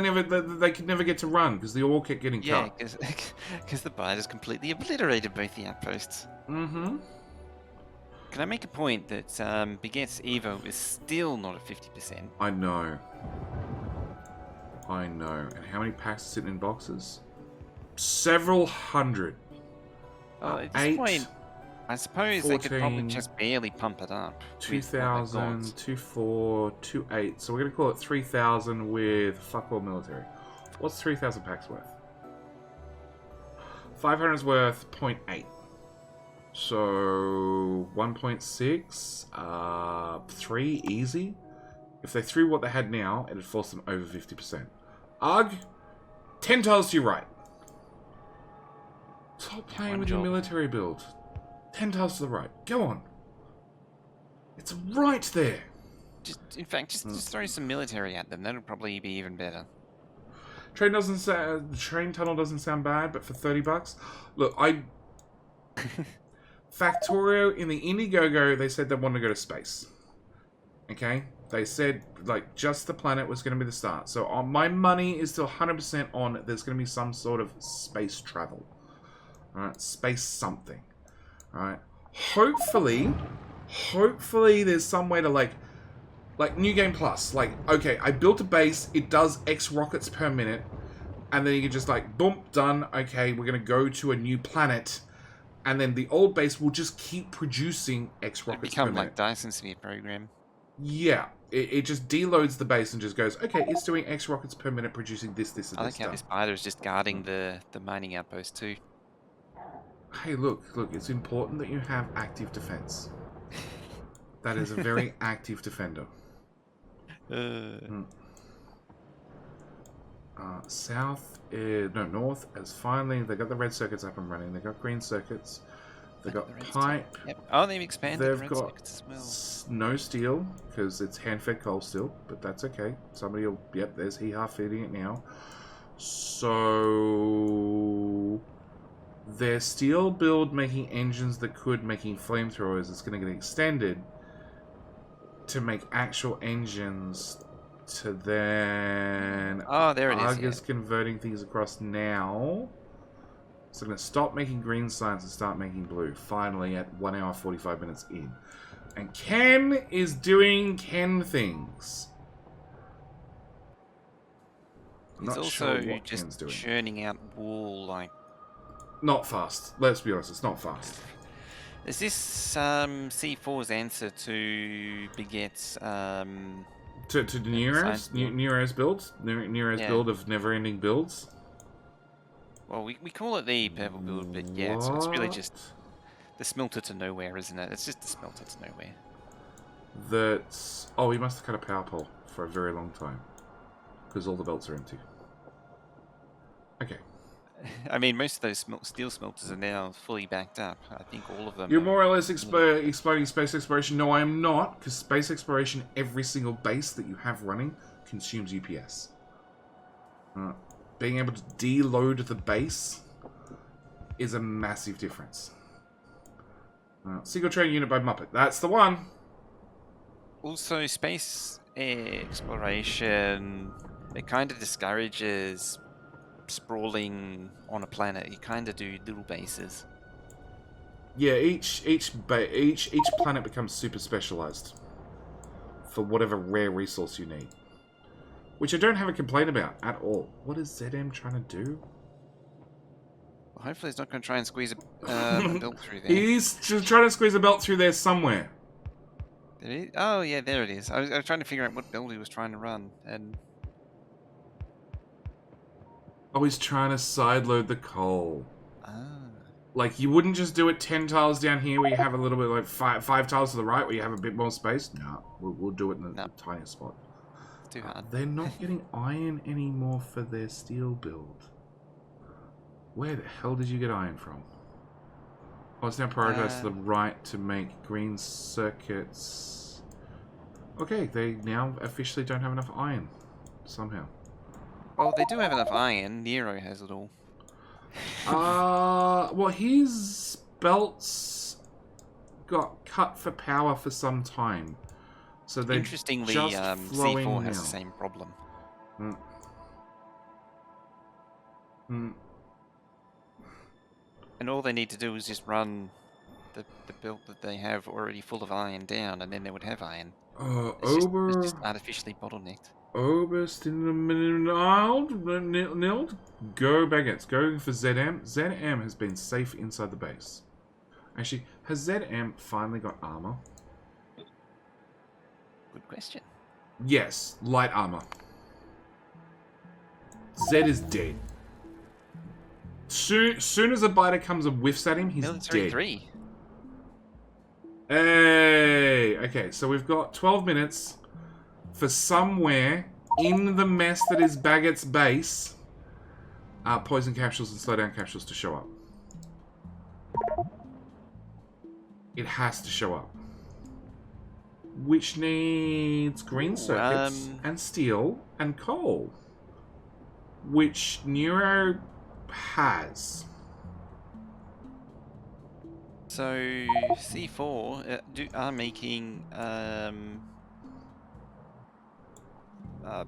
they could never get to run because the ore kept getting cut. Yeah, because the bite has completely obliterated both the outposts. Mm-hmm. Can I make a point that Baguette's Evo is still not at 50%? I know. And how many packs are sitting in boxes? Several hundred. At this point, I suppose 14, they could probably just barely pump it up. 2,000, 2,4, 2,8. So we're going to call it 3,000 with fuck all military. What's 3,000 packs worth? 500 is worth 0.8. So 1.6, 3 easy. If they threw what they had now, it'd force them over 50%. Ugh, 10 tiles to your right. Stop playing with your military build. 10 tiles to the right. Go on. It's right there. In fact, just throw some military at them. That'll probably be even better. Train tunnel doesn't sound bad, but for $30, look, Factorio in the Indiegogo, they said they wanted to go to space. Okay, they said like just the planet was going to be the start. So my money is still 100% on. There's going to be some sort of space travel. All right, space something. Alright. Hopefully there's some way to like New Game Plus. Like, okay, I built a base, it does X rockets per minute, and then you can just like, boom, done. Okay, we're gonna go to a new planet, and then the old base will just keep producing X It'd rockets per become minute. like Dyson Sphere program. Yeah, it just deloads the base and just goes, okay, it's doing X rockets per minute, producing this, and I this like how this stuff. spider is just guarding the mining outpost too. Hey, look, it's important that you have active defense. That is a very active defender. North is finally, they got the red circuits up and running. They got green circuits. They got pipe. Yep. Oh, they've expanded the They've red got circuits as well. no steel because it's hand-fed coal still, but that's okay. Somebody will. Yep, there's Hee-Ha feeding it now. So their steel build making engines that could making flamethrowers is going to get extended to make actual engines. To then There it is. Argus converting things across now. So I'm going to stop making green signs and start making blue. Finally, at 1 hour 45 minutes in, and Ken is doing Ken things. He's Not also sure what just Ken's doing. churning out wool like. Not fast. Let's be honest, it's not fast. Is this C4's answer to Baguette's To Nero's build? Nero's build of never-ending builds? Well, we call it the purple build, but yeah, it's really just the smelter to nowhere, isn't it? It's just the smelter to nowhere. That's... Oh, he must have cut a power pole for a very long time. Because all the belts are empty. Okay. I mean, most of those steel smelters are now fully backed up. I think all of them. You're more or less exploding space exploration. No, I am not, because space exploration, every single base that you have running consumes UPS. Being able to deload the base is a massive difference. Single train unit by Muppet. That's the one. Also, space exploration, it kind of discourages sprawling on a planet. You kind of do little bases. Yeah, each planet becomes super specialized for whatever rare resource you need, which I don't have a complaint about at all. What is ZM trying to do? Well, hopefully, he's not going to try and squeeze a belt through there. He's just trying to squeeze a belt through there somewhere. Oh yeah, there it is. I was trying to figure out what build he was trying to run, and oh, he's trying to sideload the coal. Ah. Like, you wouldn't just do it 10 tiles down here where you have a little bit, like, five tiles to the right where you have a bit more space? No, we'll do it in the tiniest spot. It's too hard. They're not getting iron anymore for their steel build. Where the hell did you get iron from? Oh, it's now prioritized to the right to make green circuits. Okay, they now officially don't have enough iron. Somehow. Well, they do have enough iron. Nero has it all. Well, his belts got cut for power for some time. So they interestingly, just C4 has now. the same problem. And all they need to do is just run the belt that they have already full of iron down, and then they would have iron. It's just artificially bottlenecked. Oberst in the nilled. Go Baguettes. Go for ZM. ZM has been safe inside the base. Actually, has ZM finally got armor? Good question. Yes, light armor. Z is dead. Soon as a biter comes and whiffs at him, he's dead. 3. Hey! Okay, so we've got 12 minutes for somewhere in the mess that is Baguette's base, poison capsules and slowdown capsules to show up. It has to show up. Which needs green circuits and steel and coal. Which Nero has. So C4 are making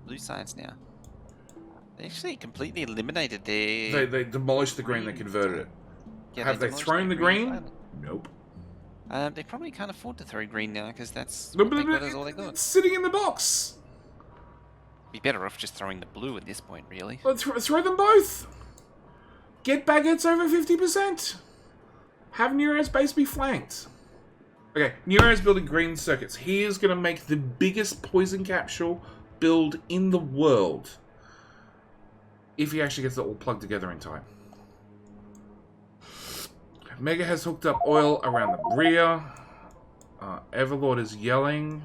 blue signs now. They actually completely eliminated their... They demolished the green, they converted it. Yeah, have they thrown the green? Nope. They probably can't afford to throw green now, because that's all they got. It's sitting in the box! Be better off just throwing the blue at this point, really. Well, throw them both! Get Baguettes over 50%! Have Nero's base be flanked. Okay, Nero's building green circuits. He is going to make the biggest poison capsule build in the world. If he actually gets it all plugged together in time. Mega has hooked up oil around the rear. Everlord is yelling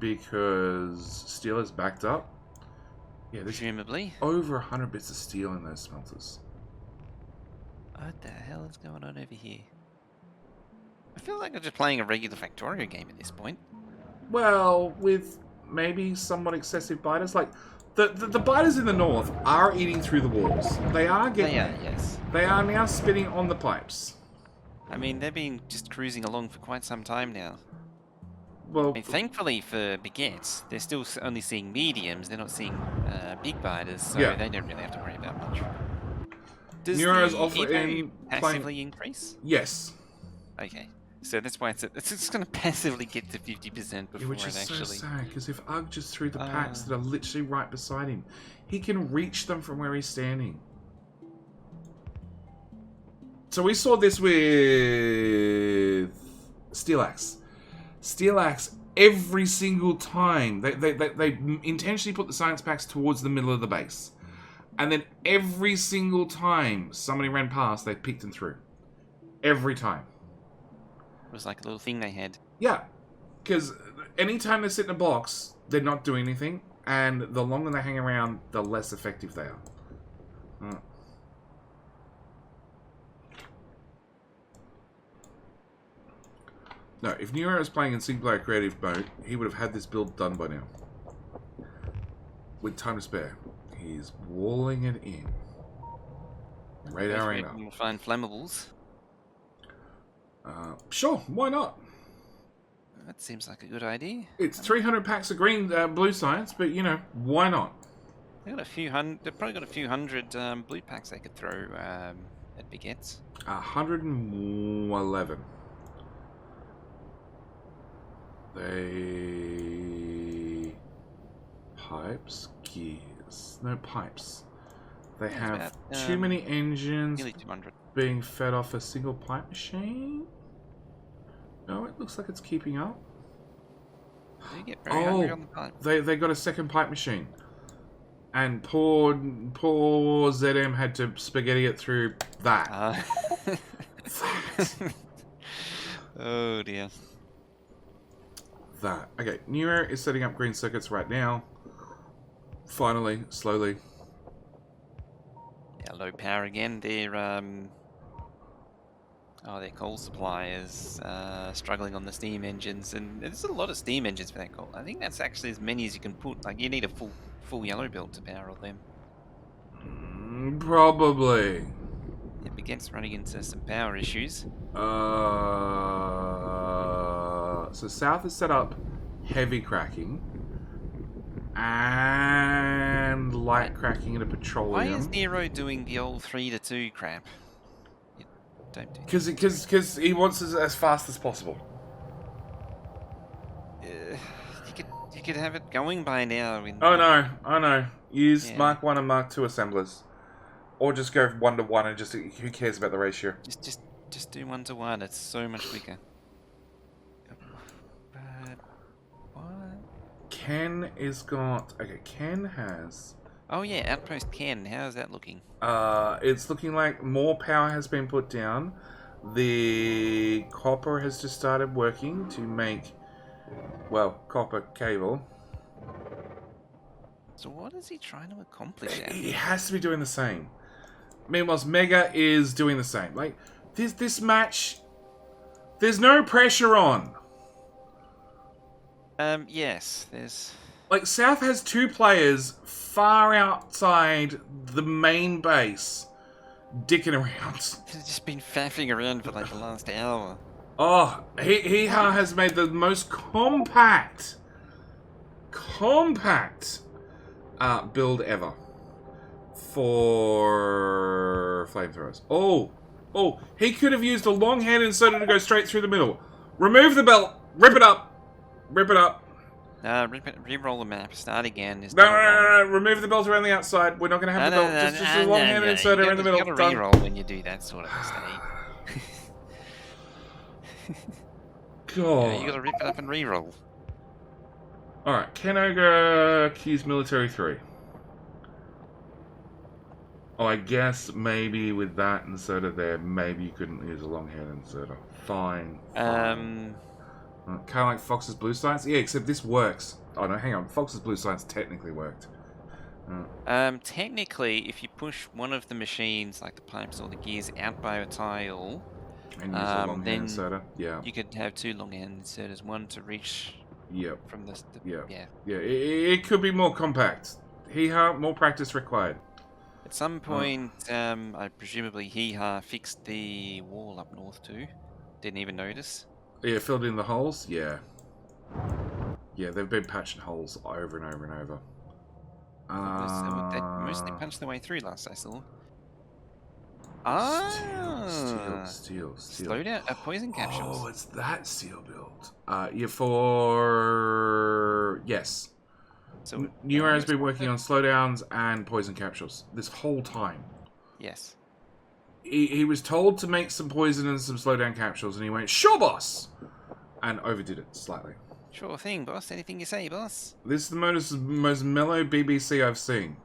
because steel is backed up. Yeah, there's Presumably. over 100 bits of steel in those smelters. What the hell is going on over here? I feel like I'm just playing a regular Factorio game at this point. Well, with maybe somewhat excessive biters. Like, the biters in the north are eating through the walls. They are getting... They are, yes. They are now spitting on the pipes. I mean, they've been just cruising along for quite some time now. Well, I mean, thankfully for Baguette, they're still only seeing mediums. They're not seeing big biters, so Yeah. they don't really have to worry about much. Does Nero's the offering Evo passively increase? yes. Okay. So that's why it's just going to passively get to 50% before Which it is actually... so sad, because if Ugg just threw the packs that are literally right beside him, he can reach them from where he's standing. So we saw this with Steel Axe. Steel Axe, every single time, they intentionally put the science packs towards the middle of the base. And then every single time somebody ran past, they picked them through. Every time. It was like a little thing they had. Yeah, because anytime they sit in a box, they're not doing anything, and the longer they hang around, the less effective they are. No, if Nero was playing in single-player creative mode, he would have had this build done by now. With time to spare. He's walling it in. Radaring up. We'll find flammables. Sure, why not? That seems like a good idea. It's 300 packs of green, blue science, but you know, why not? They got a few hundred. They've probably got a few hundred blue packs they could throw at Baguette's. 111. They... Pipes? Gears. No pipes. They Yeah, have about, too many engines Nearly 200. being fed off a single pipe machine? No, it looks like it's keeping up. Do you get very hungry on the pipe? They got a second pipe machine. And poor ZM had to spaghetti it through that. Oh dear. That. Okay, Nero is setting up green circuits right now. Finally, slowly. Yeah, low power again. Their their coal supply is struggling on the steam engines, and there's a lot of steam engines for that coal. I think that's actually as many as you can put. Like, you need a full yellow build to power all them. Probably. It begins running into some power issues. So South has set up heavy cracking and light cracking into petroleum. Why is Nero doing the old 3-2 crap? You don't do that. Because he wants it as fast as possible. You could have it going by now. I know. Use Yeah. Mark 1 and Mark 2 assemblers. Or just go 1-to-1 and just, who cares about the ratio? Just do 1-to-1. It's so much quicker. But what? Ken is got... Okay, Ken has... Oh yeah, Outpost Ken. How's that looking? It's looking like more power has been put down. The copper has just started working to make, well, copper cable. So what is he trying to accomplish? He has to be doing the same. Meanwhile, Mega is doing the same. Like, this match, there's no pressure on. Yes, there's... Like, South has 2 players far outside the main base, dicking around. He's just been faffing around for like the last hour. Oh, he has made the most compact build ever for flamethrowers. Oh, he could have used a long hand inserter to go straight through the middle. Remove the belt, rip it up. Re-roll the map, start again. No, remove the belt around the outside. We're not going to have the belt. Just a long hand inserter in the middle. You gotta Done. re-roll when you do that sort of mistake. God. Yeah, you gotta rip it up and re-roll. Alright, Ken Ogre Q's Military 3. Oh, I guess maybe with that inserter there, maybe you couldn't use a long-hand inserter. Fine. Kind of like Fox's Blue Science? Yeah, except this works. Oh no, hang on. Fox's Blue Science technically worked. Technically, if you push one of the machines, like the pipes or the gears, out by a tile, And use a long-hand then inserter. Yeah. you could have 2 long-hand inserters, one to reach Yep. from the Yeah. yeah. Yeah, it could be more compact. More practice required. At some point, I presumably Hee-Ha fixed the wall up north too. Didn't even notice. Yeah, filled in the holes? Yeah. Yeah, they've been patching holes over and over and over. They mostly punched their way through last I saw. Steel. Slow down. Poison capsules. Oh, it's that steel build. Yeah, for... Yes. So Nero has been working on slowdowns and poison capsules this whole time. Yes. He was told to make some poison and some slowdown capsules, and he went, "Sure, boss!" And overdid it slightly. Sure thing, boss. Anything you say, boss. This is the most mellow BBC I've seen.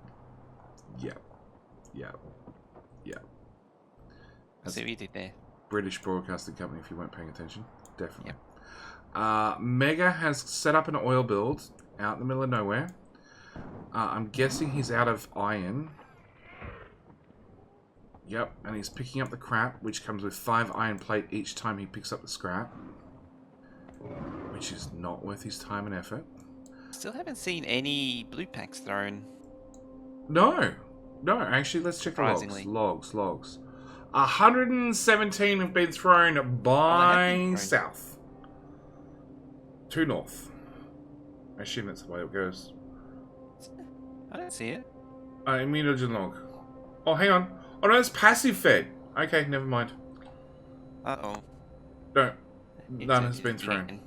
Yeah. I see what you did there. British Broadcasting Company, if you weren't paying attention. Definitely. Yep. Mega has set up an oil build out in the middle of nowhere. I'm guessing he's out of iron. Yep, and he's picking up the crap, which comes with 5 iron plate each time he picks up the scrap. Which is not worth his time and effort. Still haven't seen any blue packs thrown. No, actually, let's check the logs. Logs. 117 have been thrown by south. 2 north. I assume that's the way it goes. I don't see it. Immunogen log. Oh, hang on. Oh no, it's passive fed. Okay, never mind. Uh-oh. No, none has been thrown.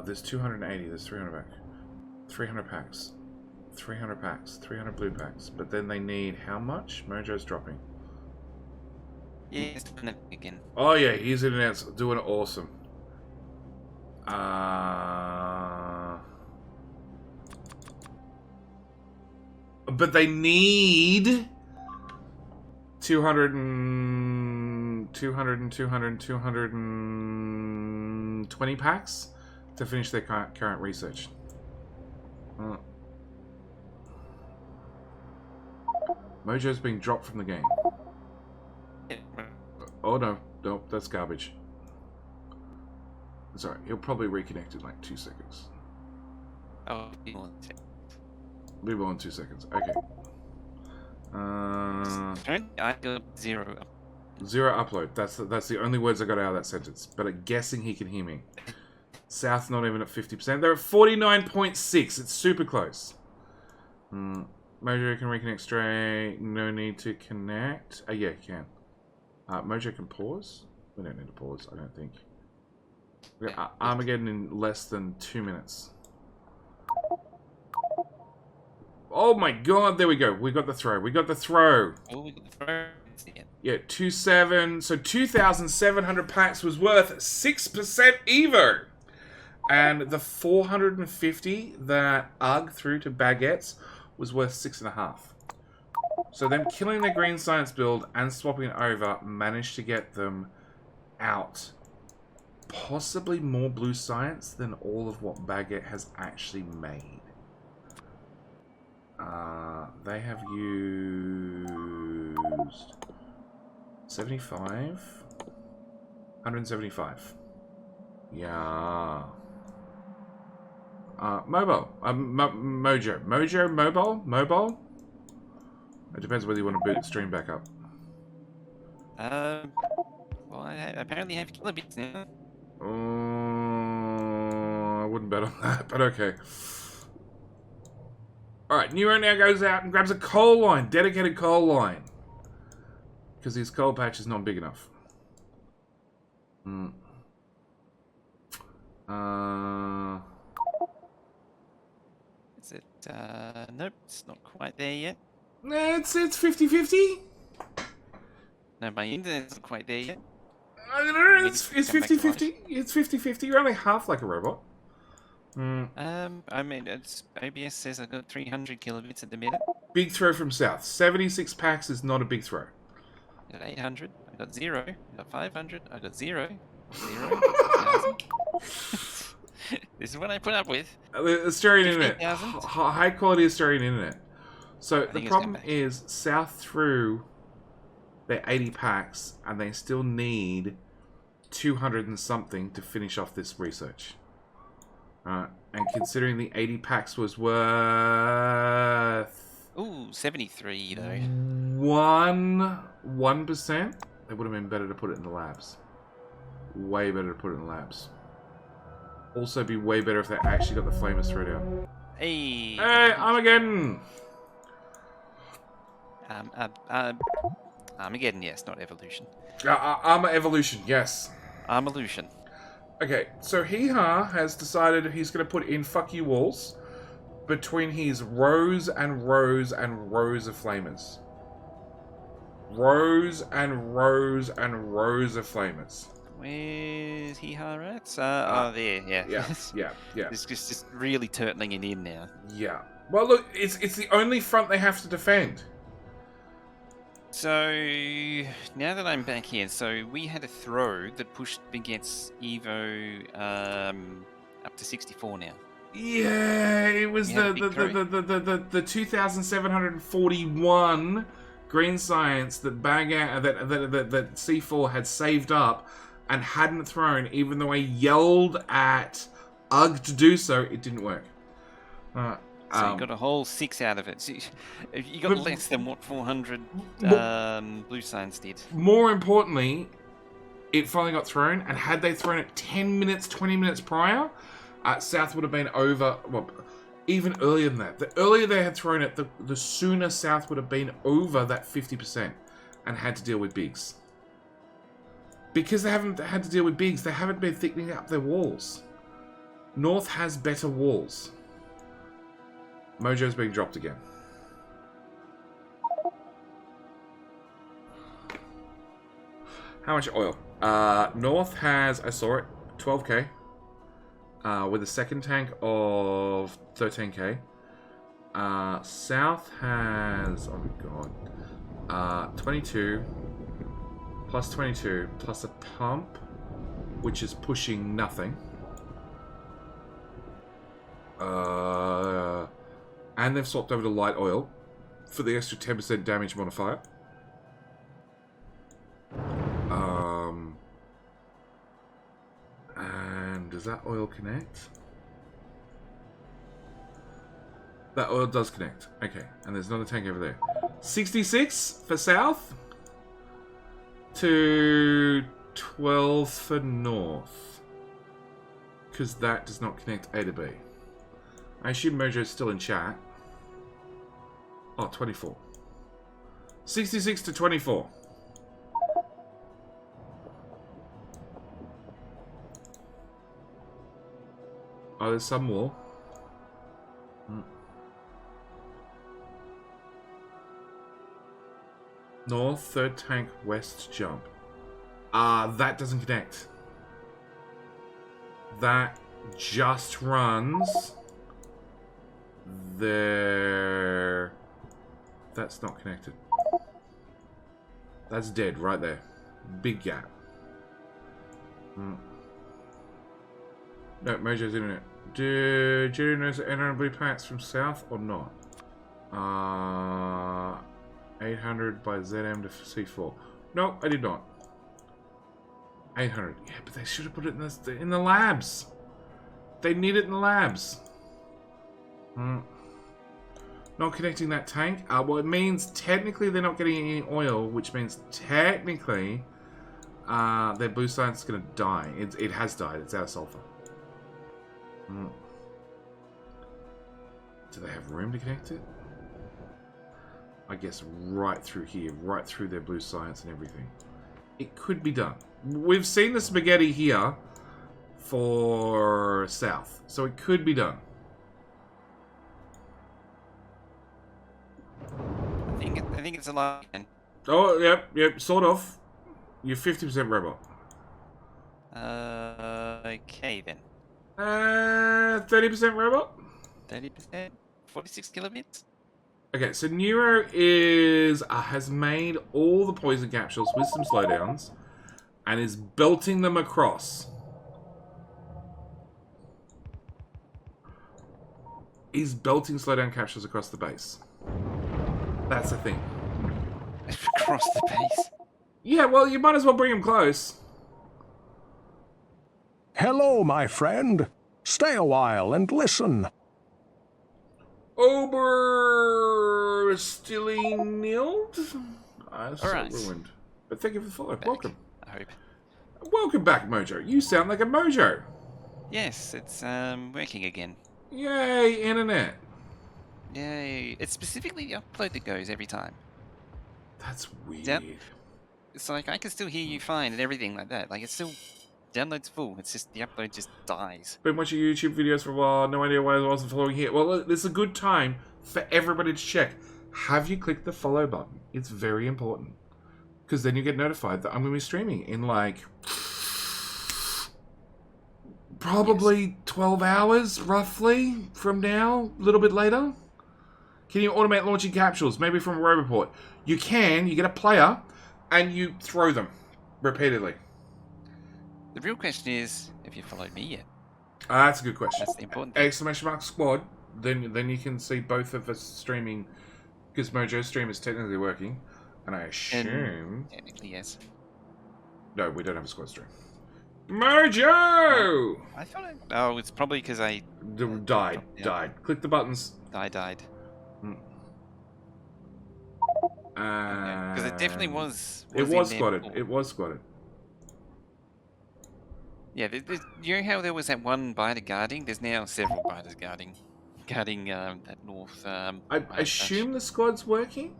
There's 280. There's 300 back. 300 packs. 300 packs. 300 blue packs. But then they need how much? Mojo's dropping. Yeah, he's doing it again. Oh yeah, he's in and out, doing it awesome. But they need 220 packs to finish their current research. Mojo's being dropped from the game. Oh no, that's garbage. Sorry, he'll probably reconnect in like 2 seconds. Oh, Be more in 2 seconds. Okay. I got 0. 0 upload. That's the only words I got out of that sentence. But I'm guessing he can hear me. South not even at 50%. They're at 49.6. It's super close. Mojo can reconnect straight. No need to connect. Yeah, he can. Mojo can pause. We don't need to pause, I don't think. We got Armageddon in less than 2 minutes. Oh my god, there we go. We got the throw. Oh, we got the throw. Yeah, 2.7. So 2,700 packs was worth 6% Evo. And the 450 that UG threw to Baguettes was worth 6.5. So them killing their green science build and swapping it over managed to get them out. Possibly more blue science than all of what Baguette has actually made. They have used 75, 175. Yeah. Mobile. Mojo, mobile. It depends whether you want to boot the stream back up. Well, I apparently have kilobits now. I wouldn't bet on that, but okay. Alright, Nero now goes out and grabs a coal line, dedicated coal line. Because his coal patch is not big enough. Is it, nope, it's not quite there yet. It's 50-50. No, my internet's not quite there yet. I don't know, it's 50-50. It's 50-50. You're only half like a robot. I mean, OBS says I've got 300 kilobits at the minute. Big throw from south. 76 packs is not a big throw. I got 800. I got 0. I got 500. I got 0. 0. 1,000. This is what I put up with. Australian internet. 15,000? High quality Australian internet. So the think it's problem going back. is South threw their 80 packs and they still need 200 and something to finish off this research. And considering the 80 packs was worth... Ooh, 73 though. 1%, it would have been better to put it in the labs. Way better to put it in the labs. Also be way better if they actually got the flamers thread out. Hey! Hey, Armageddon! Armageddon, yes, not evolution. Armor evolution, yes. Armolution. Okay, so Hee-Ha has decided he's going to put in fuck you walls between his rows and rows and rows of flamers. Rows and rows and rows of flamers. Where's Hee-Ha at? Oh, there, yeah. Yeah. It's just really turtling it in now. Yeah. Well, look, it's the only front they have to defend. So, now that I'm back here, so we had a throw that pushed Baguette's Evo up to 64 now. Yeah, it was You had a big the 2,741 green science that Baguette that C4 had saved up and hadn't thrown, even though I yelled at UG to do so. It didn't work. So you got a whole 6 out of it. So you got less than what 400 blue science did. More importantly, it finally got thrown, and had they thrown it 10 minutes, 20 minutes prior, South would have been over. Well, even earlier than that. The earlier they had thrown it, the sooner South would have been over that 50% and had to deal with bigs. Because they haven't had to deal with bigs, they haven't been thickening up their walls. North has better walls. Mojo's being dropped again. How much oil? North has, I saw it, 12k. With a second tank of 13k. South has, oh my god, 22 plus 22 plus a pump, which is pushing nothing. And they've swapped over to light oil for the extra 10% damage modifier. And does that oil connect? That oil does connect. Okay, and there's another tank over there. 66 for South to 12 for North. Because that does not connect A to B. I assume Mojo's still in chat. Oh, 24. 66 to 24. Oh, there's some more. North, third tank, west jump. That doesn't connect. That just runs there. That's not connected. That's dead right there. Big gap. No, Mojo's in it. Do you know any blue packs from South or not? 800 by ZM to C4. No, I did not. 800. Yeah, but they should have put it in the labs. They need it in the labs. Not connecting that tank. Well, it means technically they're not getting any oil, which means technically their blue science is going to die. It has died. It's out of sulfur. Do they have room to connect it? I guess right through here, right through their blue science and everything. It could be done. We've seen the spaghetti here for South, so it could be done. I think it's a lie. Oh, yep, sort of. You're 50% robot. Okay then. 30% robot. 30%. 46 kilobits. Okay, so Neuro has made all the poison capsules with some slowdowns and is belting them across. He's belting slowdown capsules across the base. That's the thing. Across the base. Yeah, well, you might as well bring him close. Hello, my friend. Stay a while and listen. Ober Stilly Nild? I'm so Alright. ruined. But thank you for the follow. Back, Welcome. I hope. Welcome back, Mojo. You sound like a Mojo. Yes, it's working again. Yay, internet. Yay. It's specifically the upload that goes every time. That's weird. Yep. It's like I can still hear you fine and everything like that. Like it's still download's full. It's just the upload just dies. Been watching YouTube videos for a while. No idea why I wasn't following here. Well, this is a good time for everybody to check. Have you clicked the follow button? It's very important. Because then you get notified that I'm going to be streaming in like... probably 12 hours, roughly, from now. A little bit later. Can you automate launching capsules? Maybe from a Roboport. You can. You get a player, and you throw them repeatedly. The real question is, have you followed me yet? That's a good question. That's the important thing. Exclamation mark squad. Then you can see both of us streaming, because Mojo's stream is technically working, and I assume... Technically, yes. No, we don't have a squad stream. Mojo! I thought oh, it's probably because I... Died. Yeah. Died. Click the buttons. I died. Because Because it definitely was... It was in there squatted. before. It was squatted. Yeah, you know how there was that one biter guarding? There's now several biters guarding that north. I biter assume the squad's working?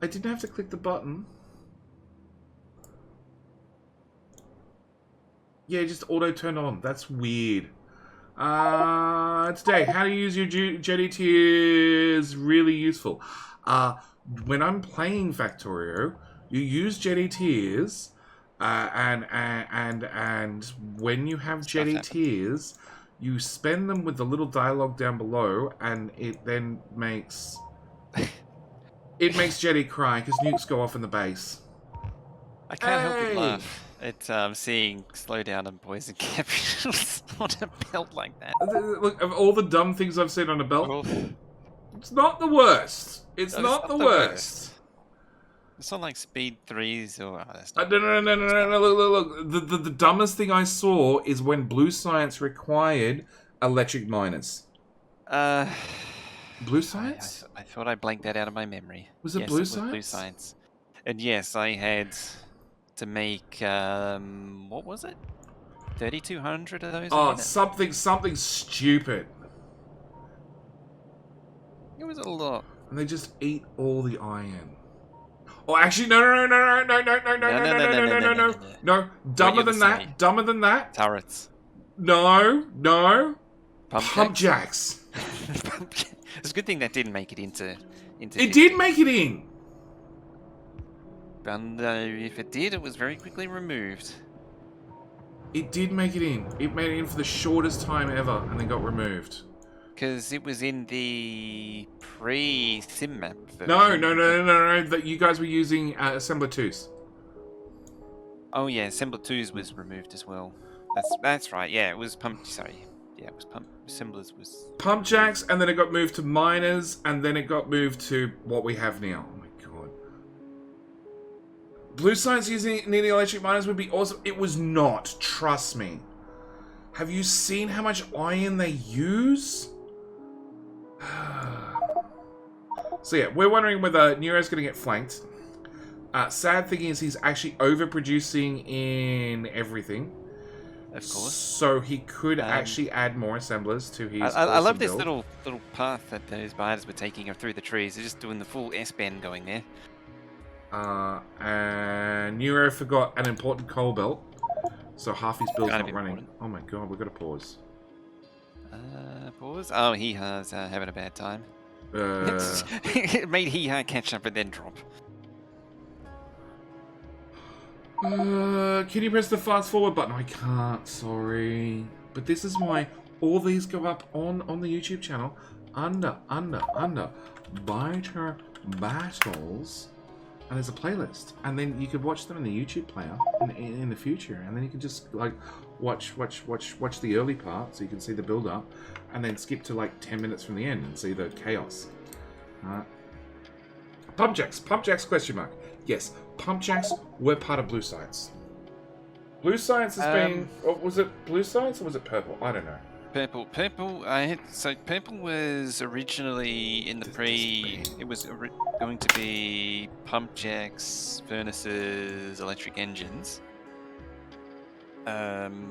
I didn't have to click the button. Yeah, just auto turned on. That's weird. Today, how to use your Jetty tier is really useful. When I'm playing Factorio, you use Jetty tiers, and when you have Jetty tiers, you spend them with the little dialogue down below, and it then makes Jetty cry because nukes go off in the base. I can't help but laugh at seeing slowdown and poison capsules on a belt like that. Look, of all the dumb things I've seen on a belt, Well, it's not the worst. It's No, not the worst. it's not like speed 3s or... Oh, that's not... No. Look. The dumbest thing I saw is when Blue Science required electric miners. Blue Science? I thought I blanked that out of my memory. Was it Yes, Blue was Science? Blue Science. And yes, I had to make, what was it? 3,200 of those? Oh, something stupid. It was a lot. And they just eat all the iron. Oh, actually, no. Dumber than that. Dumber than that. Turrets. No. Pump jacks. jacks. It's a good thing that didn't make it into It did make it in. And if it did, it was very quickly removed. It did make it in. It made it in for the shortest time ever and then got removed. Because it was in the pre-sim map version. No. That you guys were using Assembler 2s. Oh yeah, Assembler 2s was removed as well. That's right. Yeah, it was pump. Sorry. Yeah, it was pump. Assemblers was Pump jacks, and then it got moved to miners, and then it got moved to what we have now. Oh my god. Blue Science using needing electric miners would be awesome. It was not. Trust me. Have you seen how much iron they use? So yeah, we're wondering whether Neuro's going to get flanked. Sad thing is he's actually overproducing in everything. of course. So he could actually add more assemblers to his I love this build. little path that those biters were taking through the trees. They're just doing the full S-bend going there. And Neuro forgot an important coal belt. So half his build's Kind not of running. important. Oh my god, we've got to pause. Pause. Oh, Hee-Ha's having a bad time. It made Hee-Ha catch up and then drop. Can you press the fast forward button? I can't, sorry. But this is why all these go up on the YouTube channel under Biter Battles. And there's a playlist. And then you could watch them in the YouTube player in the future. And then you can just like watch the early part so you can see the build up. And then skip to like 10 minutes from the end and see the chaos. Pump jacks question mark. Yes, pump jacks were part of Blue Science. Blue Science has been... was it Blue Science or was it Purple? I don't know. Purple. So purple was originally in the pre... It was going to be pump jacks, furnaces, electric engines.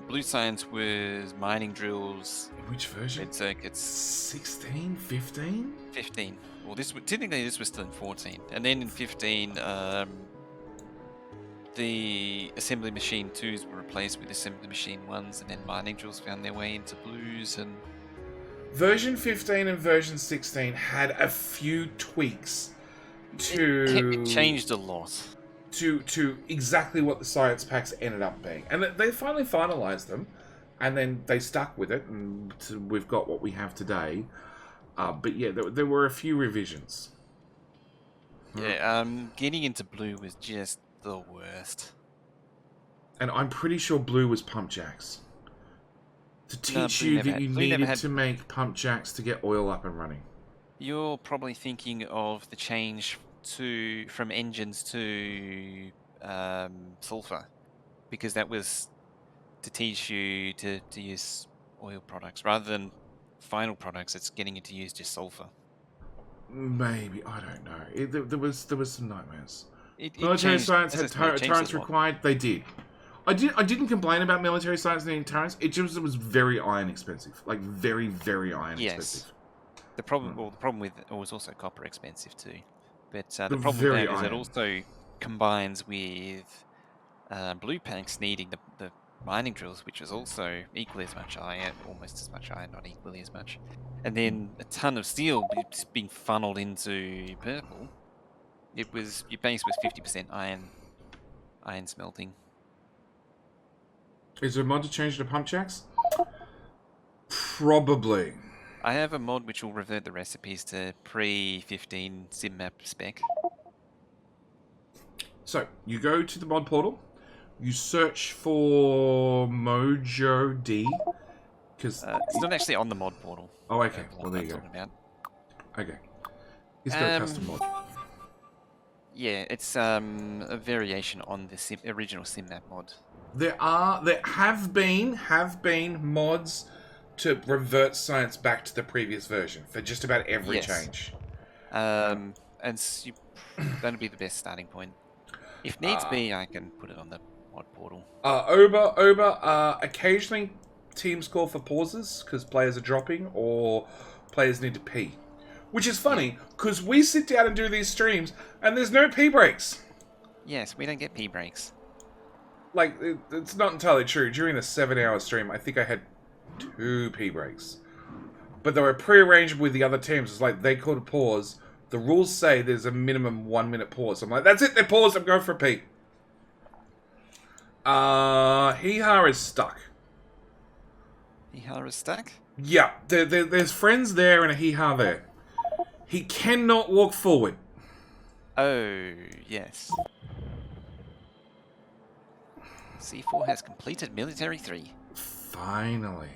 Blue Science was mining drills. In which version? Mid circuits. 16? 15? 15. Well, technically this was still in 14, and then in 15, the assembly machine 2s were replaced with assembly machine 1s, and then mining drills found their way into blues. And version 15 and version 16 had a few tweaks to it changed a lot. To exactly what the science packs ended up being, and they finally finalized them, and then they stuck with it, and we've got what we have today. But yeah, there were a few revisions. Yeah, getting into blue was just the worst. And I'm pretty sure blue was pump jacks. To teach you that you needed to make pump jacks to get oil up and running. You're probably thinking of the change from engines to sulfur, because that was to teach you to use oil products rather than final products. It's getting you to use just sulfur. Maybe, I don't know. There was some nightmares. Military science had turrets required. They did. I didn't complain about military science needing turrets. It was very iron expensive, like very iron expensive. The problem with it was also copper expensive too. But the problem with that is it also combines with blue packs needing the mining drills, which was also equally as much iron, almost as much iron, not equally as much. And then a ton of steel just being funneled into purple. It was, your base was 50% iron smelting. Is there a mod to change the pump jacks? Probably. I have a mod which will revert the recipes to pre-15 sim map spec. So, you go to the mod portal, you search for Mojo D, because... it's not actually on the mod portal. Oh, okay. Well, there you go. Okay. It's got a custom mod. Yeah, it's a variation on the original sim map mod. There have been mods to revert science back to the previous version for just about every change. And that'll be the best starting point. If needs be, I can put it on the mod portal. Occasionally teams call for pauses because players are dropping or players need to pee. Which is funny, because we sit down and do these streams and there's no pee breaks. Yes, we don't get pee breaks. Like, it's not entirely true. During the 7-hour stream, I think I had 2 pee breaks. But they were pre-arranged with the other teams. It's like, they called a pause. The rules say there's a minimum 1-minute pause. I'm like, that's it, they're paused, I'm going for a pee. Hee-Ha is stuck. Hee-Ha is stuck? Yeah, there's friends there and a Hee-Ha there. He cannot walk forward. Oh, yes. C4 has completed Military 3. Finally.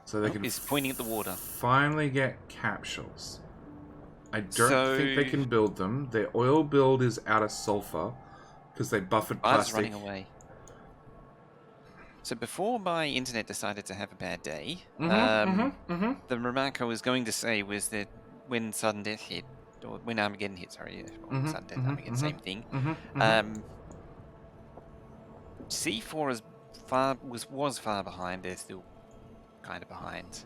So they can... He's pointing at the water. Finally get capsules. I don't think they can build them. Their oil build is out of sulfur because they buffered plastic. Running away. So before my internet decided to have a bad day, the remark I was going to say was that when sudden death hit, or when Armageddon hit, sorry, sudden death, Armageddon, same thing. C4 was far behind. They're still kind of behind.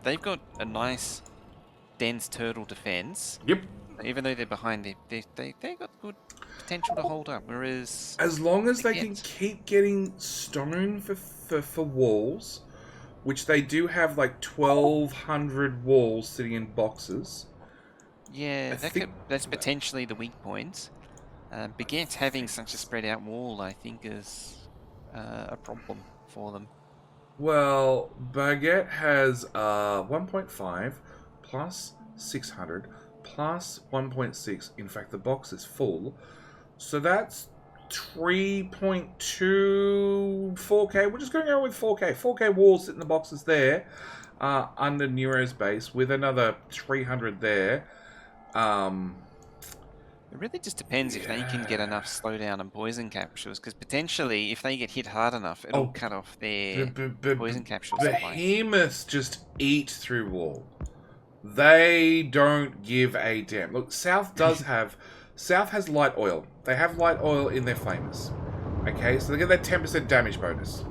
They've got a nice dense turtle defense. Yep. Even though they're behind, they got good potential to hold up. Whereas as long as they can keep getting stone for walls, which they do have like 1,200 walls sitting in boxes. Yeah, that's potentially the weak point. Baguette having such a spread out wall, I think, is a problem for them. Well, Baguette has 1.5 plus 600 plus 1.6. In fact, the box is full. So that's 3.2 4K. We're just going to go with 4K. 4K walls sitting in the boxes there under Nero's base with another 300 there. It really just depends if they can get enough slowdown and poison capsules, because potentially, if they get hit hard enough, it'll cut off their poison capsule supply. Behemoths just eat through wall. They don't give a damn. Look, South has light oil. They have light oil in their flamers. Okay, so they get that 10% damage bonus.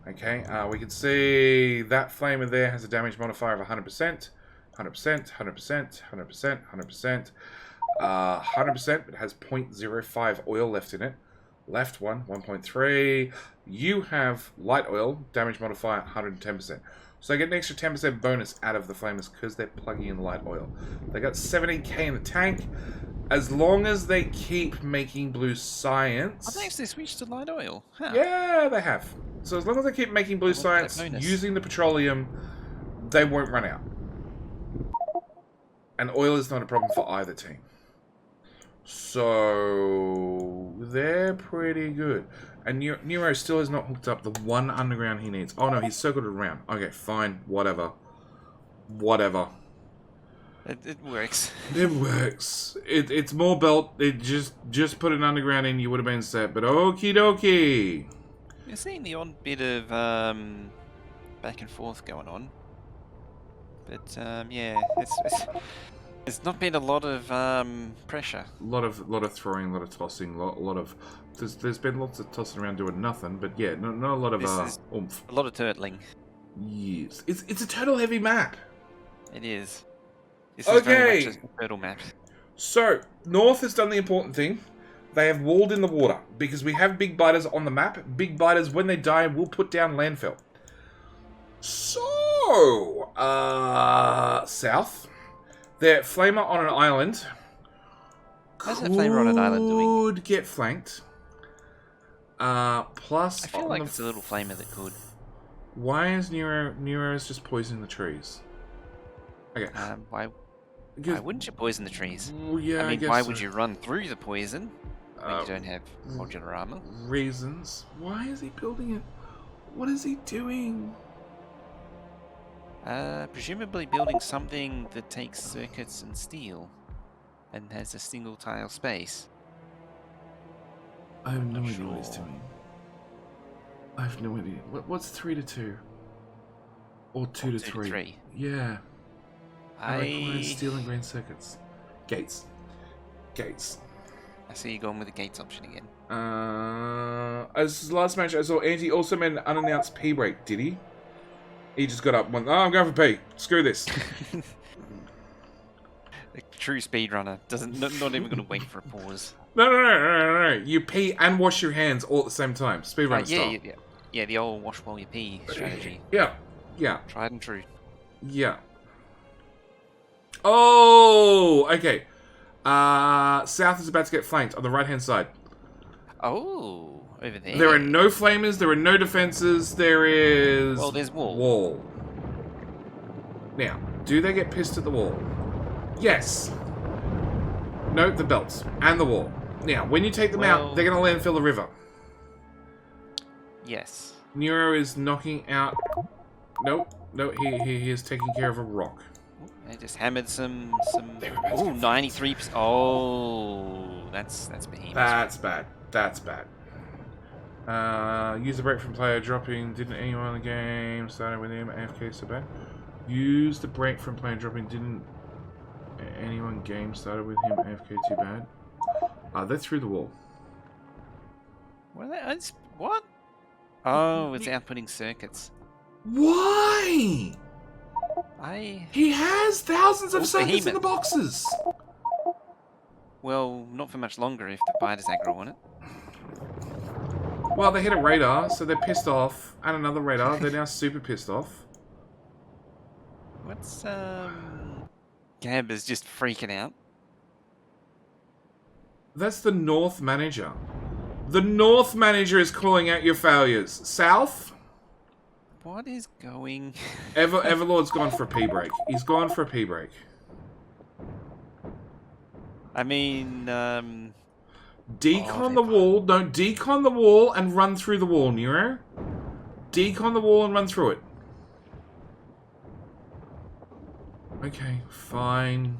Okay, we can see that flamer there has a damage modifier of 100%, 100%, 100%, 100%, 100%. 100%, it has 0.05 oil left in it. Left one, 1.3. You have light oil, damage modifier 110%. So they get an extra 10% bonus out of the flamers because they're plugging in light oil. They got 70k in the tank. As long as they keep making blue science... Have they actually switched to light oil? Huh. Yeah, they have. So as long as they keep making blue science using the petroleum, they won't run out. And oil is not a problem for either team. So they're pretty good. And Nero still has not hooked up the one underground he needs. Oh no, he's circled it around. Okay, fine. Whatever. Whatever. It works. It works. It's more belt. It just put an underground in, you would have been set. But okie dokie. You're seeing the odd bit of back and forth going on. But yeah, it's not been a lot of pressure. A lot of throwing, a lot of tossing, lot of. There's been lots of tossing around doing nothing, but yeah, not a lot of oomph. A lot of turtling. Yes, it's a turtle heavy map. It is. This is very much a turtle map. So North has done the important thing. They have walled in the water because we have big biters on the map. Big biters, when they die, will put down landfill. So South. Their flamer on an island. How's that flamer on an island doing? Could get flanked. Plus, I feel like it's a little flamer that could. Why is Nero's just poisoning the trees? Okay. Why wouldn't you poison the trees? Yeah, I mean, why would you run through the poison when you don't have Mm. modular armor? Reasons. Why is he building it? What is he doing? Presumably building something that takes circuits and steel and has a single tile space. I have no idea what he's doing. I have no idea. What's 3 to 2? Or 2 to 3? Yeah. I require steel and green circuits. Gates. I see you going with the gates option again. As last match I saw, Angie also made an unannounced P break. Did he? He just got up and went, oh, I'm going for P. Screw this. A true speedrunner not even going to wait for a pause. No. You pee and wash your hands all at the same time. Speedrun style. Yeah, the old wash while you pee strategy. Yeah. Tried and true. Yeah. Oh, okay. South is about to get flanked on the right-hand side. Oh, over there. There are no flamers. There are no defenses. There is... Well, there's wall. Now, do they get pissed at the wall? Yes. No, the belts. And the wall. Now, when you take them out, they're going to landfill the river. Yes. Nero is knocking out... Nope. No, he is taking care of a rock. They just hammered some... Ooh, 93%. Oh, that's behemoth. That's bad. Use the break from player dropping. Didn't anyone in the game started with him? AFK so bad. Use the break from player dropping. Didn't anyone game started with him? AFK too bad. They're through the wall. What? Oh, it's outputting circuits. Why? He has thousands of circuits in the boxes. Well, not for much longer if the biters aggro on it. Well, they hit a radar, so they're pissed off. And another radar, they're now super pissed off. Gab is just freaking out. That's the North manager. The North manager is calling out your failures. South? What is going... Everlord's gone for a pee break. He's gone for a pee break. I mean, Decon the wall. Don't decon the wall and run through the wall, Nero. Decon the wall and run through it. Okay, fine.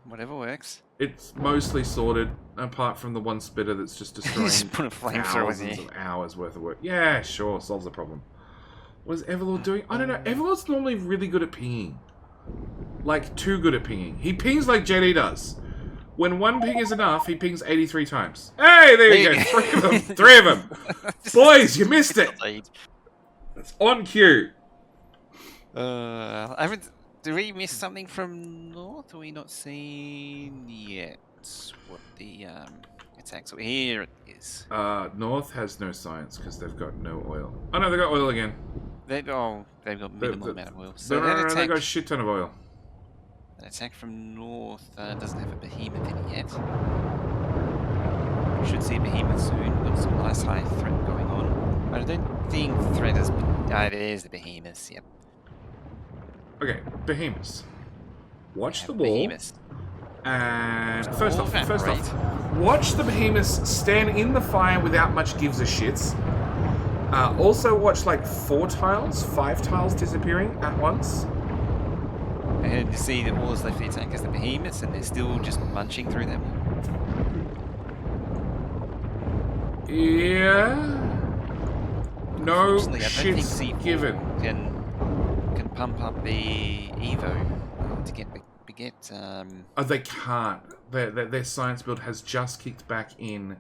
Whatever works. It's mostly sorted, apart from the one spitter that's just destroying Just put a flamethrower in thousands of hours worth of work. Yeah, sure, solves the problem. What is Everlord doing? I don't know. Everlord's normally really good at pinging. Like, too good at pinging. He pings like JD does. When one ping is enough, he pings 83 times. Hey, there you go. Three of them. Three of them. Boys, you missed it. It's on cue. I haven't... Did we miss something from North? Are we not seen yet what the attacks? Here it is. North has no science because they've got no oil. Oh no, they got oil again. They've got minimal amount of oil. So no, they got a shit ton of oil. An attack from North doesn't have a behemoth in it yet. We should see a behemoth soon. Got some nice high threat going on. I don't think threat has been... Ah, there's the behemoths, yep. Okay, behemoths. Watch the wall. Behemoths. And first off, watch the behemoths stand in the fire without much gives a shits. Also watch like 5 tiles disappearing at once. And you see that all that's left of the attack is the behemoths, and they're still just munching through them. Yeah. No Unfortunately, I don't think shits C4 given. can pump up the Evo to get Baguette. Oh, they can't. Their science build has just kicked back in.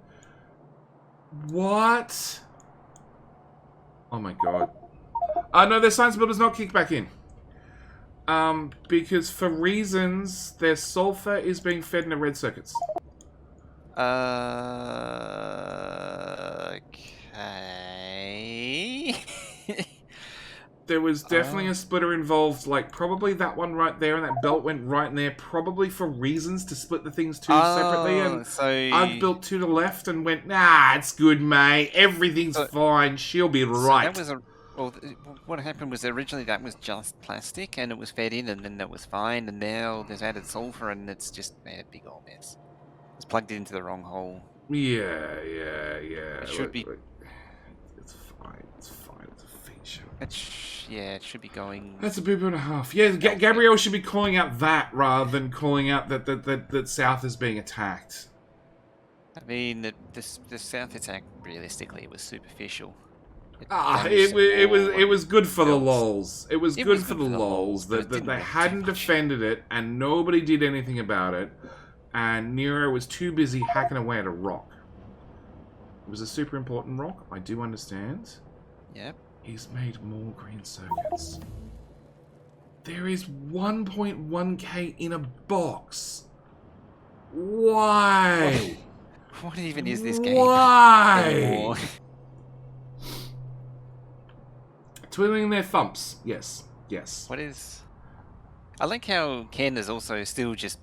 What? Oh my god. No, their science build has not kicked back in. Because for reasons, their sulfur is being fed into red circuits. Okay. There was definitely a splitter involved, like probably that one right there, and that belt went right in there, probably for reasons to split the things two separately. And so I've built 2 to the left and went, nah, it's good, mate. Everything's fine. She'll be right. So that was well, what happened was originally that was just plastic, and it was fed in, and then that was fine, and now there's added sulfur, and it's just a big old mess. It's plugged into the wrong hole. Yeah. It should be. It's fine. It's fine. It's a feature. It should be going. That's a boop and a half. Yeah, Gabrielle should be calling out that rather than calling out that South is being attacked. I mean, the South attack realistically was superficial. It was good for the lols. It was good for the lols that they hadn't defended it and nobody did anything about it, and Nero was too busy hacking away at a rock. It was a super important rock, I do understand. Yep. He's made more green circuits. There is 1.1k in a box. Why? What even is this game? Why? Twiddling their thumbs. Yes. What is... I like how Ken is also still just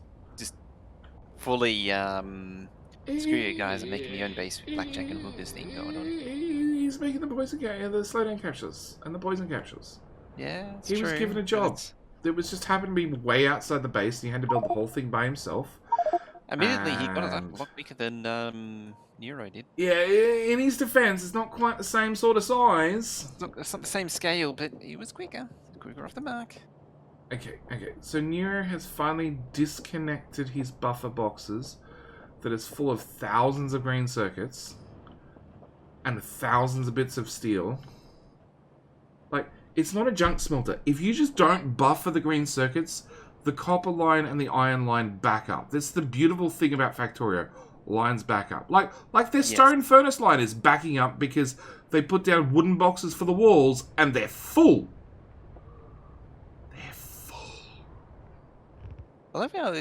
fully screw you guys and making your own base with blackjack and hookers thing going on. He's making the slowdown captures and the poison captures. Yeah, it's He was given a job. It was just happened to be way outside the base, and he had to build the whole thing by himself. Admittedly, he got it a lot quicker than Nero did. Yeah, in his defense, it's not quite the same sort of size. It's not the same scale, but he was quicker off the mark. Okay. So Nero has finally disconnected his buffer boxes that is full of thousands of green circuits and thousands of bits of steel. Like, it's not a junk smelter. If you just don't buffer the green circuits, the copper line and the iron line back up. That's the beautiful thing about Factorio. Lines back up. Like their stone furnace line is backing up because they put down wooden boxes for the walls and they're full. I love how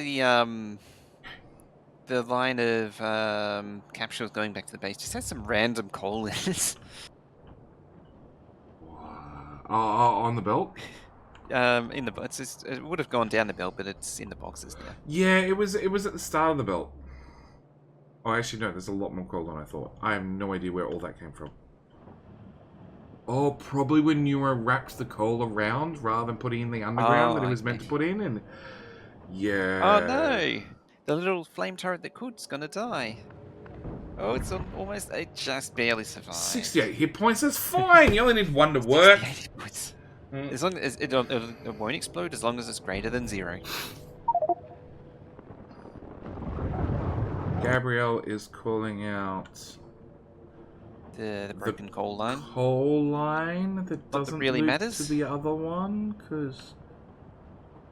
the line of capsules going back to the base just has some random coal in it. On the belt? In the it would have gone down the belt, but it's in the boxes now. Yeah, it was at the start of the belt. Oh, actually, no, there's a lot more coal than I thought. I have no idea where all that came from. Oh, probably when Neuro wrapped the coal around rather than putting in the underground that he was meant to put in, and... Yeah. Oh no! The little flame turret that could's gonna die. Oh, it's almost... It just barely survived. 68 hit points, that's fine! You only need one to work. 68 hit points. As long as it won't explode as long as it's greater than 0. Gabrielle is calling out... The broken coal line. Coal line that doesn't really loop matters. to the other one, because...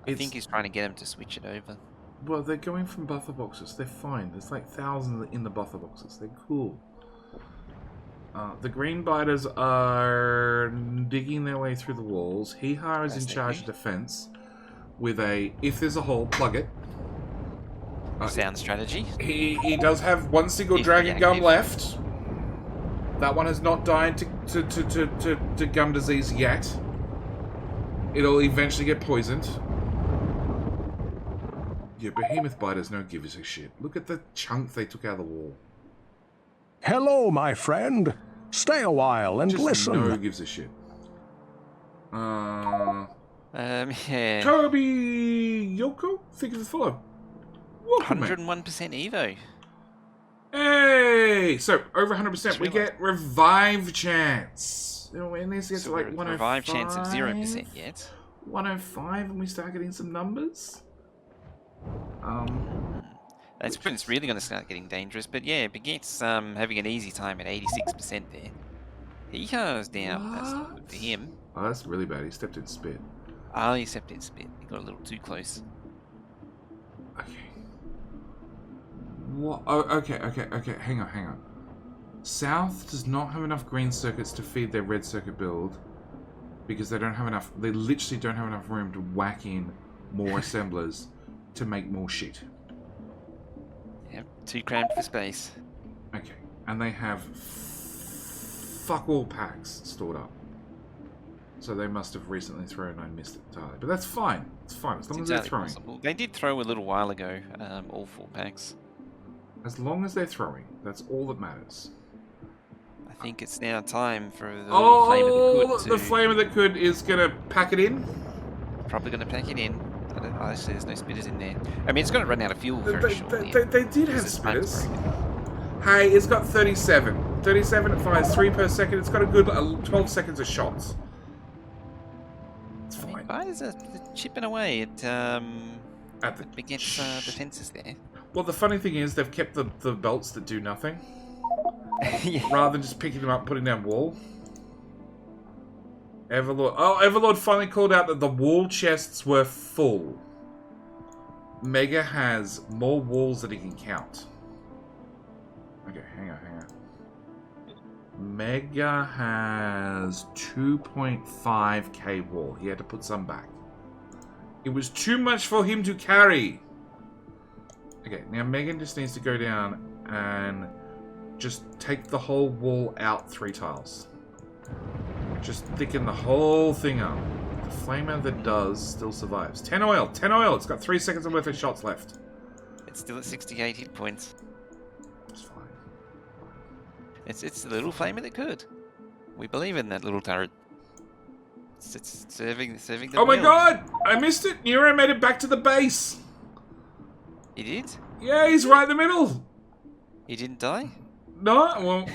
I think he's trying to get him to switch it over. Well, they're going from buffer boxes. They're fine. There's like thousands in the buffer boxes. They're cool. The green biters are digging their way through the walls. Hee-Ha is in charge of defense with a, if there's a hole, plug it. Sound strategy. He does have one single dragon gum left. That one has not died to gum disease yet. It'll eventually get poisoned. Yeah, behemoth biters don't give us a shit. Look at the chunk they took out of the wall. Hello, my friend. Stay a while and Just listen. no gives a shit. Yeah. Kobe Yoko? Think of the follow. Welcome, 101% Evo. Hey! So, over 100%, we get revive chance. You know, and this gets So like we're at 105. revive chance of 0% yet. 105, and we start getting some numbers. That's when it's really going to start getting dangerous. But yeah, Baguette's having an easy time at 86% there. He goes down. That's not good for him. Oh, that's really bad. He stepped in spit. Oh, he stepped in spit. He got a little too close. Okay. What? Oh, okay. Hang on. South does not have enough green circuits to feed their red circuit build because they don't have enough. They literally don't have enough room to whack in more assemblers to make more shit. Yep, too cramped for space. Okay, and they have fuck all packs stored up. So they must have recently thrown. I missed it entirely, but that's fine. It's fine as long as they're throwing. Possible. They did throw a little while ago. All 4 packs. As long as they're throwing, that's all that matters. I think it's now time for the Flamer that could. The Flamer that could is gonna pack it in. Probably gonna pack it in. Actually, there's no spitters in there. I mean, it's gonna run out of fuel very shortly. They did have spitters. Hey, it's got 37. 37, it fires 3 per second. It's got a good 12 seconds of shots. It's fine. Biters are chipping away at against defenses there. Well, the funny thing is they've kept the belts that do nothing. Yeah. Rather than just picking them up, putting down wall. Everlord. Oh, Everlord finally called out that the wall chests were full. Mega has more walls than he can count. Okay, hang on. Mega has 2.5k wall. He had to put some back. It was too much for him to carry. Okay, now Megan just needs to go down and just take the whole wall out 3 tiles. Just thicken the whole thing up. The Flamer that does still survives. 10 oil! 10 oil! It's got 3 seconds worth of shots left. It's still at 68 hit points. It's fine. It's the little Flamer that could. We believe in that little turret. It's serving the Oh my meal. god! I missed it! Nero made it back to the base! He did? Yeah, he's right in the middle! He didn't die? No, well...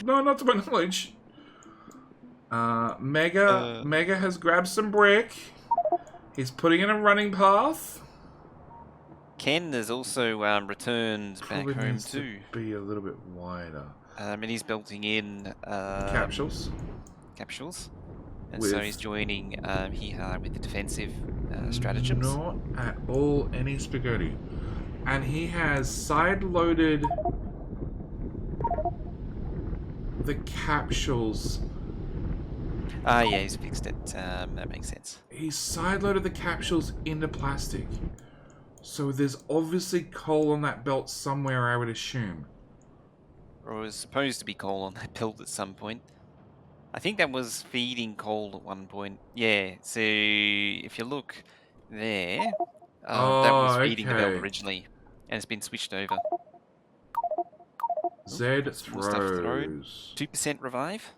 no, not to my knowledge. Mega has grabbed some brick. He's putting in a running path. Ken has also returned Probably back home needs too. to be a little bit wider. And he's belting in Capsules. And so he's joining Hee-Ha with the defensive stratagems. Not at all any spaghetti. And he has side-loaded the capsules. Ah, yeah, he's fixed it. That makes sense. He side-loaded the capsules into plastic. So there's obviously coal on that belt somewhere, I would assume. Or it was supposed to be coal on that belt at some point. I think that was feeding coal at one point. Yeah, so if you look there, that was feeding the belt originally, and it's been switched over. Zed Small stuff thrown. throws. 2% revive.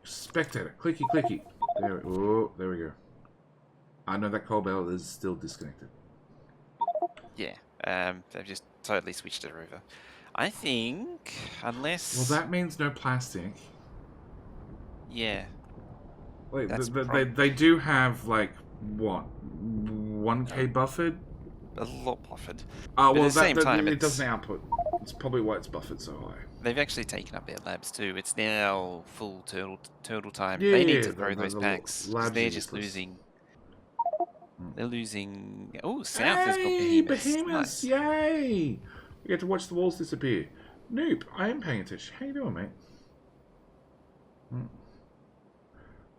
Spectator. Clicky, clicky. There we go. I know that coal bell is still disconnected. Yeah. They've just totally switched it over. I think, unless... Well, that means no plastic. Yeah. Like, That's they do have, like, what? 1k buffered? A lot buffered. Oh, well, at the same time, it doesn't output. It's probably why it's buffered so high. They've actually taken up their labs too. It's now full turtle time. Yeah, they need to throw those the packs. 'Cause labs they're are just useless. losing. They're losing. Oh, South has got behemoths. Nice. Yay! We get to watch the walls disappear. Nope, I am paying attention. How you doing, mate?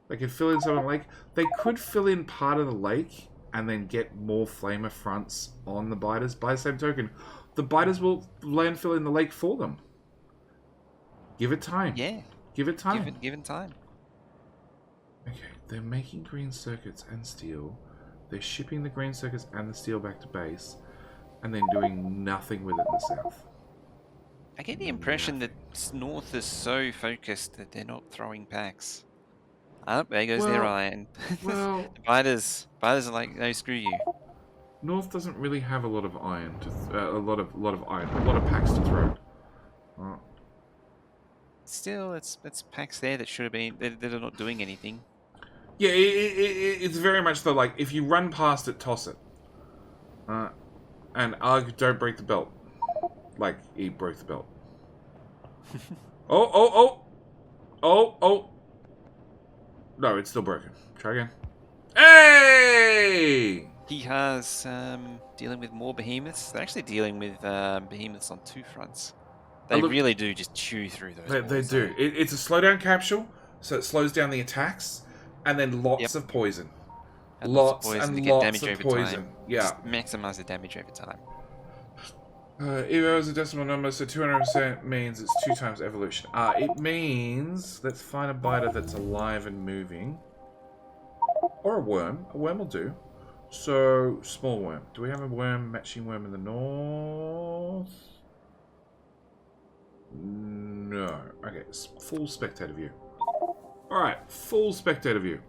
They could fill in some of the lake. They could fill in part of the lake and then get more flamer fronts on the biters. By the same token, the biters will landfill in the lake for them. Give it time. Yeah. Give it time. Given time. Okay, they're making green circuits and steel. They're shipping the green circuits and the steel back to base, and then doing nothing with it in the south. I get the impression that North is so focused that they're not throwing packs. Oh, there goes their iron. Well, The biters are like, no, screw you. North doesn't really have a lot of iron a lot of packs to throw. Still, it's packs there that should have been that are not doing anything. Yeah, it's very much the like if you run past it, toss it. And don't break the belt. Like he broke the belt. Oh. No, it's still broken. Try again. Hey! He has dealing with more behemoths. They're actually dealing with behemoths on two fronts. They really do just chew through those. They do. It's a slowdown capsule, so it slows down the attacks, and then lots of poison. And lots of poison and to lots get damage of over poison. time. Yeah. Just maximize the damage over time. Evo is a decimal number, so 200% means it's 2 times evolution. It means let's find a biter that's alive and moving, or a worm. A worm will do. So small worm. Do we have a matching worm in the north? No. Okay, full spectator view. Alright, full spectator view.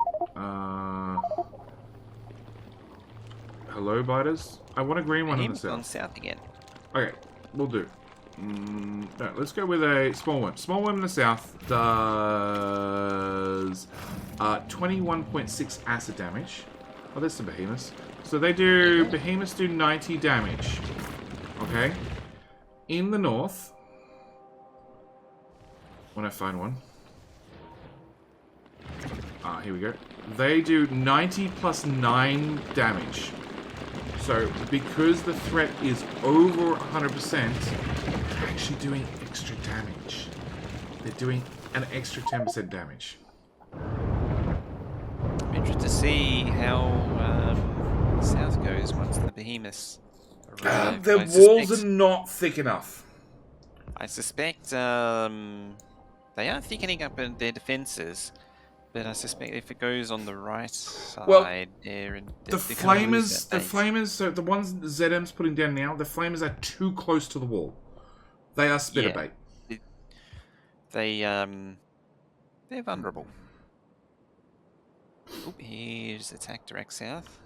Hello, biters. I want a green one in the south. On south again. Okay, we'll do. No, let's go with a small worm. Small worm in the south does 21.6 acid damage. Oh, there's some behemoths. So they do... Behemoths do 90 damage. Okay. In the north... When I find one. Here we go. They do 90 plus 9 damage. So, because the threat is over 100%, they're actually doing extra damage. They're doing an extra 10% damage. I'm interested to see how south goes once the behemoths arrive. The walls are not thick enough. I suspect they are thickening up in their defences, but I suspect if it goes on the right side there, and the flamers, so the ones ZM's putting down now, the flamers are too close to the wall. They are spitter bait. They're vulnerable. Oh, here's attack direct south.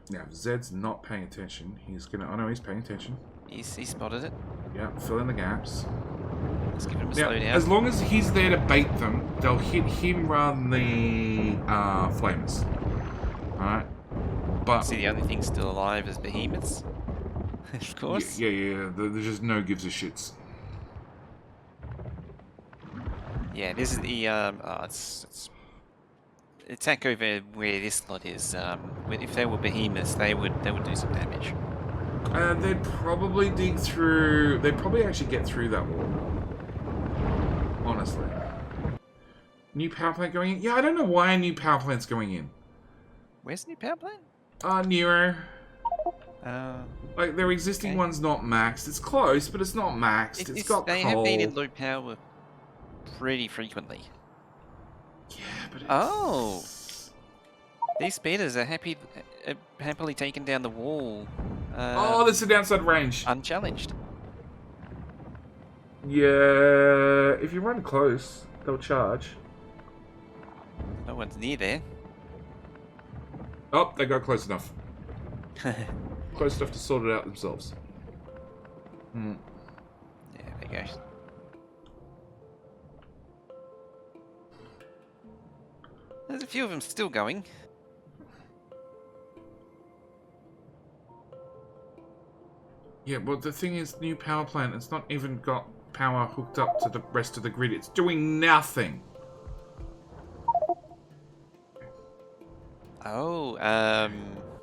Now, Zed's not paying attention. He's gonna. Oh no, he's paying attention. He spotted it. Yeah, fill in the gaps. Let's give him a Now, slowdown. as long as he's there to bait them, they'll hit him rather than the flamers. Alright? But... See, the only thing still alive is behemoths. Of course. Yeah. There's just no gives a shits. Yeah, this is the... it's attack over where this slot is. If they were behemoths, they would do some damage. They'd probably dig through... They'd probably actually get through that wall. Honestly. New power plant going in? Yeah, I don't know why a new power plant's going in. Where's the new power plant? Nero. Like, their existing one's not maxed. It's close, but it's not maxed. It's got They coal. have been in low power pretty frequently. Yeah, but it's... Oh! These speeders are happily taking down the wall. Oh, that's the downside range. Unchallenged. Yeah, if you run close, they'll charge. No one's near there. Oh, they got close enough. Close enough to sort it out themselves. Hmm. Yeah, there you go. There's a few of them still going. Yeah, well, the thing is, new power plant, it's not even got power hooked up to the rest of the grid. It's doing nothing. Oh,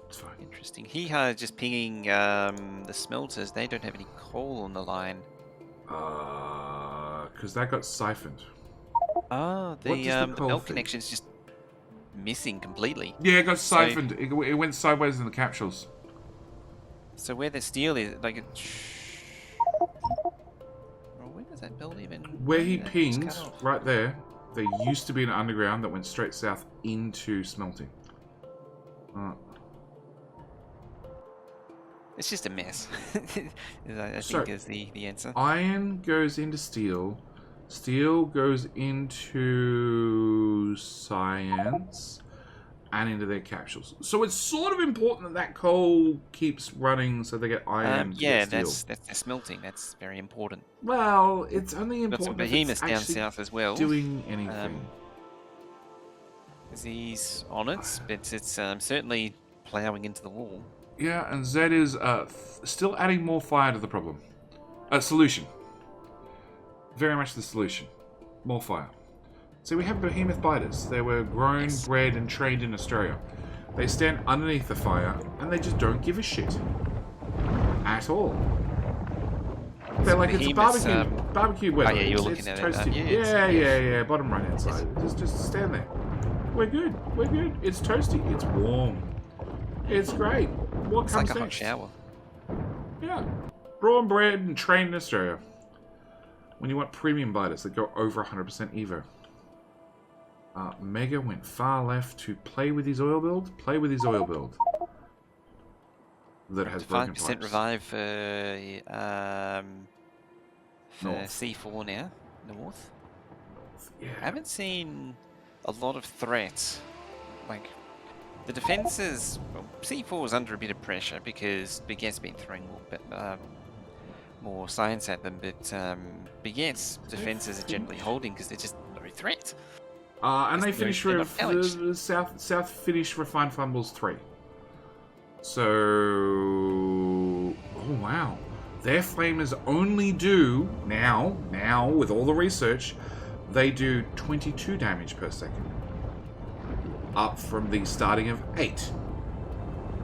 It's fine. interesting. Heha just pinging the smelters. They don't have any coal on the line. Because that got siphoned. Oh, What does the coal belt feed? connection's just missing completely. Yeah, it got So- siphoned. It went sideways in the capsules. So where the steel is, like, well, where does that belt even? Where he that's pinged, cut off? right there, there used to be an underground that went straight south into smelting. It's just a mess. I So- think is the answer. Iron goes into steel. Steel goes into science and into their capsules. So it's sort of important that that coal keeps running so they get iron to Yeah, get steel. that's the smelting. That's very important. Well, it's only Got some important if behemoths it's down actually south as well. doing anything. He's on it, but it's certainly ploughing into the wall. Yeah, and Zed is still adding more fire to the problem. Solution. Very much the solution. More fire. So we have behemoth biters. They were grown, Yes. bred, and trained in Australia. They stand underneath the fire, and they just don't give a shit. At all. They're like, it's a behemoths, barbecue weather. yeah, you were It's looking at it, toasty. yeah, Yeah, bottom right hand side. Just stand there. We're good. It's toasty. It's warm. It's great. What It's comes like a hot next? shower. Yeah. Born, bred, and trained in Australia. When you want premium biters that go over 100% Evo. Mega went far left to play with his oil build. That has broken 5% pipes. revive for North. C4 now, north. I Yeah. haven't seen a lot of threats. Like, the defenses, well, C4 is under a bit of pressure because Baguette's been throwing more science at them, but Baguette's defenses are generally holding because they're just no threat. And they They're finished not with challenged. the South finished Refined Fumbles 3. So, oh wow, their flamers only do now with all the research, they do 22 damage per second, up from the starting of 8,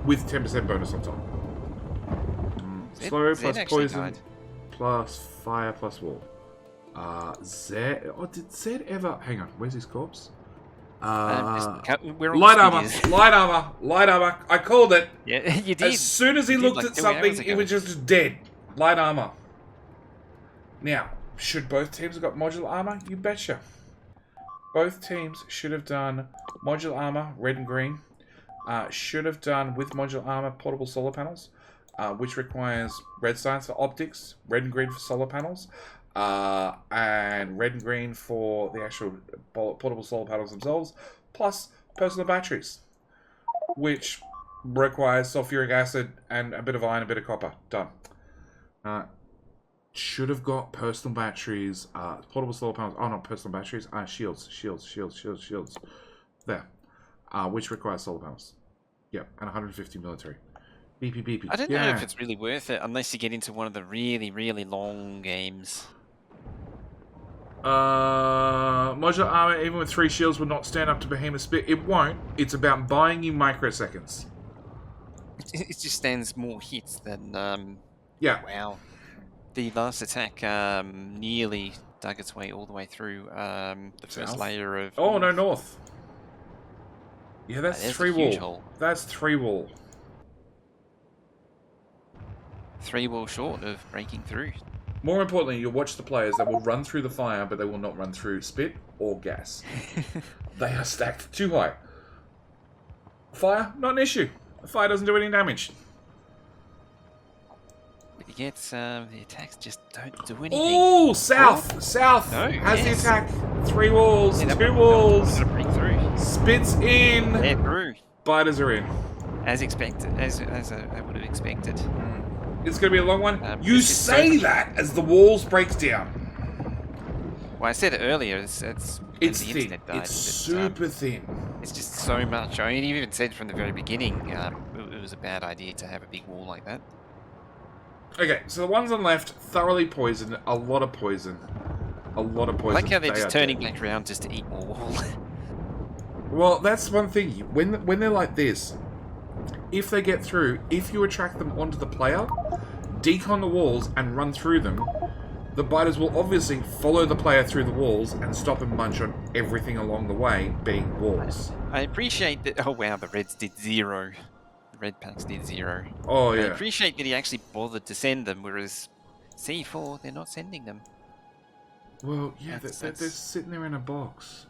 with 10% bonus on top. Slow Zed plus actually poison died. plus fire plus wall. Zed. Oh, did Zed ever? Hang on, where's his corpse? We're on Light the armor, speedies. light armor. I called it. Yeah, you did. As soon as he You did looked like at 2 something, hours it ago. was just dead. Light armor. Now, should both teams have got modular armor? You betcha. Both teams should have done modular armor, red and green. Should have done with modular armor portable solar panels, which requires red science for optics, red and green for solar panels, and red and green for the actual portable solar panels themselves, plus personal batteries, which requires sulfuric acid and a bit of iron, a bit of copper. Done. Should have got personal batteries, portable solar panels. Oh, not personal batteries. Shields. There. Which requires solar panels. Yep, and 150 military. BP. I don't know if it's really worth it unless you get into one of the really, really long games. Modular armor, even with 3 shields, will not stand up to Behemoth Spit. It won't. It's about buying you microseconds. It just stands more hits than. Yeah. Wow. The last attack nearly dug its way all the way through the first South? layer of. Oh, no, north. Yeah, that's there's a 3 huge wall. hole. That's 3 wall. 3 wall short of breaking through. More importantly, you'll watch the players. They will run through the fire, but they will not run through spit or gas. They are stacked too high. Fire, not an issue. The fire doesn't do any damage. You Baguette's the attacks just don't do anything. Oh, South! South No, has yes. the attack. 3 walls, Yeah, 2 walls. Gonna break through. Spits in. They're through. Biters are in. As expected, as I would have expected. It's going to be a long one. You this is say so- that as the walls break down. Well, I said it earlier. It's when It's the thin. internet died. It's that, super thin. It's just so much. I mean, you even said from the very beginning it was a bad idea to have a big wall like that. Okay, so the ones on left, thoroughly poisoned. A lot of poison. A lot of I poison. like how they're They just are turning dead. back around just to eat more wall. Well, that's one thing. When they're like this, if they get through, if you attract them onto the player, decon the walls and run through them, the biters will obviously follow the player through the walls and stop and munch on everything along the way, being walls. I appreciate that. Oh wow, the Reds did 0. The Red Packs did 0. Oh, I yeah. appreciate that he actually bothered to send them, whereas C4 they're not sending them. Well, yeah, That's- they're that's- sitting there in a box.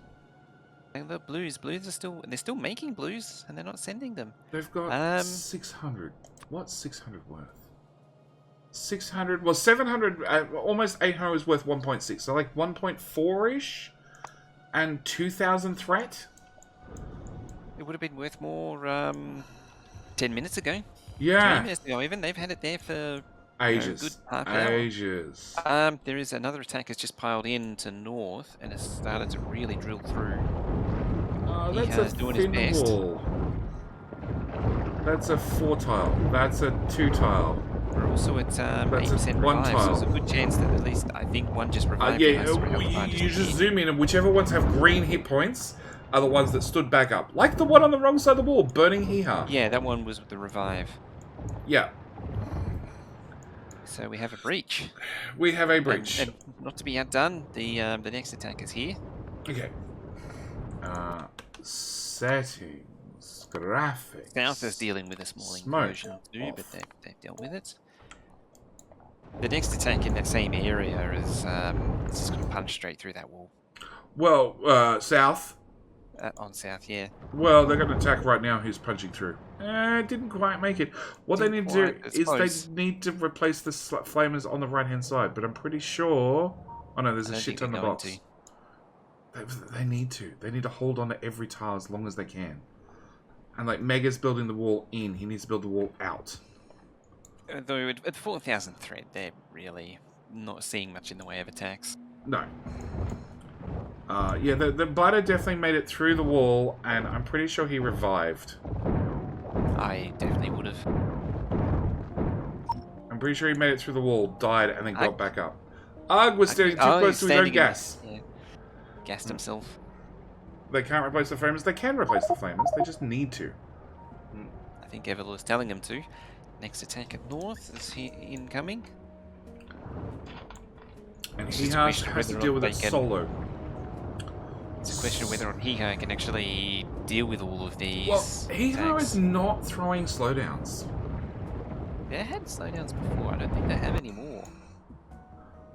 And the blues are they're still making blues, and they're not sending them. They've got 600. What's 600 worth? 600, well, 700, almost 800 is worth 1.6. So like 1.4-ish and 2,000 threat? It would have been worth more 10 minutes ago. 20 Yeah. minutes ago even. They've had it there for Ages. good half hour. Ages. There is another attack has just piled in to north and has started to really drill through. Oh, He that's has a doing his thin best. wall. That's a 4 tile. That's a 2 tile. We're also at That's a 8% one revive, so there's a tile. good chance that at least I think one just revived. Yeah, and has three other five you just hit. zoom in, and whichever ones have green hit points are the ones that stood back up. Like the one on the wrong side of the wall, burning hee-haw. Yeah, that one was with the revive. Yeah, So we have a breach. we have a breach. And not to be outdone, the next attack is here. Okay. Settings, graphics. South is dealing with a small Smoke incursion too, but off. they've dealt with it. The next attack in that same area is it's just going to punch straight through that wall. Well, south. On south, yeah. Well, they're going to attack right now. Who's punching through? Didn't quite make it. What they Didn't need to do quite, it's is close. they need to replace the flamers on the right-hand side. But I'm pretty sure... Oh no, there's I a don't shit think ton of they're box. going They need to. They need to hold on to every tile as long as they can. And like Mega's building the wall in, he needs to build the wall out. Though at 4,000 thread, they're really not seeing much in the way of attacks. No. Yeah, the biter definitely made it through the wall, and I'm pretty sure he revived. I definitely would have. I'm pretty sure he made it through the wall, died, and then got back up. Ugh, we're standing too Oh, close he's to his own standing in gas. the- yeah. Gassed himself. They can't replace the flamers. They can replace the flamers. They just need to. I think Everl is telling him to. Next attack at north is incoming. And It's he just a has question of to whether or deal not with it they can- solo. It's a question of whether or not Hiha can actually deal with all of these. Well, Hero attacks. is not throwing slowdowns. They had slowdowns before. I don't think they have any more.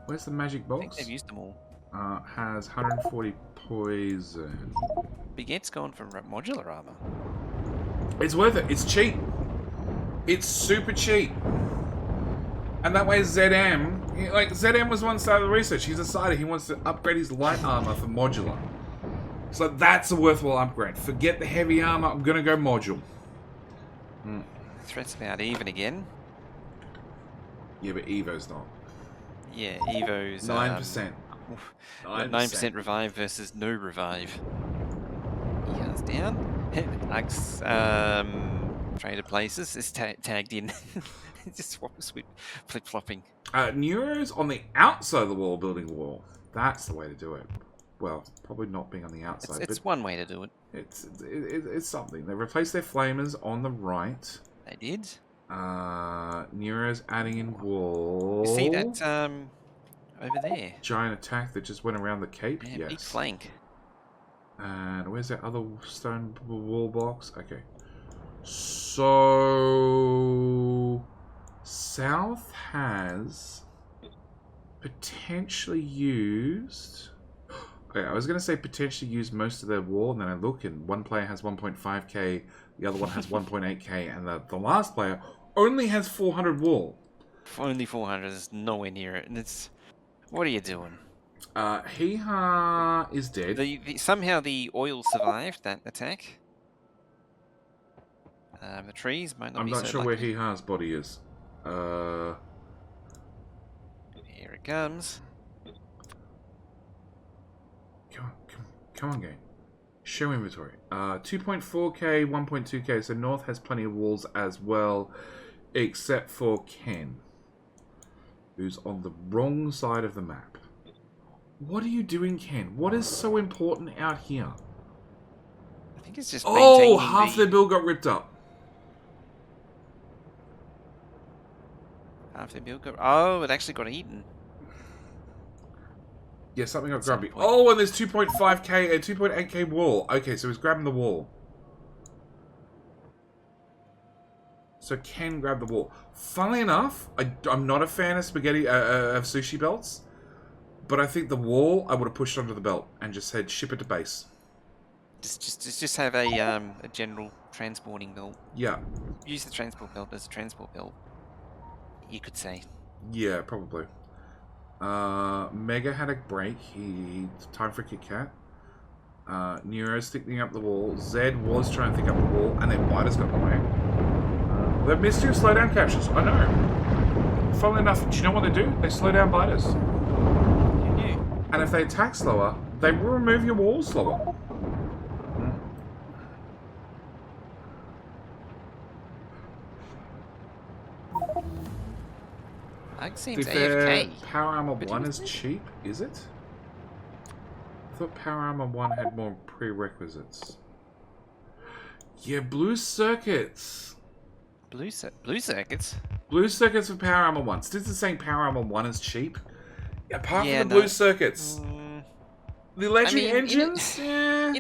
Where's the magic I think box? they've used them all. Has 140 poison. Baguette's gone for modular armor. It's worth it. It's cheap. It's super cheap. And that way ZM... Like, ZM was one side of the research. He's decided he wants to upgrade his light armor for modular. So that's a worthwhile upgrade. Forget the heavy armor. I'm going to go module. Threat's about even again. Yeah, but Evo's not. Yeah, Evo's 9%. 9% revive versus no revive. Hiha's down. Uggs traded places is tagged in. Just flip flopping. Neuro's on the outside of the wall, building the wall. That's the way to do it. Well, probably not being on the outside, It's one way to do it. it's something. They replaced their flamers on the right. They did. Neuro's adding in wall. You see that over there? Giant attack that just went around the cape? Yeah, Yes. big flank. And where's that other stone wall box? Okay. So... South has potentially used... Okay, I was going to say potentially used most of their wall, and then I look, and one player has 1.5k, the other one has 1.8k, and the last player only has 400 wall. only 400 is nowhere near it, and it's... What are you doing? Hee-ha is dead. Somehow the oil survived that attack. The trees might not I'm be not so sure where lucky. Hee-ha's body is. Here it comes. Come on, game. Show inventory. 2.4k, 1.2k. So North has plenty of walls as well, except for Ken, who's on the wrong side of the map. What are you doing, Ken? What is so important out here? I think it's just Oh, maintaining half their build got ripped up. half their build got... Oh, it actually got eaten. Yeah, something got At some grumpy. point. Oh, and there's 2.5k and 2.8k wall. Okay, so he's grabbing the wall. So Ken grabbed the wall. Funnily enough, I'm not a fan of spaghetti of sushi belts, but I think the wall I would have pushed under the belt and just said ship it to base. Just have a general transporting belt. Yeah, Use the transport belt as a transport belt. You could say. yeah, probably. Mega had a break. Time for Kit Kat. Neuro's sticking up the wall. Zed was trying to think up the wall, and then Biters got in the way. They've missed you slow down captures. I know. Funnily enough, do you know what they do? They slow down Biters. You knew. And if they attack slower, they will remove your walls slower. Ugg seems Fair, AFK. Power Armor But 1 he is was cheap, is it? I thought Power Armor 1 had more prerequisites. Yeah, blue circuits. Blue circuits. Blue circuits for Power Armor 1. Stiz is saying Power Armor 1 is cheap. Apart Yeah, from the no. blue circuits. The legendary engines? Yeah.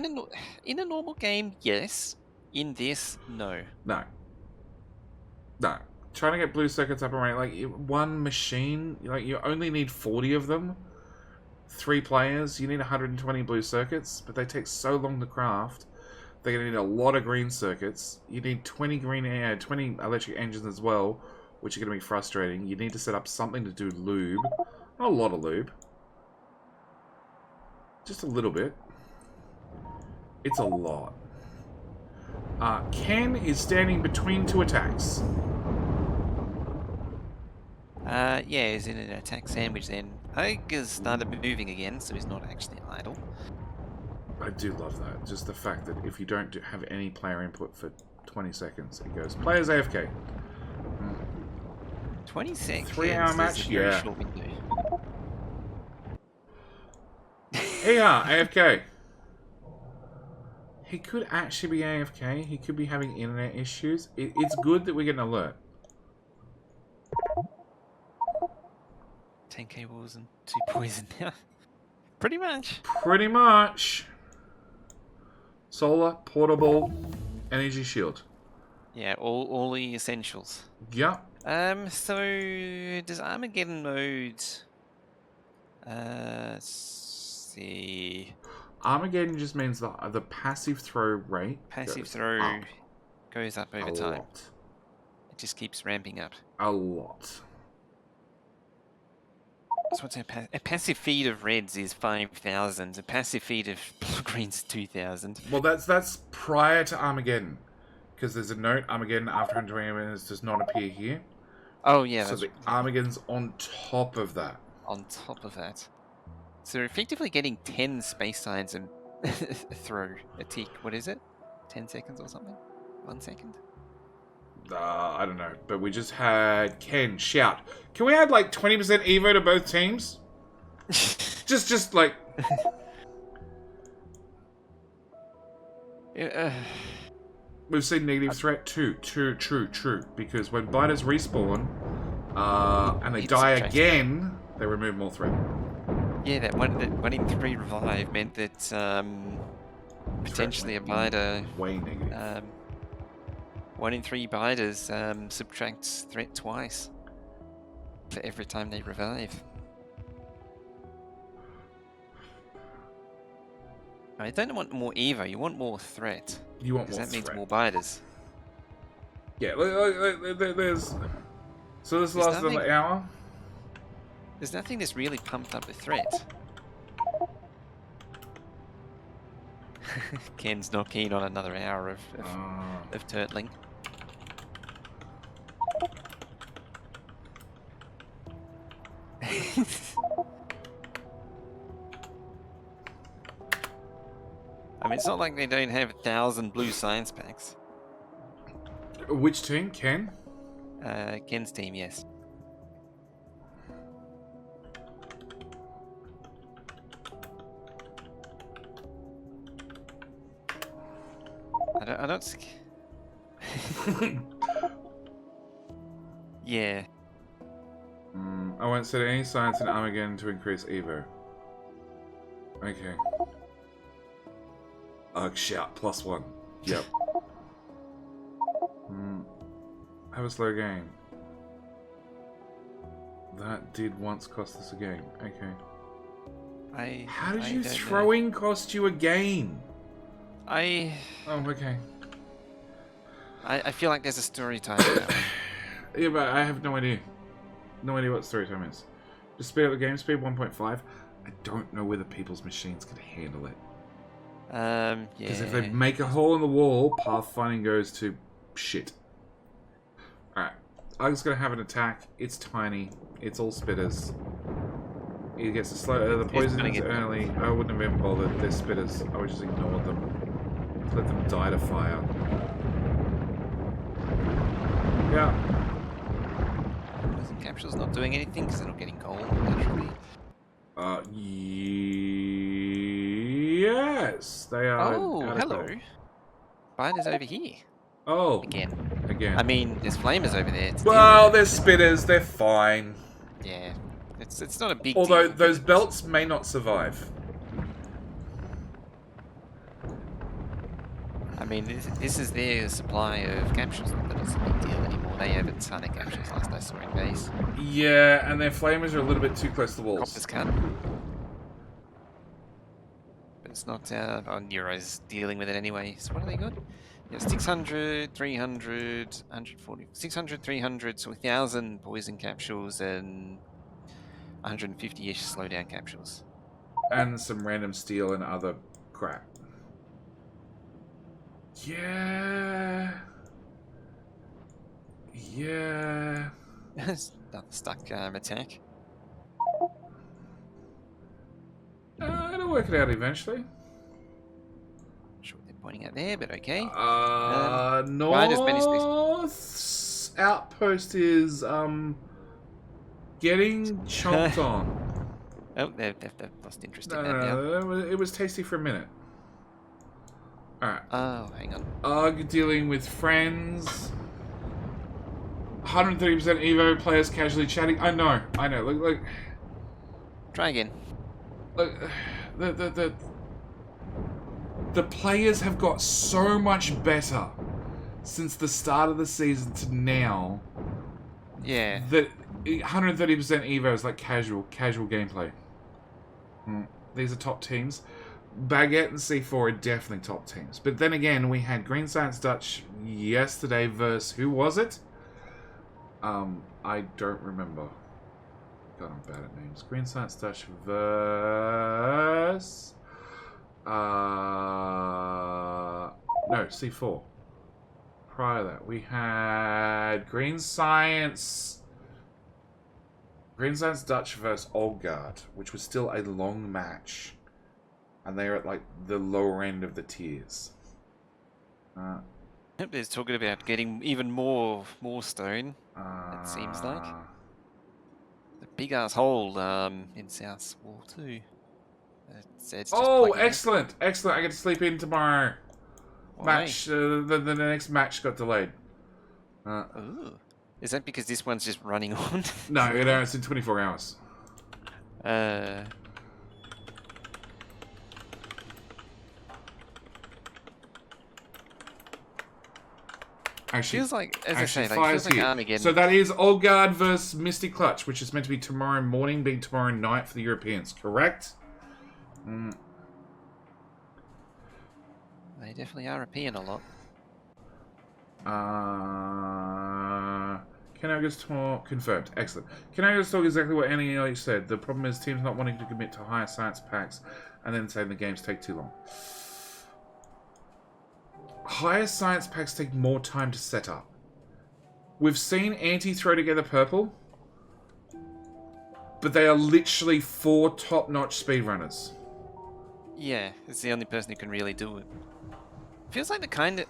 In a normal game, yes. In this, no. No. Trying to get blue circuits up and running, like, one machine, like, you only need 40 of them. 3 players, you need 120 blue circuits, but they take so long to craft. They're going to need a lot of green circuits. You need 20 20 electric engines as well, which are going to be frustrating. You need to set up something to do lube. Not a lot of lube. Just a little bit. It's a lot. Ken is standing between 2 attacks. Yeah, he's in an attack sandwich then. Ugg has started moving again, so he's not actually idle. I do love that. Just the fact that if you don't have any player input for 20 seconds, it goes, players AFK. 20 seconds. 3-hour match? Is a very Yeah. short window. Yeah, AFK. He could actually be AFK. He could be having internet issues. It's good that we get an alert. 10 cables and 2 poison now. Pretty much. Pretty much. Solar, portable, energy shield. Yeah, all the essentials. Yep. So does Armageddon mode? Let's see. Armageddon just means the passive throw rate. Passive goes throw up goes up over a time. lot. It just keeps ramping up. A lot. So what's a passive feed of reds is 5,000. A passive feed of greens is 2,000. Well, that's prior to Armageddon, because there's a note: Armageddon after 120 minutes does not appear here. Oh yeah, So that's the Armageddon's on top of that. on top of that. So we're effectively getting 10 space signs and throw a tick. What is it? 10 seconds or something? 1 second? I don't know, but we just had Ken shout. Can we add like 20% Evo to both teams? just like. We've seen negative threat too. True. Because when biters respawn, and they die again, they remove more threat. Yeah, that 1 in 3 revive meant that potentially a biter. Way negative. 1 in 3 biters subtracts threat twice for every time they revive. I don't want more Evo, you want more threat. You want Because more that means threat. more biters. Yeah, there's So this There's lasted an nothing- hour? There's nothing that's really pumped up the threat. Ken's not keen on another hour of turtling. I mean, it's not like they don't have 1,000 blue science packs. Which team? Ken? Ken's team, yes. I don't. Yeah. I won't set any science in Armageddon to increase Evo. Okay. Shout, +1. Yep. Have a slow game. That did once cost us a game. Okay. How did you throwing cost you a game? Oh, okay. I feel like there's a story time in that one. Yeah, but I have no idea. No idea what story time is. Just speed up the game, speed 1.5. I don't know whether people's machines can handle it. Yeah. Because if they make a hole in the wall, pathfinding goes to shit. Alright. Ug's gonna have an attack. It's tiny. It's all spitters. He gets the slow. The poison is early. I wouldn't have been bothered. They're spitters. I would just ignore them. Let them die to fire. Yeah. Poison capsule's not doing anything because they're not getting gold naturally. Yes, they are. Oh, hello. Spider's over here. Oh, again. I mean, there's flamers over there. Well, they're spitters. They're fine. Yeah, it's not a big Although deal. those belts may not survive. I mean, this is their supply of capsules. Not that it's a big deal anymore. They have a ton of capsules last I saw in base. Yeah, and their flamers are a little bit too close to the walls. Copper's cut. But it's not. Neuro's dealing with it anyway. So what have they got? Yeah, 600, 300, 140, 600, 300, so 1,000 poison capsules and 150-ish slowdown capsules. And some random steel and other crap. Yeah. Yeah. Another stuck attack. It'll work it out eventually. Not sure what they're pointing at there, but okay. North outpost is getting chomped on. Oh, they've lost interest in that No, it was tasty for a minute. Alright. Oh, hang on. Ugg dealing with friends. 130% Evo players casually chatting. I know. Look. Try again. Look, the players have got so much better since the start of the season to now. Yeah. That 130% Evo is like casual gameplay. These are top teams. Baguette and C4 are definitely top teams. But then again, we had Green Science Dutch yesterday versus... Who was it? I don't remember. God, I'm bad at names. Green Science Dutch versus... No, C4. Prior to that, we had Green Science Dutch versus Olgard, which was still a long match. And they're at, like, the lower end of the tiers. They're talking about getting even more stone, it seems like. The big-ass hole in South Wall, too. It's just excellent! Excellent! I get to sleep in tomorrow. Why? Match, the next match got delayed. Ooh. Is that because this one's just running on? No, it's in 24 hours. Actually, feels like, as I say, feels like Armageddon. So that is Olgard versus Misty Clutch, which is meant to be tomorrow morning, being tomorrow night for the Europeans, correct? They definitely are appearing a lot. Can I just talk? Confirmed. Excellent. Can I just talk exactly what NEH said? The problem is teams not wanting to commit to higher science packs and then saying the games take too long. Higher science packs take more time to set up. We've seen Anti throw together purple, but they are literally 4 top-notch speedrunners. Yeah, it's the only person who can really do it. Feels like the kind of...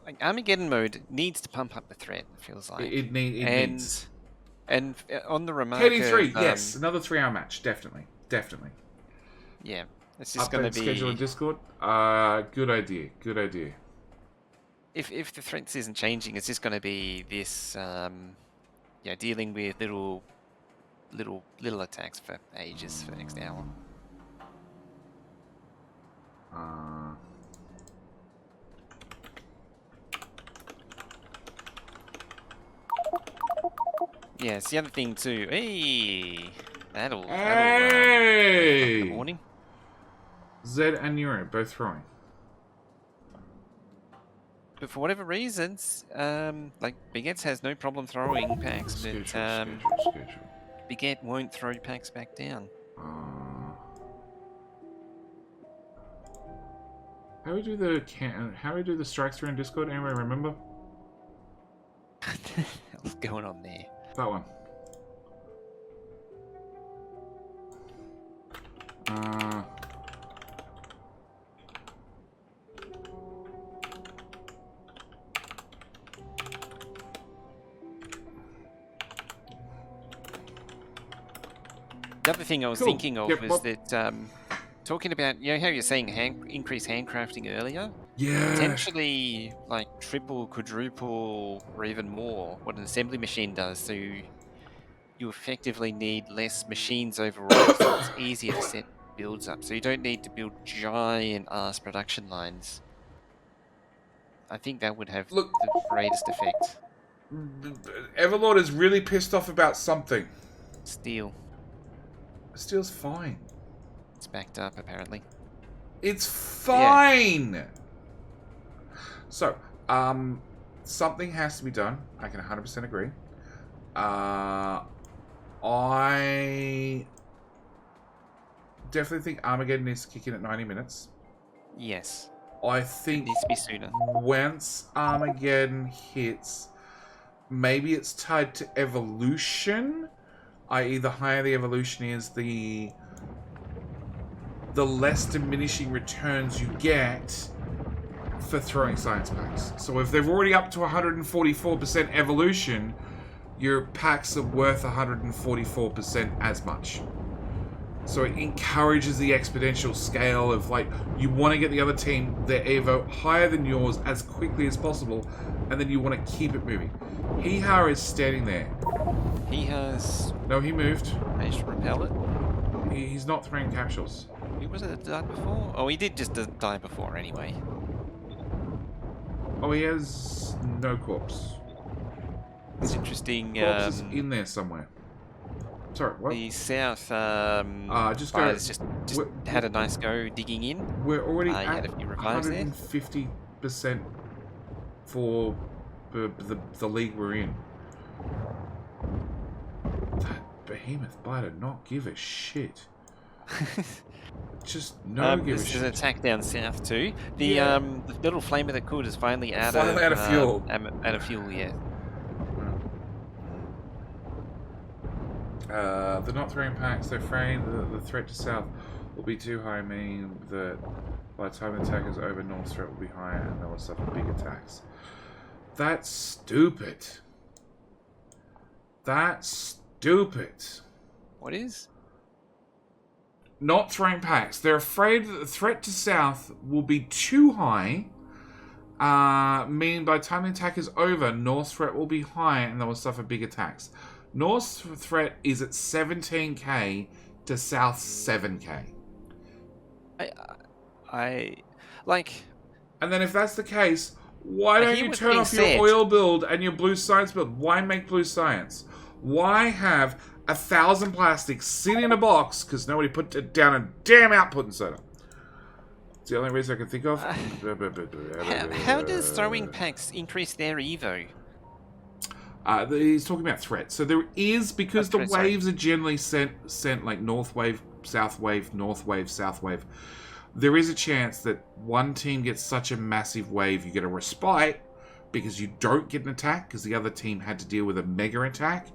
Like Armageddon mode needs to pump up the threat, it feels like. It needs. And on the remark KD3, yes. Another 3-hour match. Definitely. Definitely. Yeah. It's just going to be... schedule in Discord? Good idea. Good idea. If the threats isn't changing, it's just going to be this... yeah, dealing with little attacks for ages for the next hour. Yeah, it's the other thing too. Hey, that'll hey! the morning. Zed and Neuro both throwing. But for whatever reasons, like Baguette has no problem throwing packs, but Schedule. Baguette won't throw packs back down. How do we do the strikes through in Discord? Anyone remember? What's going on there? That one. The other thing I was Cool. thinking of Yep, was what- that talking about, you know how you're saying increased handcrafting earlier? Yeah. Potentially like triple, quadruple, or even more what an assembly machine does. So you effectively need less machines overall, so it's easier to set builds up. So you don't need to build giant ass production lines. I think that would have Look- the greatest effect. Everlord is really pissed off about something. Steel. Steel's fine. It's backed up apparently. It's fine. So, something has to be done. I can 100% agree. I definitely think Armageddon needs to kick in at 90 minutes. Yes. I It think needs to be sooner. once Armageddon hits, maybe it's tied to evolution, i.e. the higher the evolution is, the less diminishing returns you get for throwing science packs. So if they're already up to 144% evolution, your packs are worth 144% as much. So it encourages the exponential scale of, like, you want to get the other team their Evo higher than yours as quickly as possible, and then you want to keep it moving. Hee-Ha is standing there. He has No, he moved. managed to repel it. He's not throwing capsules. Who was it that died before? Oh, he did just die before anyway. Oh, he has no corpse. It's interesting. Corpse is in there somewhere. Sorry, what? The south just go. fighters just we're- had a nice go digging in. We're already You at had a few revives there. 150% for the league we're in. That behemoth biter not give a shit. Just no give a This is an shit. attack down south too. The Yeah. the little flamer that could is finally out Finally out of fuel. Out of fuel, yeah. They're not throwing packs, they're afraid the threat to south will be too high, meaning that by the time the attack is over, north threat will be higher and they will suffer big attacks. That's stupid. That's stupid. What is? Not throwing packs. They're afraid that the threat to south will be too high, meaning by the time the attack is over, north threat will be high and they will suffer big attacks. North threat is at 17k to south 7k. I like. And then if that's the case, why I don't hear you what's turn being off your said. oil build and your blue science build? Why make blue science? Why have 1,000 plastics sit in a box because nobody put it down a damn output inserter? It's the only reason I can think of. How does throwing packs increase their Evo? He's talking about threat. So there is, because the threat, sorry. waves are generally sent like north wave, south wave, north wave, south wave. There is a chance that one team gets such a massive wave, you get a respite because you don't get an attack because the other team had to deal with a mega attack.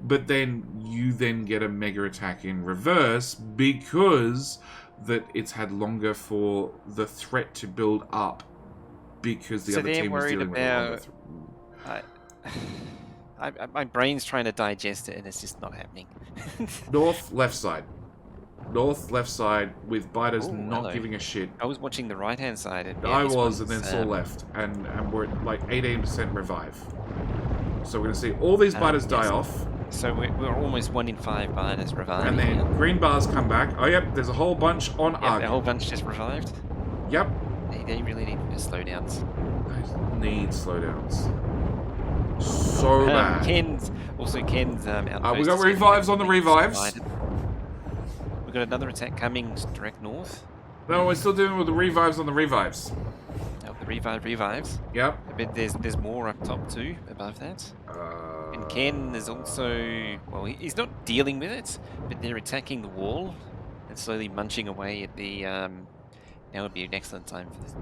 But then you then get a mega attack in reverse because that it's had longer for the threat to build up because the other team was dealing with a longer my brain's trying to digest it, and it's just not happening. North, left side. North, left side, with biters not giving a shit. I was watching the right-hand side. And I was, and then saw left. And we're at like 18% revive. So we're going to see all these biters die off. So we're almost 1 in 5 biters reviving. And then green bars come back. Oh, yep, there's a whole bunch on ARG. A whole bunch just revived? Yep. They really need slowdowns. They need slowdowns. So bad. Ken's outpost. We got revives on the revives. We've got another attack coming direct north. No, we're still dealing with the revives on the revives. Oh, the revives. Yep. I bet there's more up top too, above that. And Ken is also, well, he's not dealing with it, but they're attacking the wall and slowly munching away at the, now would be an excellent time for this.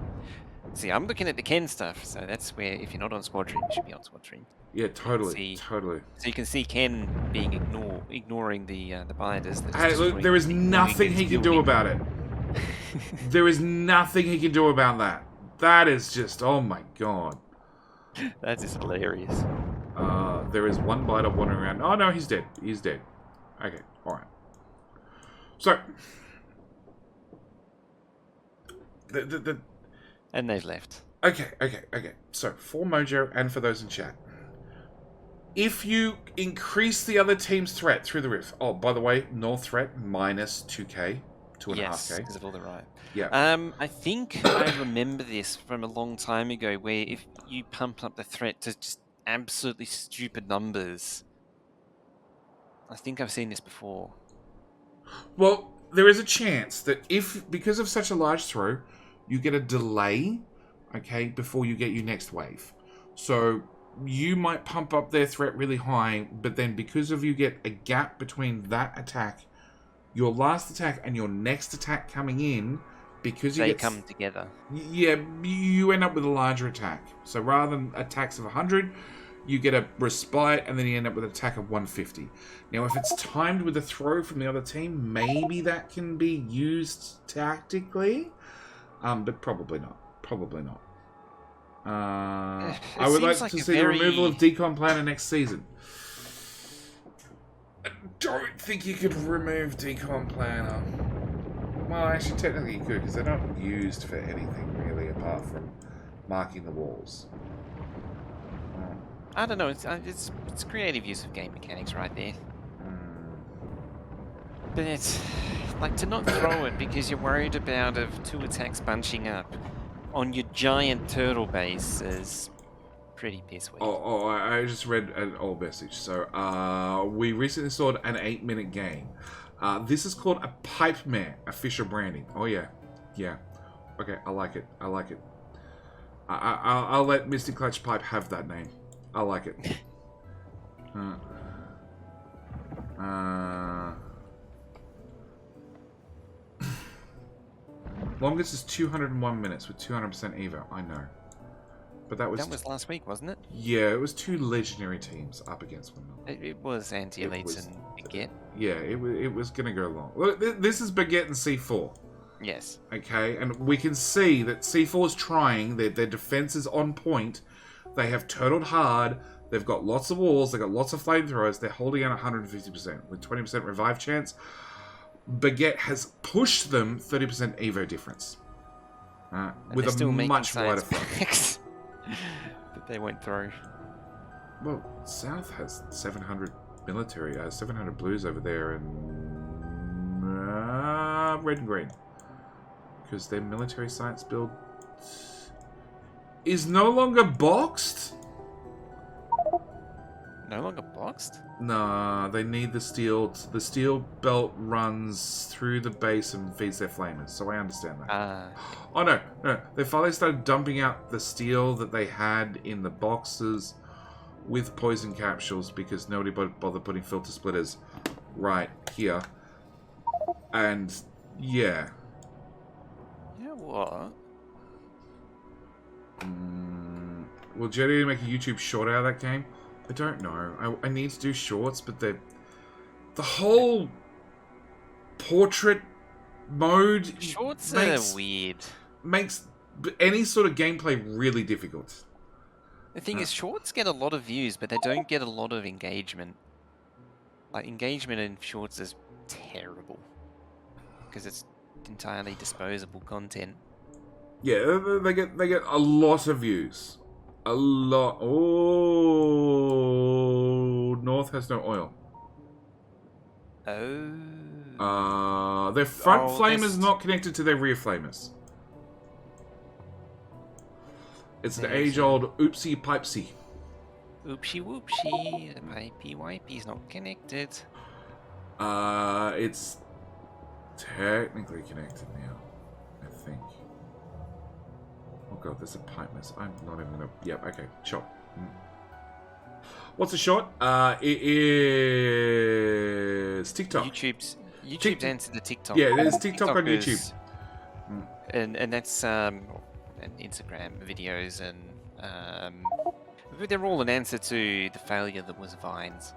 See, I'm looking at the Ken stuff, so that's where, if you're not on Squad Dream, you should be on Squad Dream. Yeah, totally. So you can see Ken being ignoring the binders. Hey, look, there is nothing he can do about it. There is nothing he can do about that. That is just, oh my god. That is hilarious. There is one biter wandering around. Oh no, he's dead. He's dead. Okay, alright. So, and they've left. Okay. So, for Mojo and for those in chat, if you increase the other team's threat through the roof. Oh, by the way, North threat minus 2k, 2.5k. Yes, because of all the right. Yeah. I think I remember this from a long time ago, where if you pump up the threat to just absolutely stupid numbers, I think I've seen this before. Well, there is a chance that if, because of such a large throw, you get a delay, okay, before you get your next wave. So you might pump up their threat really high, but then because of you get a gap between that attack, your last attack, and your next attack coming in, because you come together. Yeah, you end up with a larger attack. So rather than attacks of 100, you get a respite, and then you end up with an attack of 150. Now, if it's timed with a throw from the other team, maybe that can be used tactically, but probably not. Probably not. I would like to see the removal of Decon Planner next season. I don't think you could remove Decon Planner. Well, actually, technically you could, because they're not used for anything really apart from marking the walls. I don't know. It's creative use of game mechanics right there. But it's like to not throw it because you're worried about two attacks bunching up on your giant turtle base is pretty piss weak. Oh, I just read an old message. So, we recently saw an 8-minute game. This is called a pipe mare, official branding. Oh yeah, yeah. Okay, I like it. I'll let Mystic Clutch Pipe have that name. I like it. Longest is 201 minutes with 200% Evo. I know. But that was last week, wasn't it? Yeah, it was 2 legendary teams up against one another. It was Anti-Elites and Baguette. Yeah, it was going to go long. Look, this is Baguette and C4. Yes. Okay, and we can see that C4 is trying. Their defense is on point. They have turtled hard. They've got lots of walls. They've got lots of flamethrowers. They're holding out 150% with 20% revive chance. Baguette has pushed them 30% Evo difference. With a much wider front. But they went through. Well, South has 700 military, 700 blues over there, and red and green. Because their military science build is no longer boxed? No longer boxed? Nah, they need the steel. The steel belt runs through the base and feeds their flamers, so I understand that. Oh no. They finally started dumping out the steel that they had in the boxes. with poison capsules because nobody bothered putting filter splitters right here. And yeah. You know what? Will Jetty make a YouTube short out of that game? I don't know. I need to do shorts, but the whole portrait mode Shorts are weird. Makes any sort of gameplay really difficult. The thing is, shorts get a lot of views, but they don't get a lot of engagement. Like, engagement in shorts is terrible. Because it's entirely disposable content. Yeah, they get a lot of views. A lot. Oh, North has no oil. Oh. Their front flame is not connected to their rear flamers. It's an age-old oopsie pipesy. Oopsie whoopsie, the pipey wipey's not connected. It's technically connected now, I think. Oh god, there's a pipe mess. I'm not even gonna... Yep, okay, shot. What's the shot? It is TikTok. YouTube's answer to TikTok. Yeah, there's TikTok on YouTube. And that's and Instagram videos and they're all an answer to the failure that was Vines.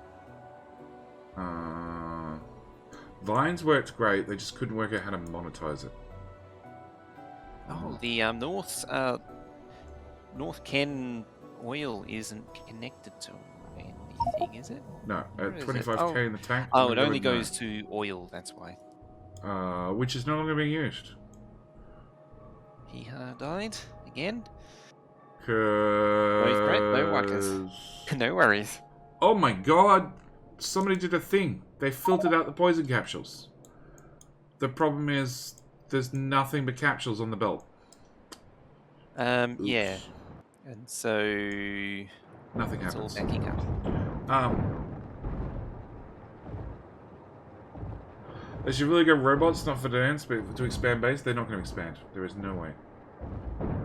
Vines worked great, they just couldn't work out how to monetize it. Oh, the North Ken oil isn't connected to anything, is it? No, 25k in the tank. Oh, it only goes to oil, that's why. Which is no longer being used. He died again? No worries. No worries. Oh my god! Somebody did a thing. They filtered out the poison capsules. The problem is, there's nothing but capsules on the belt. Yeah. And so... Nothing it's happens. all backing up. They should really go robots, not for dance, but to expand base. They're not going to expand. There is no way.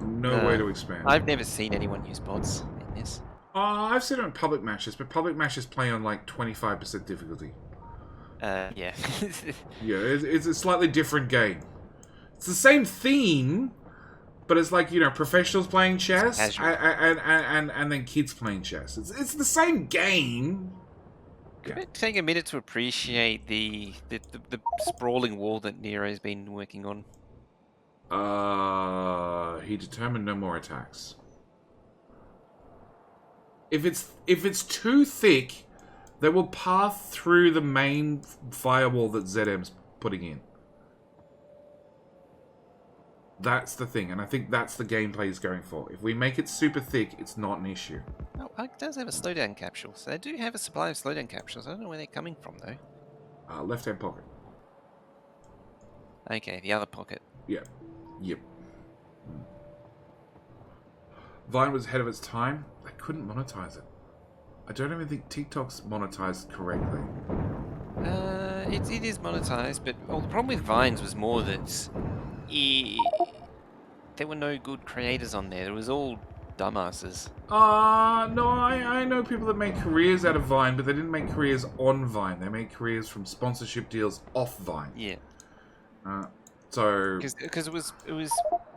No way to expand. I've never seen anyone use bots in this. I've seen it in public matches, but public matches play on like 25% difficulty. Yeah. Yeah, it's a slightly different game. It's the same theme, but it's like, you know, professionals playing chess and then kids playing chess. It's the same game. Could we take a minute to appreciate the sprawling wall that Nero's been working on? He determined no more attacks. If it's too thick, they will path through the main firewall that ZM's putting in. That's the thing, and I think that's the gameplay he's going for. If we make it super thick, it's not an issue. Oh, it does have a slowdown capsule, so they do have a supply of slowdown capsules. I don't know where they're coming from, though. Left-hand pocket. Okay, the other pocket. Yeah. Yep. Vine was ahead of its time. They couldn't monetize it. I don't even think TikTok's monetized correctly. It is monetized, but the problem with Vines was more that there were no good creators on there. It was all dumbasses. No, I know people that made careers out of Vine, but they didn't make careers on Vine. They made careers from sponsorship deals off Vine. Yeah. So... Because it was...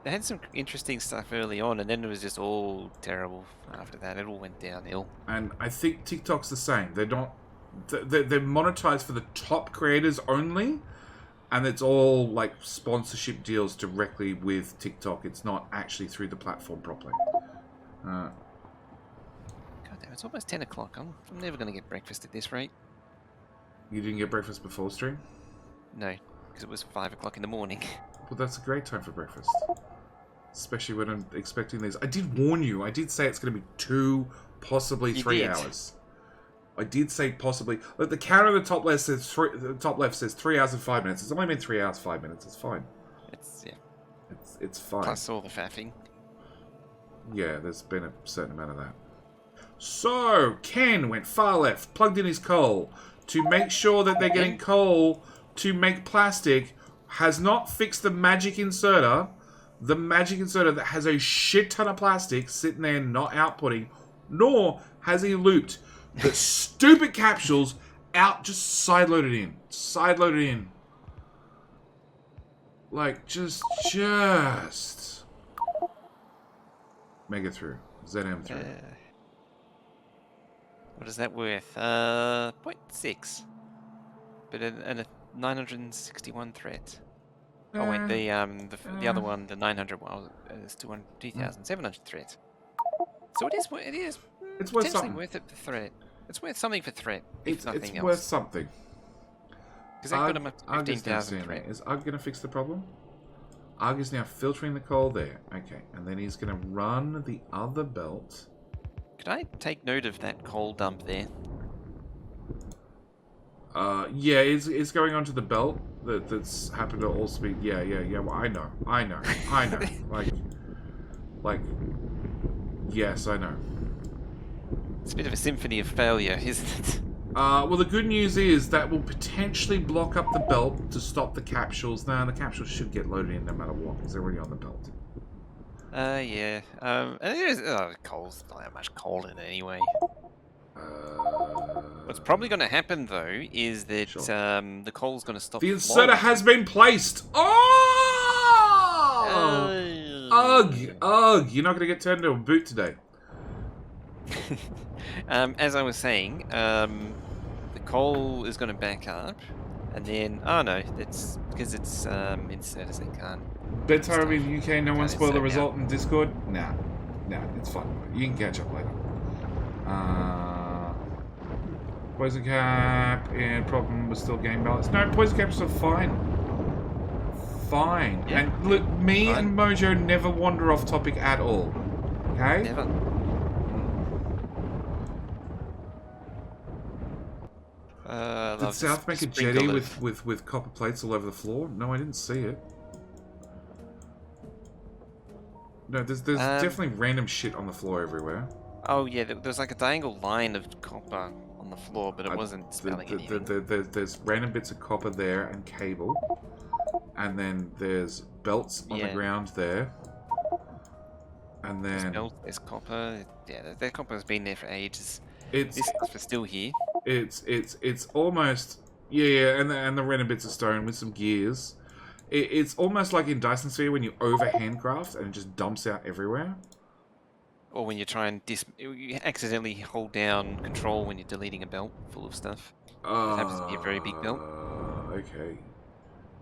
They had some interesting stuff early on, and then it was just all terrible after that. It all went downhill. And I think TikTok's the same. They're not... They're monetized for the top creators only, and it's all like sponsorship deals directly with TikTok. It's not actually through the platform properly. God damn, it's almost 10 o'clock. I'm never going to get breakfast at this rate. You didn't get breakfast before stream? No, because it was 5 o'clock in the morning. Well, that's a great time for breakfast. Especially when I'm expecting these. I did warn you. I did say it's going to be 2, possibly 3 hours. I did say possibly. Look, the counter on the top left says 3 hours and 5 minutes. It's only been 3 hours 5 minutes. It's fine. It's fine. Plus all the faffing. Yeah, there's been a certain amount of that. So Ken went far left, plugged in his coal to make sure that they're getting coal to make plastic. Has not fixed the magic inserter. The magic inserter that has a shit ton of plastic sitting there not outputting, nor has he looped the stupid capsules out, just sideloaded in. Sideloaded in. Like, just... Mega through. ZM through. What is that worth? 0.6. But a 961 threat. Oh wait, the other one, the 900 one, is 2,700 threat. So it is It's worth potentially something. worth it for threat. It's worth something for threat, if It's nothing else. worth something. Because that got him up to Arg is now 15,000 seeing threat. it. Is Arg going to fix the problem? Arg is now filtering the coal there. Okay, and then he's going to run the other belt. Could I take note of that coal dump there? Yeah, it's going onto the belt that's happened at all speed. Yeah. Well, I know. like, yes, I know. It's a bit of a symphony of failure, isn't it? Well, the good news is that will potentially block up the belt to stop the capsules. Now, the capsules should get loaded in no matter what, because they're already on the belt. Yeah. And there's coal's not that much coal in it anyway. What's probably going to happen though is that the coal's going to stop. The inserter has been placed. Oh! Ugh! You're not going to get turned into a boot today. As I was saying, the coal is going to back up, and then no, that's because it's inserters they can't. Bedtime in the UK. No one spoil the insert result in Discord. Nah, it's fine. You can catch up later. Poison cap and problem was still game balance. No, poison caps are fine. Fine. Yeah. And look, me and Mojo never wander off topic at all. Okay? Never. Did South make a jetty with copper plates all over the floor? No, I didn't see it. No, there's definitely random shit on the floor everywhere. Oh yeah, there's like a diagonal line of copper on the floor, but it wasn't spelling anything. There's random bits of copper there and cable. And then there's belts on the ground there. And then... There's copper. Yeah, that copper's been there for ages. This stuff is still here. It's almost... Yeah, and the random bits of stone with some gears. It's almost like in Dyson Sphere when you overhandcraft and it just dumps out everywhere. Or when you try and you accidentally hold down control when you're deleting a belt full of stuff. It happens to be a very big belt. Okay.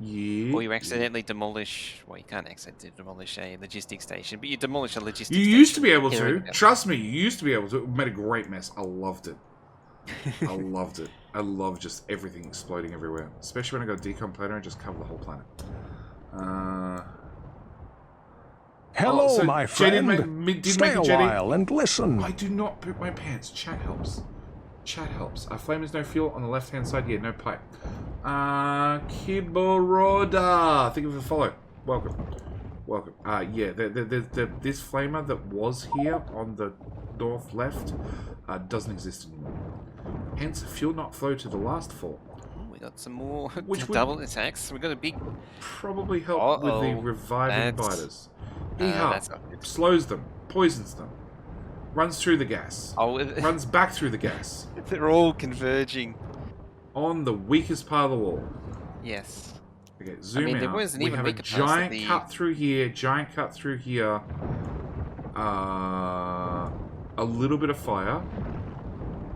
Yeah. Or you accidentally demolish... Well, you can't accidentally demolish a logistics station, but you demolish a logistics You station. used to be able to. Trust me, you used to be able to. It made a great mess. I loved it. I loved it. I love just everything exploding everywhere. Especially when I got a decom planer and just cover the whole planet. Hello, my friend. Stay a jetty. while and listen. I do not poop my pants. Chat helps. Chat helps. Flame is no fuel on the left-hand side. Yeah, no pipe. Kiboroda. Thank you for the follow. Welcome. Yeah, this flamer that was here on the north left doesn't exist anymore. Hence, fuel not flow to the last fall. We got some more Which would double attacks. We got a big... Probably help with the reviving biters. Slows them, poisons them, runs through the gas, runs back through the gas. They're all converging on the weakest part of the wall. Yes. Okay, zoom there out. wasn't We even have a weaker parts giant of the... cut through here, giant cut through here. A little bit of fire.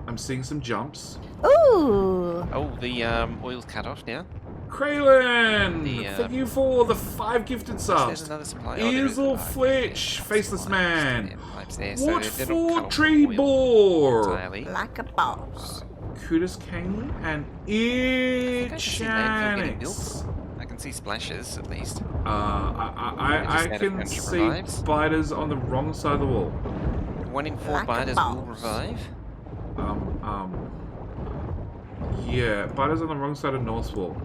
I'm seeing some jumps. Ooh! Oh, the oil's cut off now. Kraylin! Thank you for the 5 gifted subs. There's another supply. Easel Flitch, Faceless Man. So What for Tree Boar? Like a boss. Kudos King and Itchanix. I can see splashes at least. I can see spiders on the wrong side of the wall. 1 in 4 biters will revive. Yeah, spiders on the wrong side of North Wall.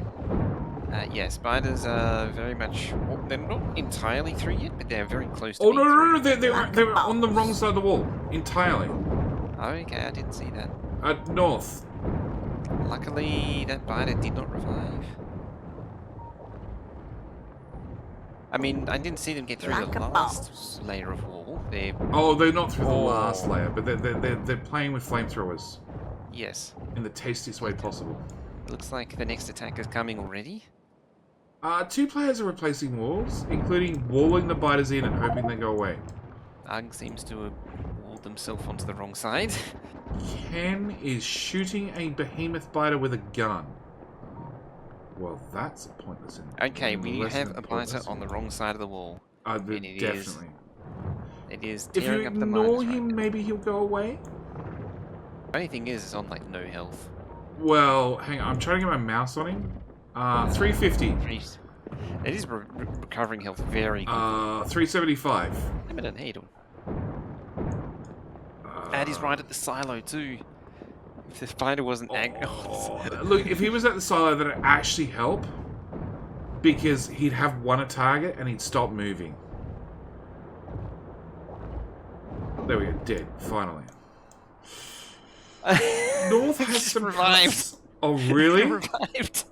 Yeah, spiders are very much... Well, they're not entirely through yet, but they're very close to Oh, no, they're on the wrong side of the wall. Entirely. Okay, I didn't see that. North. Luckily, that biter did not revive. I mean, I didn't see them get through Like the a last boss. layer of wall. They're Oh, they're not through the last Oh. layer, but they're playing with flamethrowers yes. in the tastiest way possible. Looks like the next attack is coming already. 2 players are replacing walls, including walling the biters in and hoping they go away. Arg seems to have walled himself onto the wrong side. Ken is shooting a behemoth biter with a gun. Well, that's pointless. Okay, we less have than a biter pointless. on the wrong side of the wall. And it Definitely. It is If you tearing up the ignore miners him, right now. maybe he'll go away. Only thing is, it's on like no health. Well, hang on. I'm trying to get my mouse on him. 350. It is recovering health very quickly. 375. Limited, how you doing? And he's right at the silo too. If the spider wasn't Look, if he was at the silo, that'd actually help. Because he'd have one a target and he'd stop moving. There we go. Dead. Finally. North has some revived. cuts. Oh, really? Revived.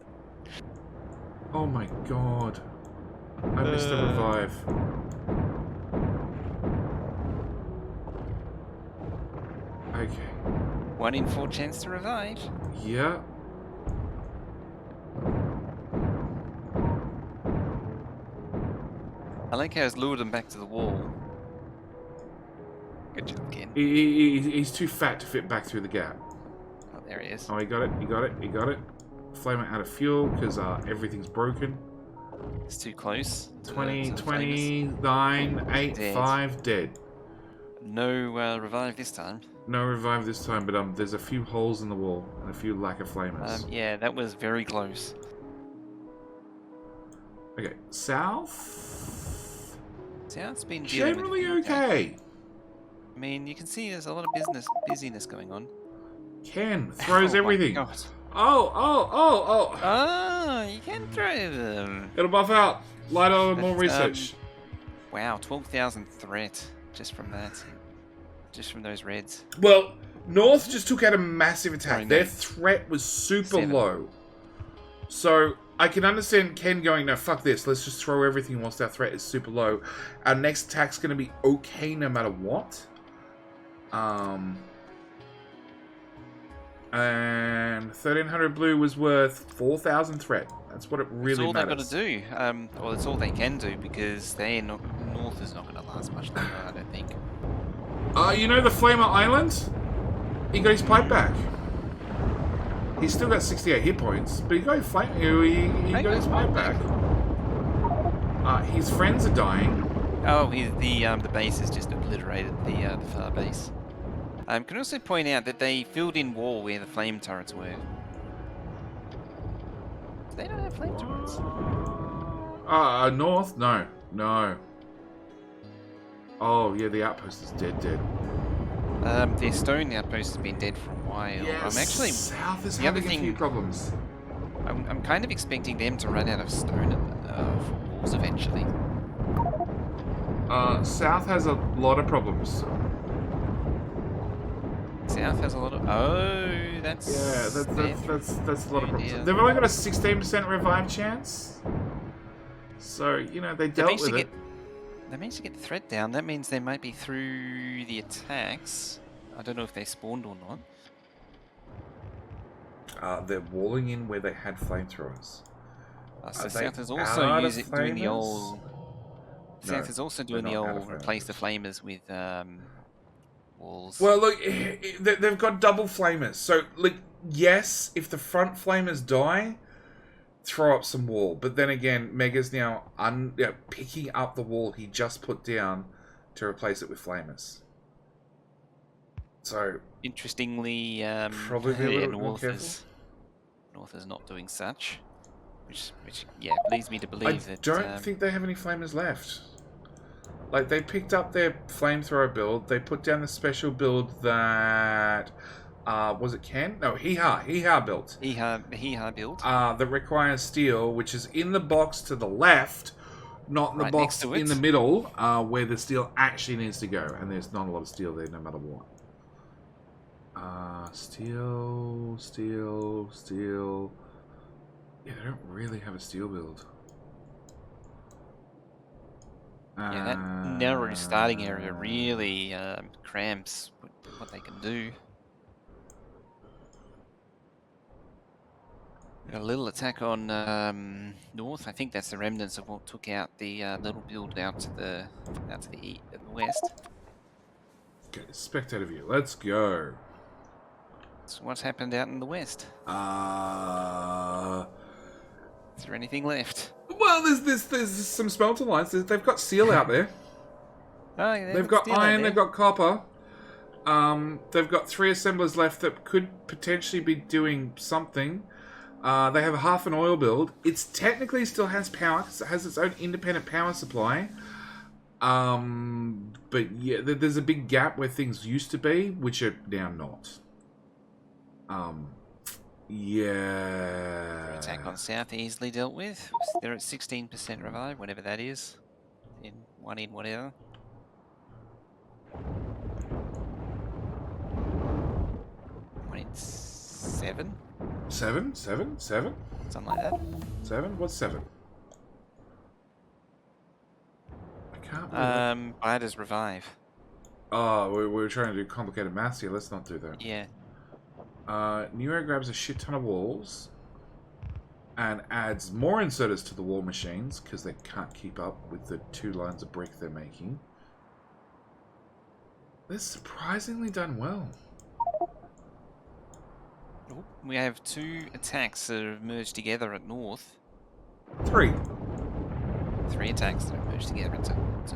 Oh my god. I missed the revive. Okay. 1 in 4 chance to revive. Yeah. I like how it's lured him back to the wall. Good job, Ken. He's too fat to fit back through the gap. Oh, there he is. Oh, he got it. He got it. He got it. Flamer out of fuel because everything's broken. It's too close. 20, to the 29, 8, Dead. 5, dead. flamers. No revive this time. No revive this time, but there's a few holes in the wall and a few lack of flamers. Yeah, that was very close. Okay, south. South's been dealing with Generally a few attacks. okay. I mean, you can see there's a lot of busyness going on. Ken throws Oh my everything. God. Oh. Oh, you can throw them. It'll buff out. Light on more research. Wow, 12,000 threat just from that. Just from those reds. Well, North just took out a massive attack. Sorry, no. Their threat was super 7. low. So I can understand Ken going, no, fuck this. Let's just throw everything whilst our threat is super low. Our next attack's going to be okay no matter what. And 1300 blue was worth 4,000 threat. That's what it really matters. That's all they've got to do. Well, it's all they can do because North is not going to last much longer, I don't think. You know the Flamer Island? He got his pipe back. He's still got 68 hit points, but he got his pipe back. His friends are dying. Oh, the base has just obliterated the far base. Can also point out that they filled in wall where the flame turrets were. Do they not have flame turrets? North? No. Oh, yeah, the outpost is dead. Their stone outpost has been dead for a while. Yes, Actually, South is the other having a few problems. I'm kind of expecting them to run out of stone for walls eventually. South has a lot of problems. South has a lot of... Oh, that's... Yeah, that's a lot of problems. Yeah. They've only got a 16% revive chance. So, you know, they dealt with it. They managed to get the threat down. That means they might be through the attacks. I don't know if they spawned or not. They're walling in where they had flamethrowers. So Are South they is out also of doing the flamers? old... No, South is also doing they're the not out old of replace the flamers. flamers with walls. Well, look, they've got double flamers. So, yes, if the front flamers die, throw up some wall. But then again, Mega's now picking up the wall he just put down to replace it with flamers. So, Interestingly, probably be a little bit more North careful. North is not doing such, which leads me to I believe that don't think they have any flamers left. Like, they picked up their flamethrower build. They put down the special build that... was it Ken? No, Hee-Ha built. Hee-Ha build. That requires steel, which is in the box to the left, not in the Right box next to it. in the middle, where the steel actually needs to go. And there's not a lot of steel there, no matter what. Steel. Yeah, they don't really have a steel build. Yeah, that narrow starting area really cramps what they can do. Got a little attack on north. I think that's the remnants of what took out the little build out to the west. Okay, spectator view. Let's go. So what's happened out in the west? Is there anything left? Well, there's some smelter lines. They've got steel out there. Oh, yeah, They've got iron. They've got copper. They've got 3 assemblers left that could potentially be doing something. They have half an oil build. It's technically still has power because it has its own independent power supply. But yeah, there's a big gap where things used to be, which are now not. Yeah. Attack on south easily dealt with. They're at 16% revive, whatever that is. In whatever. One in 7? 7? Something like that. 7? What's 7? I can't believe Bider's revive. Oh, we're trying to do complicated maths here. Let's not do that. Yeah. Nero grabs a shit ton of walls and adds more inserters to the wall machines because they can't keep up with the 2 lines of brick they're making. They're surprisingly done well. We have 2 attacks that have merged together at north. 3. 3 attacks that have merged together to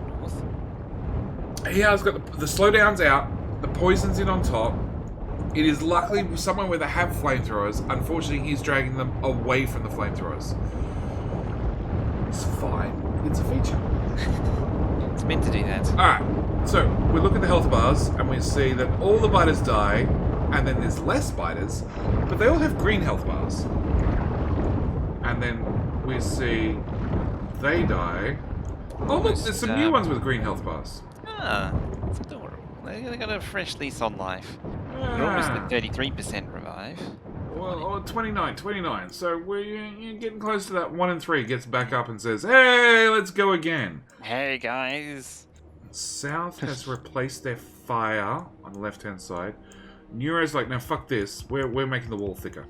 north. He's got the slowdowns out, the poison's in on top. It is luckily somewhere where they have flamethrowers. Unfortunately, he's dragging them away from the flamethrowers. It's fine. It's a feature. It's meant to do that. Alright, so we look at the health bars and we see that all the biters die, and then there's less biters, but they all have green health bars. And then we see they die. Oh look, there's some new ones with green health bars. Ah, it's adorable. They got a fresh lease on life. They're almost at 33% revive. Well, 29. So you're getting close to that. 1 in 3 gets back up and says, "Hey, let's go again." Hey guys. South has replaced their fire on the left-hand side. Neuro's like, "No, fuck this. We're making the wall thicker."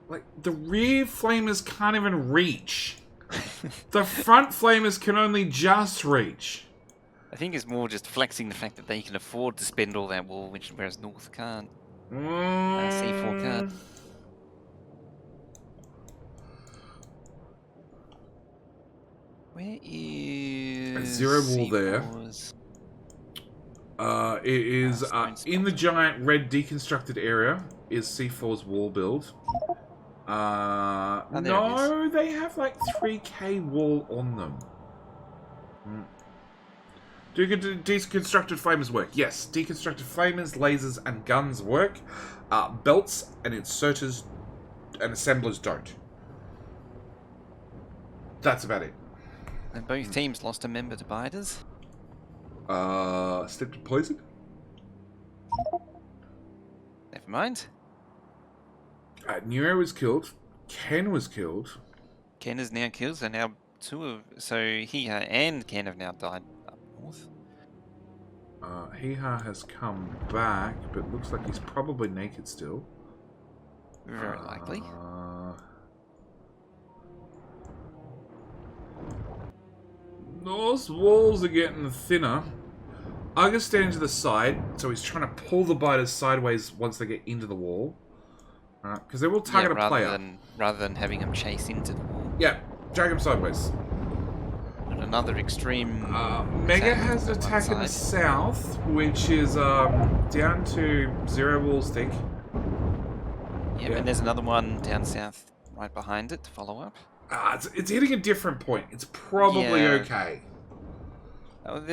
Like the rear flamers can't even reach. The front flamers can only just reach. I think it's more just flexing the fact that they can afford to spend all that wall, whereas North can't. C4 can't. Where is... 0 wall there. It is in the giant red deconstructed area is C4's wall build. No, they have like 3k wall on them. Do deconstructed flamers work? Yes, deconstructed flamers, lasers, and guns work. Belts and inserters and assemblers don't. That's about it. And both teams lost a member to biters. Stepped in poison? Never mind. Nero was killed. Ken was killed. Ken is now killed, so now he and Ken have now died up north. Heha has come back, but looks like he's probably naked still. Very likely. Those walls are getting thinner. Aga's standing to the side, so he's trying to pull the biters sideways once they get into the wall. Because they will target a player. Rather than having him chase into the wall. Yeah, drag him sideways. And another extreme... Mega has an attack in the south, which is down to 0 walls thick. Yeah, and there's another one down south right behind it to follow up. It's hitting a different point. It's probably okay. Oh,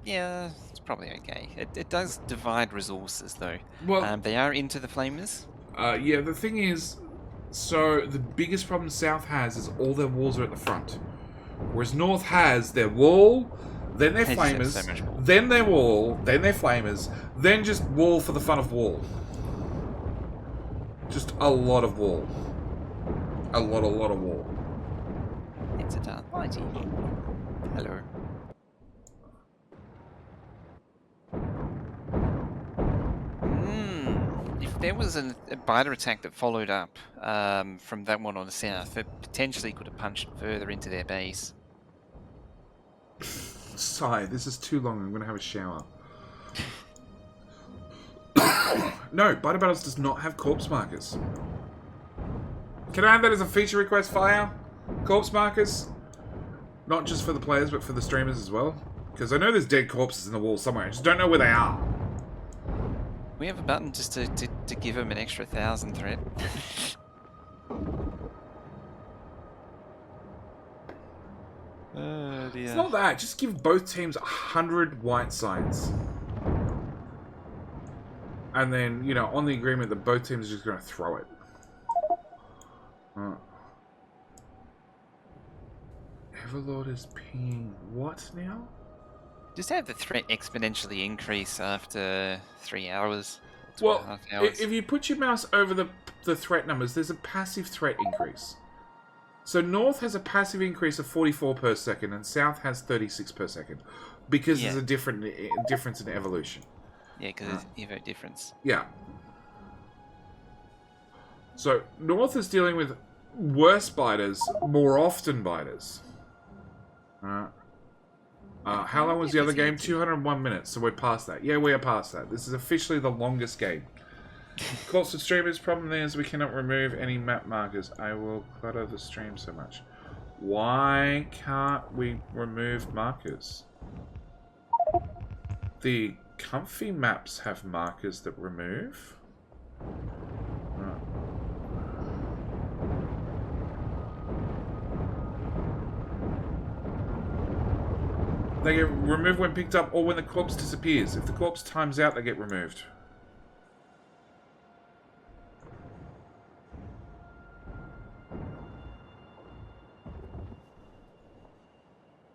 yeah, it's probably okay. It does divide resources, though. Well, they are into the flamers. Yeah, the thing is, so the biggest problem South has is all their walls are at the front. Whereas North has their wall, then their flamers, then their wall, then their flamers, then just wall for the fun of wall. Just a lot of wall. A lot of wall. It's a dark mighty. Hello. If there was a biter attack that followed up from that one on the south, it potentially could have punched further into their base. Sigh, this is too long. I'm going to have a shower. No, Biter Battles does not have corpse markers. Can I add that as a feature request, Fire? Corpse markers? Not just for the players, but for the streamers as well? Because I know there's dead corpses in the wall somewhere. I just don't know where they are. We have a button just to give them an extra 1,000 threat. Oh dear. It's not that. Just give both teams 100 white signs. And then, you know, on the agreement that both teams are just going to throw it. Everlord is pinging what now? Just have the threat exponentially increase after 3 hours. Well, 2.5 hours. if you put your mouse over the threat numbers, there's a passive threat increase. So North has a passive increase of 44 per second, and South has 36 per second. Because there's a difference in evolution. Yeah, because there's Evo difference. Yeah. So North is dealing with worse biters, more often biters. How long was the other game? 201 minutes, so we're past that. Yeah, we are past that. This is officially the longest game. Calls to streamers, problem is we cannot remove any map markers. I will clutter the stream so much. Why can't we remove markers? The comfy maps have markers that remove. They get removed when picked up or when the corpse disappears. If the corpse times out, they get removed.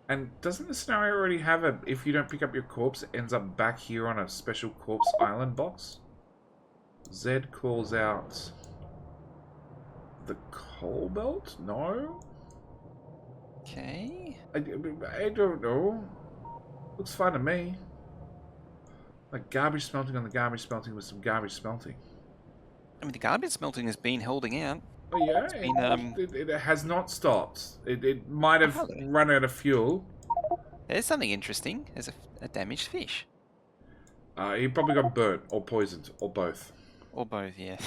And doesn't the scenario already have a, if you don't pick up your corpse, it ends up back here on a special corpse island box? Zed calls out the coal belt? No? Okay. I don't know. Looks fine to me. Like garbage smelting on the garbage smelting with some garbage smelting. I mean, the garbage smelting has been holding out. Oh yeah, it has not stopped. It might have run out of fuel. There's something interesting. There's a damaged fish. He probably got burnt or poisoned or both. Or both, yeah.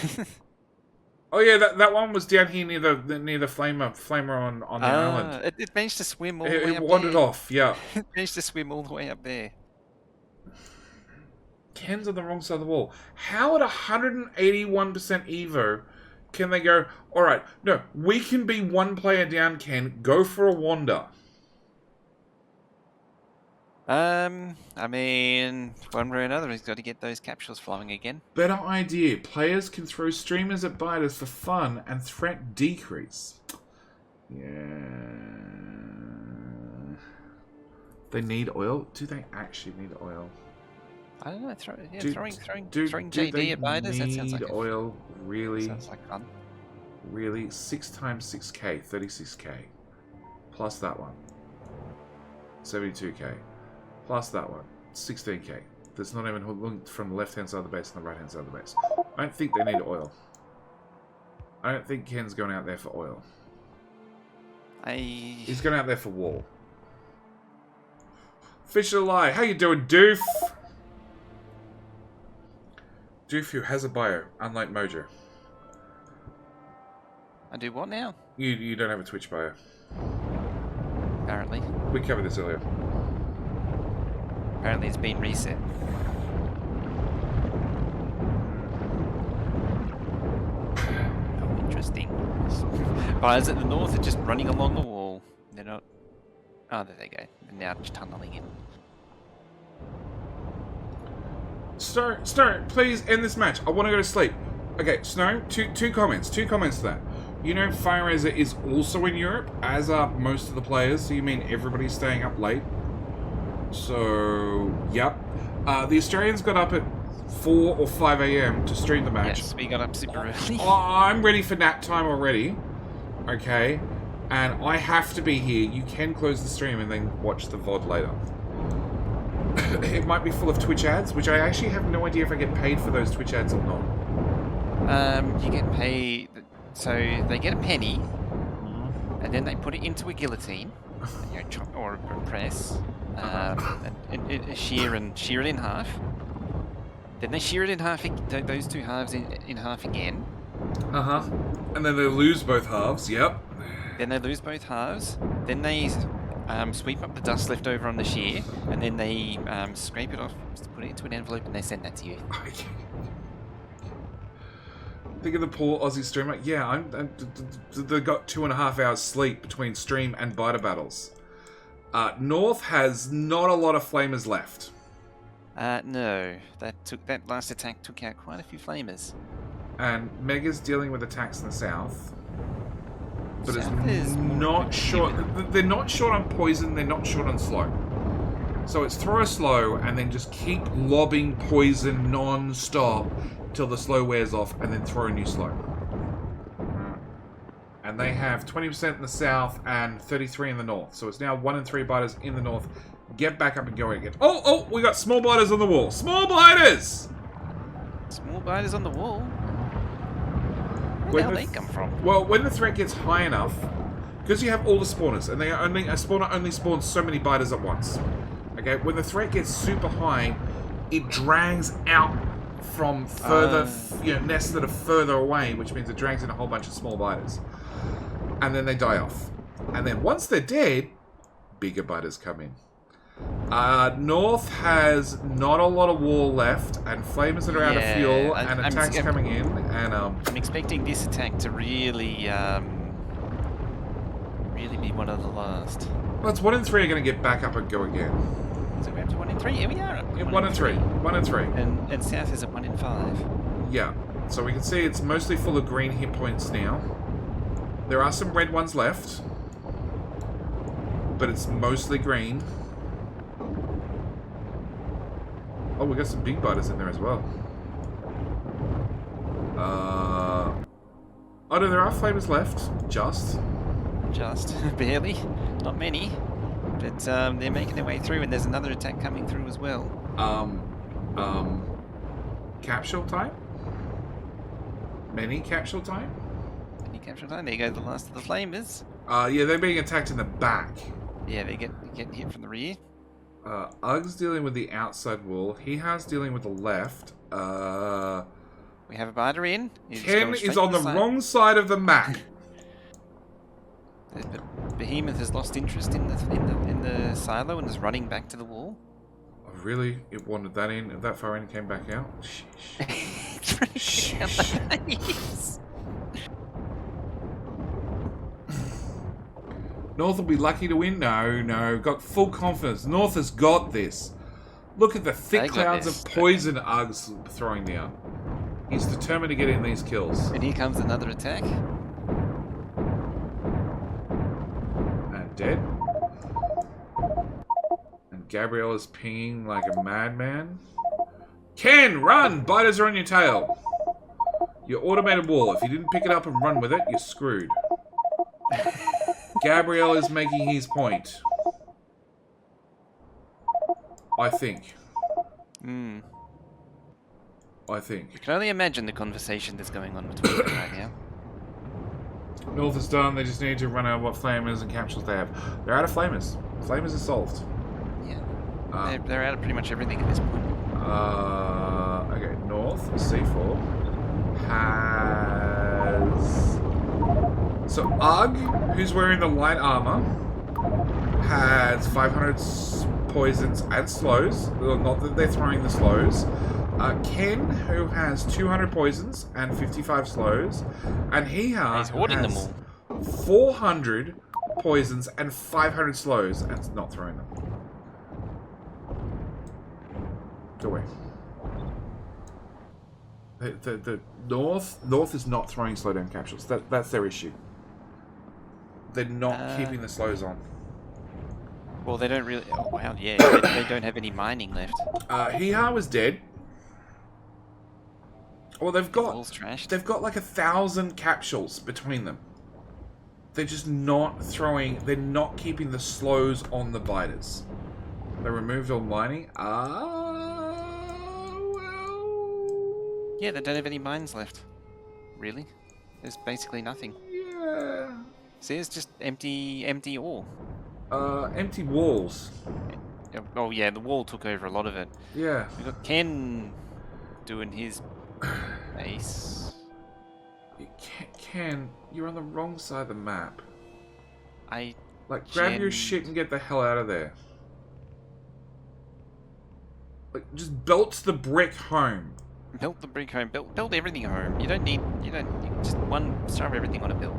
Oh yeah, that one was down here near the flamer on the island. It managed to swim all the way up there. It wandered off, yeah. It managed to swim all the way up there. Ken's on the wrong side of the wall. How at 181% Evo can they go, alright, no, we can be one player down, Ken, go for a wander. I mean, one way or another, he's got to get those capsules flowing again. Better idea. Players can throw streamers at biters for fun and threat decrease. Yeah. They need oil? Do they actually need oil? I don't know. Throwing JD at biters. That sounds like oil. Really? Sounds like fun. Really? 6 times 6k, 36k. Plus that one, 72k. Plus that one, 16k. That's not even linked from the left-hand side of the base and the right-hand side of the base. I don't think they need oil. I don't think Ken's going out there for oil. He's going out there for wall. Fish alive. How you doing, Doof? Doof who has a bio, unlike Mojo. I do what now? You don't have a Twitch bio. Apparently. We covered this earlier. Apparently it's been reset. Oh, interesting. Fires at the north are just running along the wall. They're not... Oh, there they go. They're now just tunneling in. Snow, please end this match. I want to go to sleep. Okay, Snow, two comments to that. You know Fire Razor is also in Europe, as are most of the players, so you mean everybody's staying up late? So, yep. The Australians got up at 4 or 5 a.m. to stream the match. Yes, we got up super early. I'm ready for nap time already. Okay. And I have to be here. You can close the stream and then watch the VOD later. It might be full of Twitch ads, which I actually have no idea if I get paid for those Twitch ads or not. You get paid... So, they get a penny, and then they put it into a guillotine, or a press, and shear it in half. Then they shear it in half, those two halves in half again. And then they lose both halves, yep. Then they lose both halves. Then they sweep up the dust left over on the shear, and then they scrape it off, put it into an envelope, and they send that to you. Think of the poor Aussie streamer. Yeah, they got 2.5 hours sleep between stream and biter battles. North has not a lot of flamers left. No, that last attack took out quite a few flamers. And Mega's dealing with attacks in the south. But South it's not short. They're not short on poison, they're not short on slow. So it's throw a slow and then just keep lobbing poison non-stop till the slow wears off and then throw a new slow. And they have 20% in the south and 33 in the north. So it's now 1 in 3 biters in the north. Get back up and go again. Oh, we got small biters on the wall. Small biters! Small biters on the wall? Where the hell they come from? Well, when the threat gets high enough, because you have all the spawners, and a spawner only spawns so many biters at once. Okay, when the threat gets super high, it drags out from further, nests that are further away, which means it drags in a whole bunch of small biters. And then they die off. And then once they're dead, bigger biters come in. North has not a lot of wall left, and flamers that are out of fuel, and attacks coming in, and I'm expecting this attack to really be one of the last. Well, it's 1 in 3 are going to get back up and go again. So we're up to 1 in 3. Here we are. 1 in 3. 1 in 3. And south is at 1 in 5. Yeah. So we can see it's mostly full of green hit points now. There are some red ones left, but it's mostly green. Oh, we got some big biters in there as well. Oh no, there are flamers left. Just barely, not many, but they're making their way through, and there's another attack coming through as well. Capsule time? Many capsule time? Many capsule time. There you go, the last of the flamers. Yeah, they're being attacked in the back. Yeah, they get hit from the rear. Ugg's dealing with the outside wall. He has dealing with the left. We have a biter in. Ken is on the wrong side of the map. The behemoth has lost interest in the silo and is running back to the wall. Oh, really? It wanted that in, that far in, and came back out? Sheesh. North will be lucky to win? No. Got full confidence. North has got this. Look at the thick clouds of poison Ugg's throwing down. He's determined to get in these kills. And here comes another attack. And dead. And Gabrielle is pinging like a madman. Ken, run! Biters are on your tail. Your automated wall. If you didn't pick it up and run with it, you're screwed. Gabriel is making his point. I think. I think. You can only imagine the conversation that's going on between them right now. North is done. They just need to run out what flamers and capsules they have. They're out of flamers. Flamers are solved. Yeah. They're out of pretty much everything at this point. Okay, North, C4, has... So, Ugg, who's wearing the light armor, has 500 poisons and slows. Well, not that they're throwing the slows. Ken, who has 200 poisons and 55 slows. And he's hoarding them all. 400 poisons and 500 slows and not throwing them. Go away. The North is not throwing slowdown capsules. That's their issue. They're not keeping the slows on. Well, they don't really... Oh, wow, yeah. They don't have any mining left. Hee-Ha was dead. Well, they've got like 1,000 capsules between them. they're just not throwing... They're not keeping the slows on the biters. They removed all mining. Well... Yeah, they don't have any mines left. Really? There's basically nothing. Yeah. See, it's just empty ore. Empty walls. Oh yeah, the wall took over a lot of it. Yeah. We got Ken doing his base. Ken, you're on the wrong side of the map. Grab your Gen- shit and get the hell out of there. Like, just belt the brick home. Build the brick home. Build everything home. You just shove everything on a build.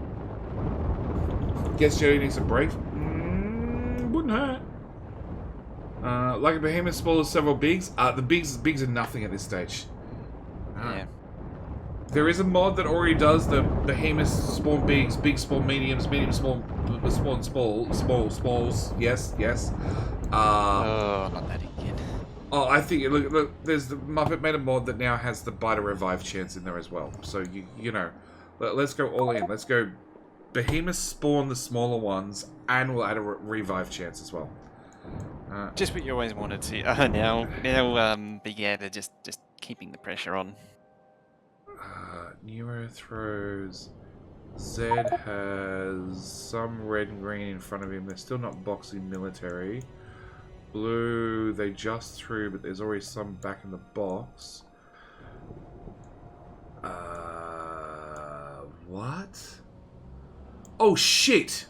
Guess Jody needs a break. Wouldn't hurt. Like a behemoth spoils several bigs. The bigs are nothing at this stage. Yeah. There is a mod that already does the behemoth spawn bigs, big spawn mediums, medium spawn smalls. Yes. Oh, not that again. Oh, I think look. There's the Muppet made a mod that now has the biter revive chance in there as well. So you know, let's go all in. Let's go. Behemoth spawn the smaller ones, and we'll add a revive chance as well. Just what you always wanted to. Now, Baguette are just keeping the pressure on. Neuro throws. Zed has some red and green in front of him. They're still not boxing military. Blue, they just threw, but there's already some back in the box. What? Oh shit!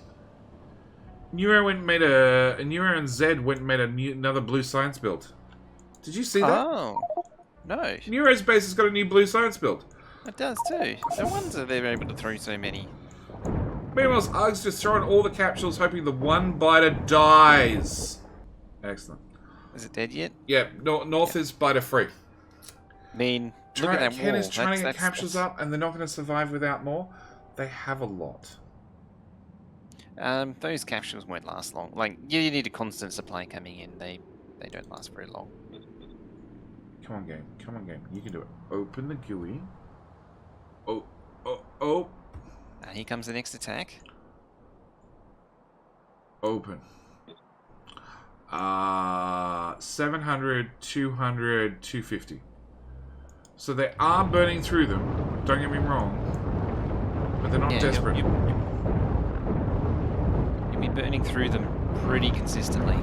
Neuro and Zed went and made another blue science build. Did you see that? Oh, no. Neuro's base has got a new blue science build. It does too. No wonder they're able to throw so many. Meanwhile, Ug's just throwing all the capsules, hoping the one biter dies. Excellent. Is it dead yet? Yeah, North is biter free. I mean, look at that Ken wall. is trying to get capsules up, and they're not going to survive without more. They have a lot. Those capsules won't last long. Like, you need a constant supply coming in. They don't last very long. Come on, game. Come on, game. You can do it. Open the GUI. Oh. Here comes the next attack. Open. 700, 200, 250. So they are burning through them. Don't get me wrong. But they're not desperate. You'll be burning through them pretty consistently.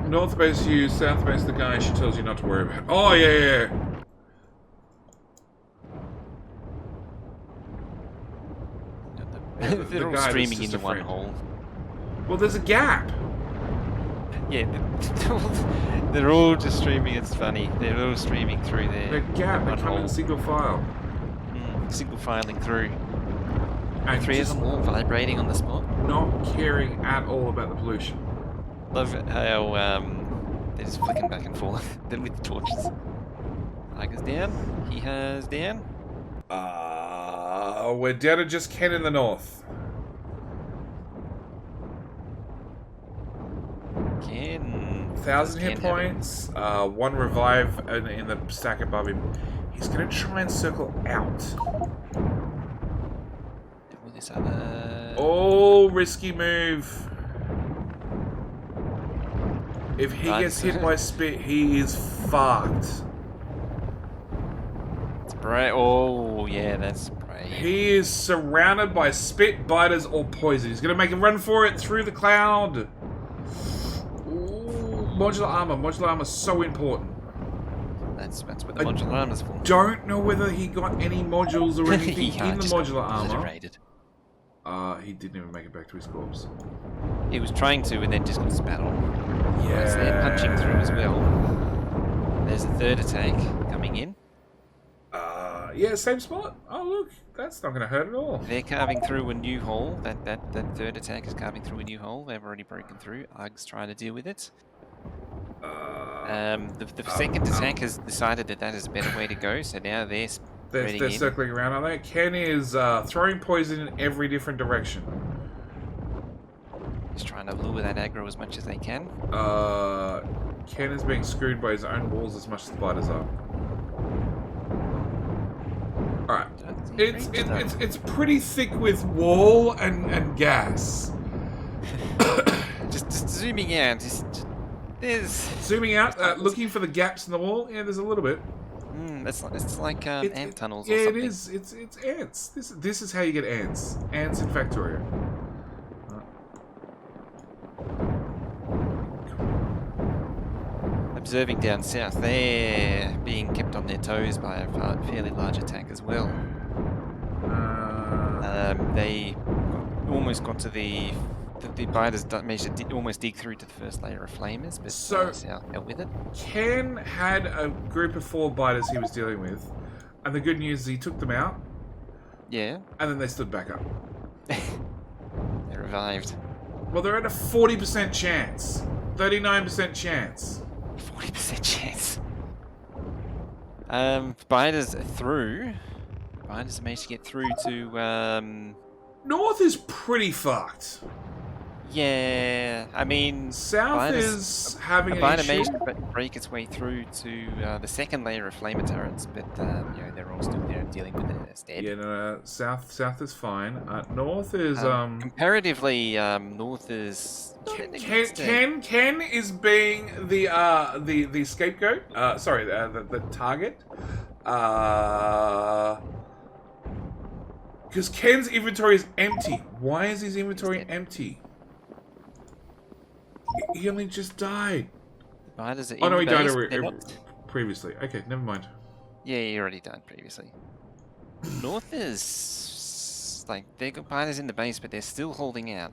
North base you, south base the guy she tells you not to worry about. Oh, yeah. They're all streaming into one hole. Well, there's a gap. Yeah, they're all just streaming. It's funny. They're all streaming through there. The gap, they come in single file. Single filing through. And three of them all vibrating on the spot. Not caring at all about the pollution. Love how they're just flicking back and forth then with the torches. Tiger's down. He has down. We're down to just Ken in the north. Ken. 1,000 hit points. One revive in the stack above him. He's gonna try and circle out. This other... Oh, risky move. If he gets hit by spit, he is fucked. Spray. Oh, yeah, that's spray. He is surrounded by spit, biters, or poison. He's going to make a run for it through the cloud. Ooh, modular armor. Modular armor is so important. That's what the modular armor's for. Don't know whether he got any modules or anything in the modular armor. He didn't even make it back to his corpse. He was trying to, and then just got spat on. Yeah. So they're punching through as well. There's a third attack coming in. Yeah, same spot. Oh, look. That's not going to hurt at all. They're carving through a new hole. That third attack is carving through a new hole. They've already broken through. Ug's trying to deal with it. The second attack has decided that is a better way to go, so now they're circling around on that. Ken is throwing poison in every different direction. Just trying to lure that aggro as much as they can. Ken is being screwed by his own walls as much as spiders are. Alright. It's pretty thick with wall and gas. just zooming out. There's zooming out, looking for the gaps in the wall. Yeah, there's a little bit. It's like ant tunnels. Yeah, or something. it is. It's ants. This is how you get ants. Ants in Factorio. Observing down south, they're being kept on their toes by a fairly large attack as well. They almost got to the biters managed to almost dig through to the first layer of flamers, but South held with it. Ken had a group of 4 biters he was dealing with, and the good news is he took them out. Yeah. And then they stood back up. They revived. Well, they're at a 40% chance. 39% chance. 40% chance. Biters through. Biters managed to get through to North is pretty fucked. Yeah, I mean, South is having an issue. managed to break its way through to the second layer of flamer turrets, but you know, they're all still there dealing with it instead. Yeah, no, South is fine. North is comparatively, North is Ken is being the scapegoat. Sorry, the target. Because Ken's inventory is empty. Why is his inventory empty? He only just died. Oh no, he died previously. Okay, never mind. Yeah, he already died previously. North is like they've got biters in the base, but they're still holding out.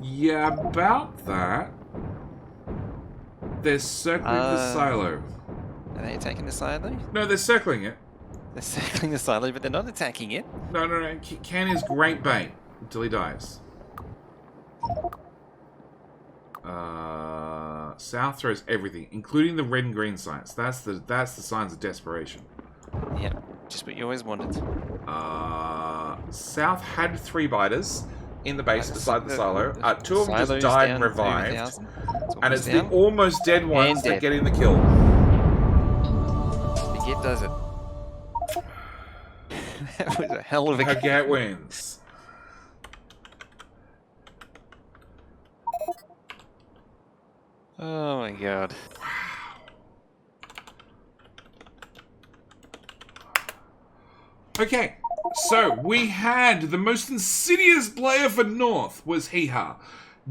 Yeah, about that. They're circling the silo. Are they attacking the silo? No, they're circling it. They're circling the silo, but they're not attacking it. No. Ken is great bait until he dies. South throws everything, including the red and green signs. That's the signs of desperation. Yeah, just what you always wanted. South had 3 biters in the base beside the silo. 2 of them just died and revived. And it's the almost dead ones that get in the kill. Baguette does it. That was a hell of a Baguette wins. Oh my god. Okay, so we had the most insidious player for North was Heeha,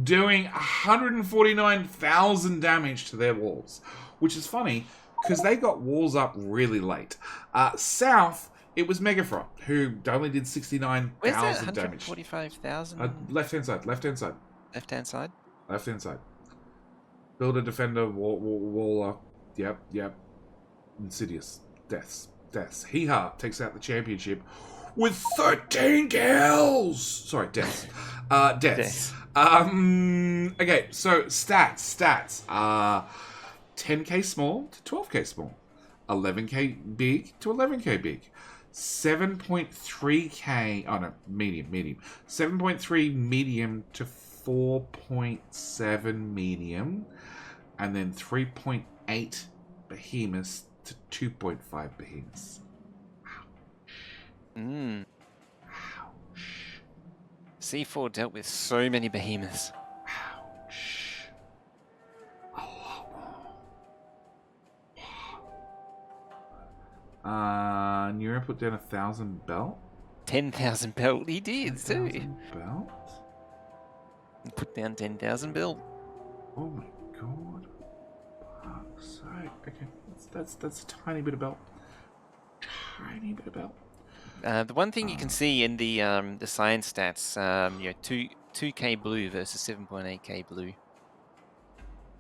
doing 149,000 damage to their walls, which is funny because they got walls up really late. South, it was Megafront, who only did 69,000 damage. 145,000? Left-hand side. Left-hand side? Left-hand side. Builder, defender, waller. Yep. Insidious. Deaths. Heeha takes out the championship with 13 kills! Sorry, deaths. Deaths. Okay, so stats. 10k small to 12k small. 11k big to 11k big. 7.3k... Oh, no, medium. 7.3 medium to 4.7 medium. And then 3.8 behemoths to 2.5 behemoths. Ouch. C4 dealt with so many behemoths. Ouch. A lot more. Nero put down 1,000 belt. 10,000 belt. He did too. 10,000 belt. He put down 10,000 belt. Oh my god. Fuck's sake. Okay, that's a tiny bit of belt. The one thing you can see in the science stats, 2k blue versus 7.8k blue.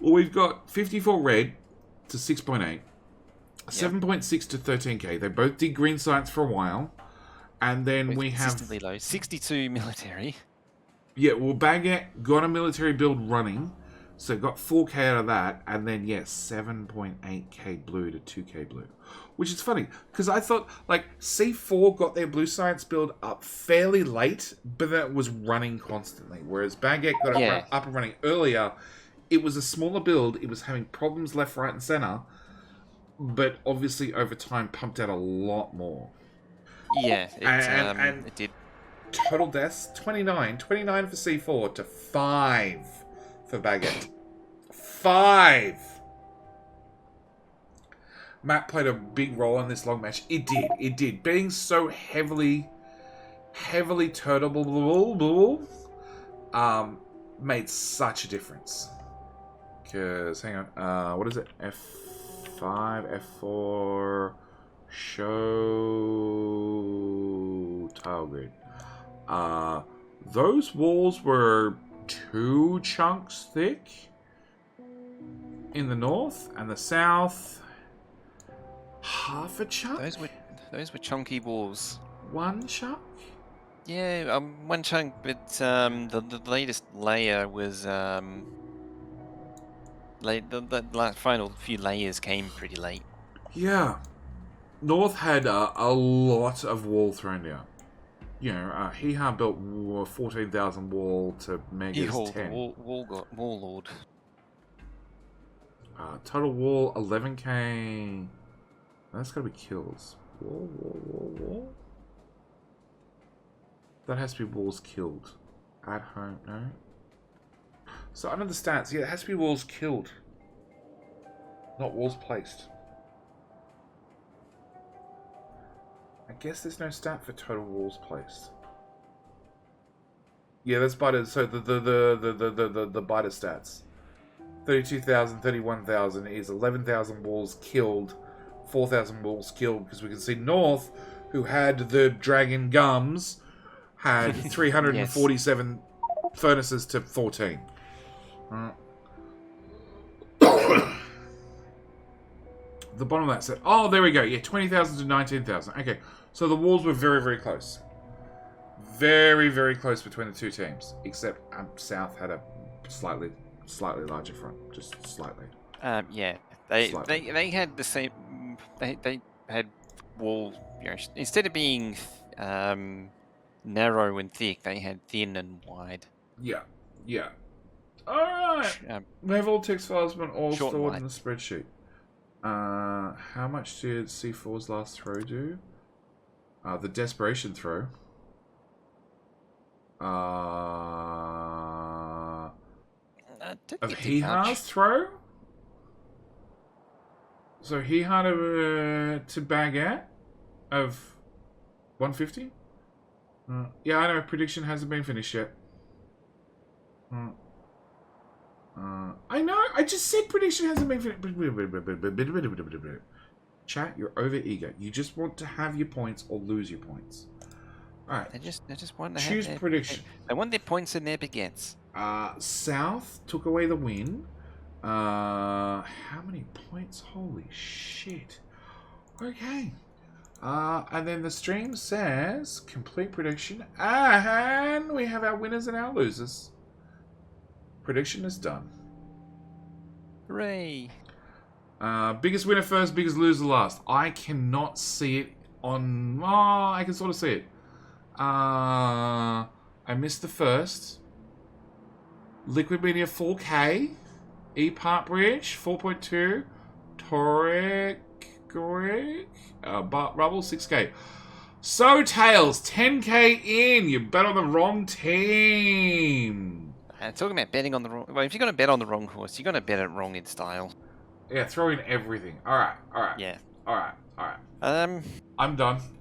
Well, we've got 54 red to 6.8, 7.6 to 13k. They both did green science for a while, and then we have consistently low 62 military. Yeah, well, Baguette got a military build running, so got 4k out of that, and then yes, 7.8k blue to 2k blue. Which is funny, because I thought, like, C4 got their blue science build up fairly late, but that was running constantly. Whereas Baguette got it up and running earlier. It was a smaller build. It was having problems left, right, and center. But obviously, over time, pumped out a lot more. Yeah, it did. Total deaths, 29. 29 for C4 to 5 for Baguette. 5! Matt played a big role in this long match. It did. Being so heavily turtleable, made such a difference. Because, hang on, what is it? F5, F4, show tile grid. Those walls were 2 chunks thick in the north, and the south half a chunk. Those were chunky walls. 1 chunk. Yeah, 1 chunk, but the latest layer was the final few layers came pretty late. Yeah, north had a lot of wall thrown down. You know, Hee-Ha built 14,000 wall to Mega's 10. Warlord. Total wall 11k. That's gotta be kills. Wall. That has to be walls killed. At home, no. So under the stats, yeah, it has to be walls killed, not walls placed. I guess there's no stat for total walls placed. Yeah, that's biter. So the biter stats. 32,000, 31,000 is 11,000 walls killed, 4,000 walls killed, because we can see North, who had the dragon gums, had 347 furnaces to 14. The bottom of that set. Oh, there we go. Yeah, 20,000 to 19,000. Okay, so the walls were very, very close. Very, very close between the two teams. Except South had a slightly larger front. Just slightly. Yeah. They had the same... They had wall... You know, instead of being narrow and thick, they had thin and wide. Yeah. Alright. We have all text files been all stored in the spreadsheet. How much did C4's last throw do? The desperation throw. Of Hee-Ha's throw? So Hee-Ha to Baguette of 150? Yeah, I know. Prediction hasn't been finished yet. I know. I just said prediction hasn't been finished. Chat, you're over eager. You just want to have your points or lose your points. All right. They just want to choose have prediction. They want their points in their baguettes. South took away the win. How many points? Holy shit. Okay. And then the stream says complete prediction, and we have our winners and our losers. Prediction is done. Hooray! Biggest winner first, biggest loser last. I cannot see it on... Oh, I can sort of see it. I missed the first. Liquid Media 4K. E-Part Bridge 4.2. Toric... Rubble 6k. So Tails 10k in. You bet on the wrong team. Talking about betting on the wrong... Well, if you're going to bet on the wrong horse, you're going to bet it wrong in style. Yeah, throw in everything. Alright. Yeah. Alright. I'm done.